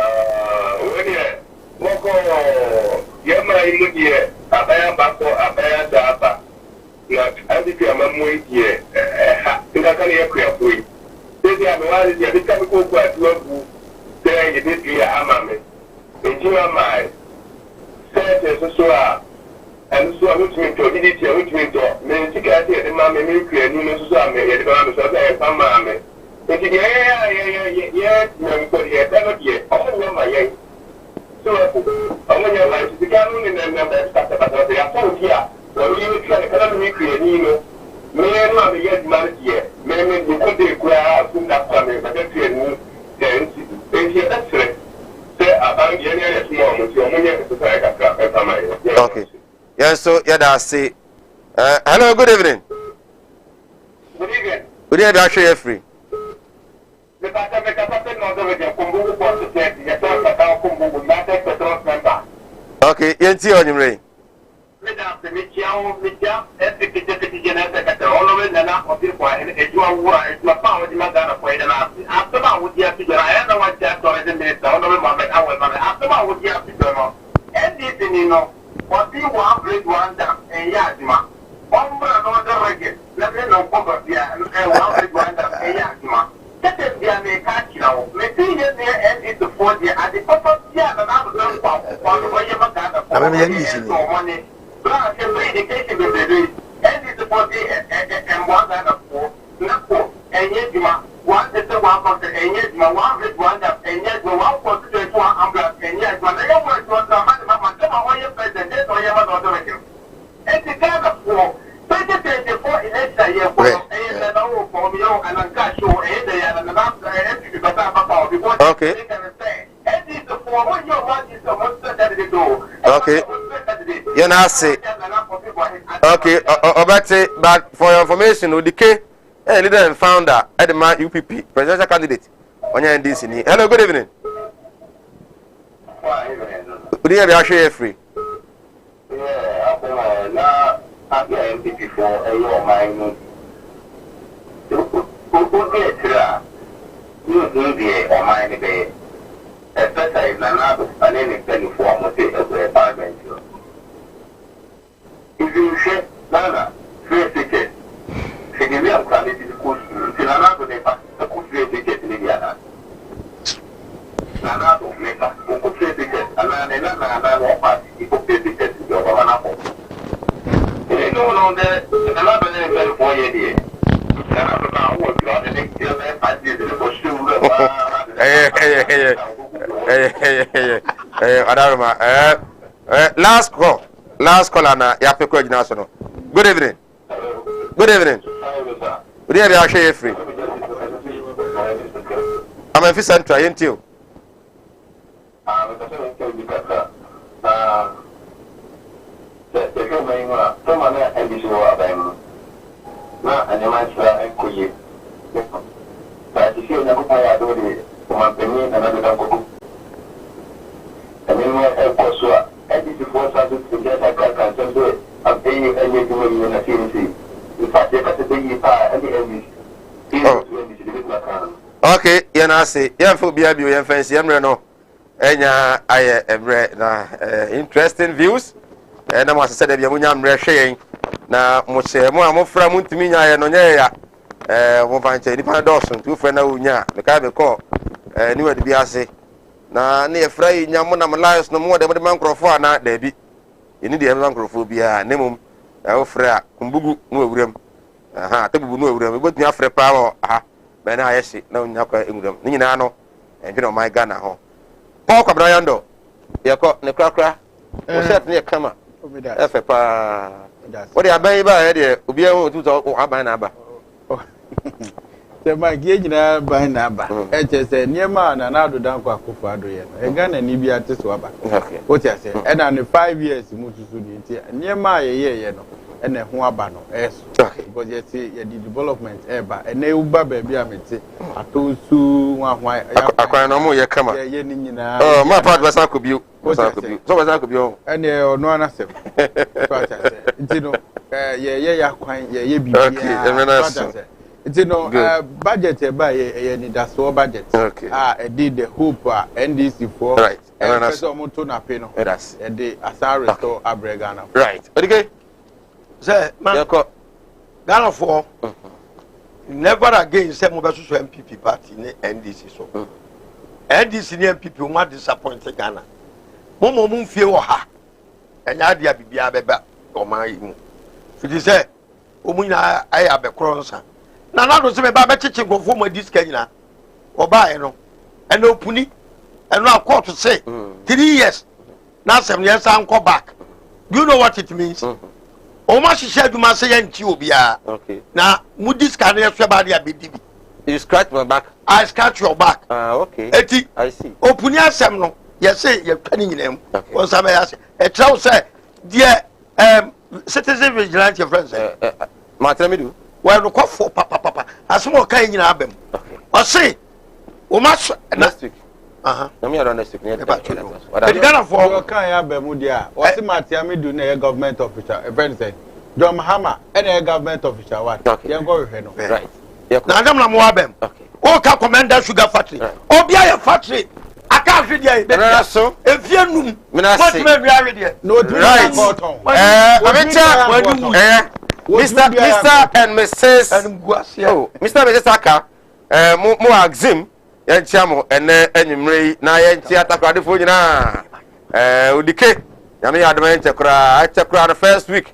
[SPEAKER 10] And so I'm going to eat your which means to get it, and mammy, milk, and you know, so I'm a mammy. But yeah, all of my young. So, I'm going to like the canon and then but they are told here. Well, you can economically, and you know, may not be yet married yet. Maybe you could be cry soon after me, but that's it. Then that's it. Say about the nearest moment, you're going to
[SPEAKER 2] okay. Yes, so yeah, that's it. Hello, good evening.
[SPEAKER 10] Good evening.
[SPEAKER 2] Good evening, actually, you're free. Okay, Yanti on your ray.
[SPEAKER 10] What you want, great one down, and Yazima. One man on the record, let me know poverty and one great one down, and Yazima. That is the American now. Material there and it's the 4th year at the purpose, yeah, and I'm going to money. Black and education will be and it's the 4th year and 1 and 4, and Yazima. One is the 1 and yet, my 1 great one down, and yet, 1 constituent 1 umbrella, and yet, when they want to president, that's why you have another record. It's the kind of 2024 election year for and I'm going to show and the okay.
[SPEAKER 2] You know, say. Okay, Obete, but for your information, Odike, leader and founder, Edema UPP, presidential candidate on your NDC. Hello, good evening. Good evening, I'm sure you're free.
[SPEAKER 11] If you share Nana, free ticket, if you have quality schools, if you are not going to pass a good free ticket in India, Nana don't make a good free ticket, and Nana won't pass a good free ticket to your governor. You know, there is another very 4 years.
[SPEAKER 2] Last call na Yapeko National. Good evening. Good evening. Good evening, I'll show you free. I'm a fish central, ain't you? Okay, I say, for BIB and fancy, no. Enya aye ebre na interesting views. And I must say that you're sharing. Na mo se mo amofra mo ntimi nya ye no nya ya mo fanche ni pa Dawson tu frɛ na unya me ka be call ni wadi bi ase na ne ye fra yi nya mo na me lives no mo de man krofo ana da bi ni de man krofo bia ne mum o fra kumbugu no awuram aha tabubu no awuram e botun afrɛ pa wo aha be na ayesi na unya kwa enguram ni nyina no enhwe no my Ghana ho Paul Kwabena Yando ye ko ne krakra o set ne kama efe pa what do you buy by here? Ubia who to aban aba.
[SPEAKER 4] The my gauge na by naba. HS near man and I do down kwa kufa do ye. A gun and Nibia to swaba. Okay. What I say? And on 5 years Mutu near my year, and then Huabano, yes. Because you see the development ever and they uba baby amity. I told you one why I can't no more ye come. Oh, my part was not could be. So was I could be. And no one answer. You know, yeah, quite, yeah, be okay. You know, budget by any that's all budget. Okay. I did the hoop NDC for right. And so Motona Peno. That's a day as I restore Abregana.
[SPEAKER 2] Right. Okay.
[SPEAKER 3] Sir, man, Ghana for never again say mo beso MPP party in NDC so. NDC ni MPP o ma disappoint Ghana. Mo mfie wo ha. Enya dia bibia beba o ma yi mu. Fiti say o mu nya ayi abekro nsa. Na do se me ba be chichi gofo mo diska nyina. O ba e no. E no puni. E no court say 3 years. Now 7 years and go back. Do you know what it means? O ma hihye aduma say yanti obia. Okay. Na mu diska na yeso ba dia bedibi.
[SPEAKER 2] You scratch my back.
[SPEAKER 3] I scratch your back.
[SPEAKER 2] Okay.
[SPEAKER 3] Eti.
[SPEAKER 2] I see.
[SPEAKER 3] Opuni asem no. Yes say you twani nyinam. O sabe ya say. E traw say dear citizen vigilante friends.
[SPEAKER 2] Ma tell me do.
[SPEAKER 3] Well no for papa. Asmo kan nyina abem. Okay. O say o ma
[SPEAKER 2] next week. Na me around next week.
[SPEAKER 3] The Ghana for
[SPEAKER 4] you kan ya abem dia. O say Matia me do na government official. A friend said John Mahama any government official what? You go with no.
[SPEAKER 2] Right.
[SPEAKER 3] Na adam na mo abem. Okay. O ka commander sugar factory. Obia ya factory. Aka hwe dia e.
[SPEAKER 2] Na so
[SPEAKER 3] efienum.
[SPEAKER 2] What me
[SPEAKER 3] wi hwe dia.
[SPEAKER 4] No
[SPEAKER 2] right. Mr. and Mrs. Oh, Mr. and Mrs. Aka, mo axim, yan chamo, and enyumre, na yan theatre crowd for you na. Udike, Yami Advent Chakra the first week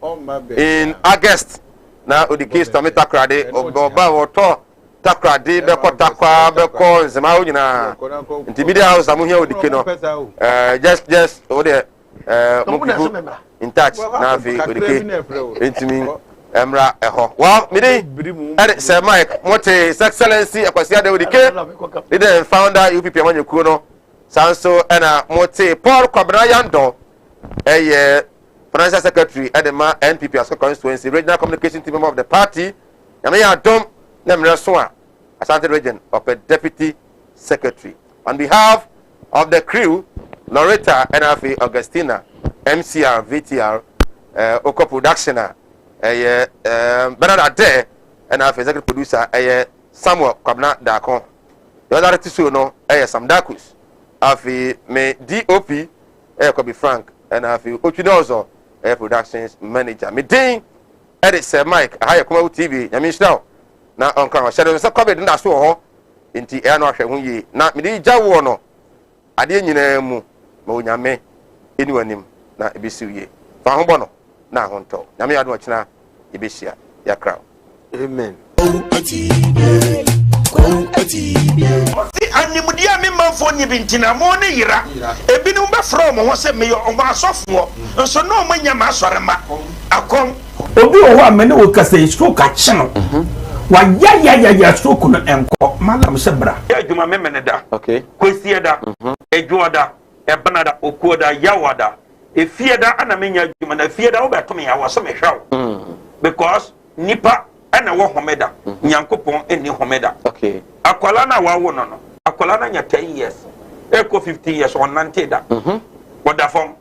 [SPEAKER 2] in August. Now Udike Stamita Crade, Oba or To, Takrade, Beko Takwa, Beko, Zemauna, Intimedia House, I'm here with the Kino. Just, oh, there, in touch, Navi, Udike, into me. Emra eho. Well, me dey Sir Mike, what His Excellency Akwasi Adewudike, leader founder UPP Amanyekuo no. Sanso ena mote Paul Kwabena Yando, financial secretary Edema NPP as constituency, regional communication team member of the party. Yamaya Dom Nemreswa, Asante region of a deputy secretary. On behalf of the crew, Loretta NFA Augustina, MCR, VTR, Oko Productioner, Bernard Ade, NFA executive producer, Samuel Kwabna Dakon. The other tissue no, Sam Dakus, Afi me DOP, Kobe Frank, and Afi Ochinozo, productions manager. Me ding, edit Sir Mike, a higher Kuma TV, Yamis now. Now, Uncle Shadow, so covered in that so in the air no ye. Now, me di Jawono, I didn't mu, Monyame, anyone him, na Ebisuye. Fahobono, na Honto. Yami Adwachna, Ebisia, ya crowd.
[SPEAKER 3] Amen.
[SPEAKER 1] Animudia me manfo ni bintina mo ne yira ebinum be from ho se me o ma asofo nso no mo nya ma asorema akom obi o ho amene o kasa stroke a chino wa ya stroke no enko malam se bra ya adwuma me mene da
[SPEAKER 2] okay
[SPEAKER 1] kwesi da edwoda ebenada okuoda yawada efieda ana menya adwuma na fieda wo beto me ya wo se me hwaw because nipa ana wo homeda nyankopon eni homeda
[SPEAKER 2] okay
[SPEAKER 1] akwala na wa wo no akwala na nya 10 years eko 15 years on nante da wada form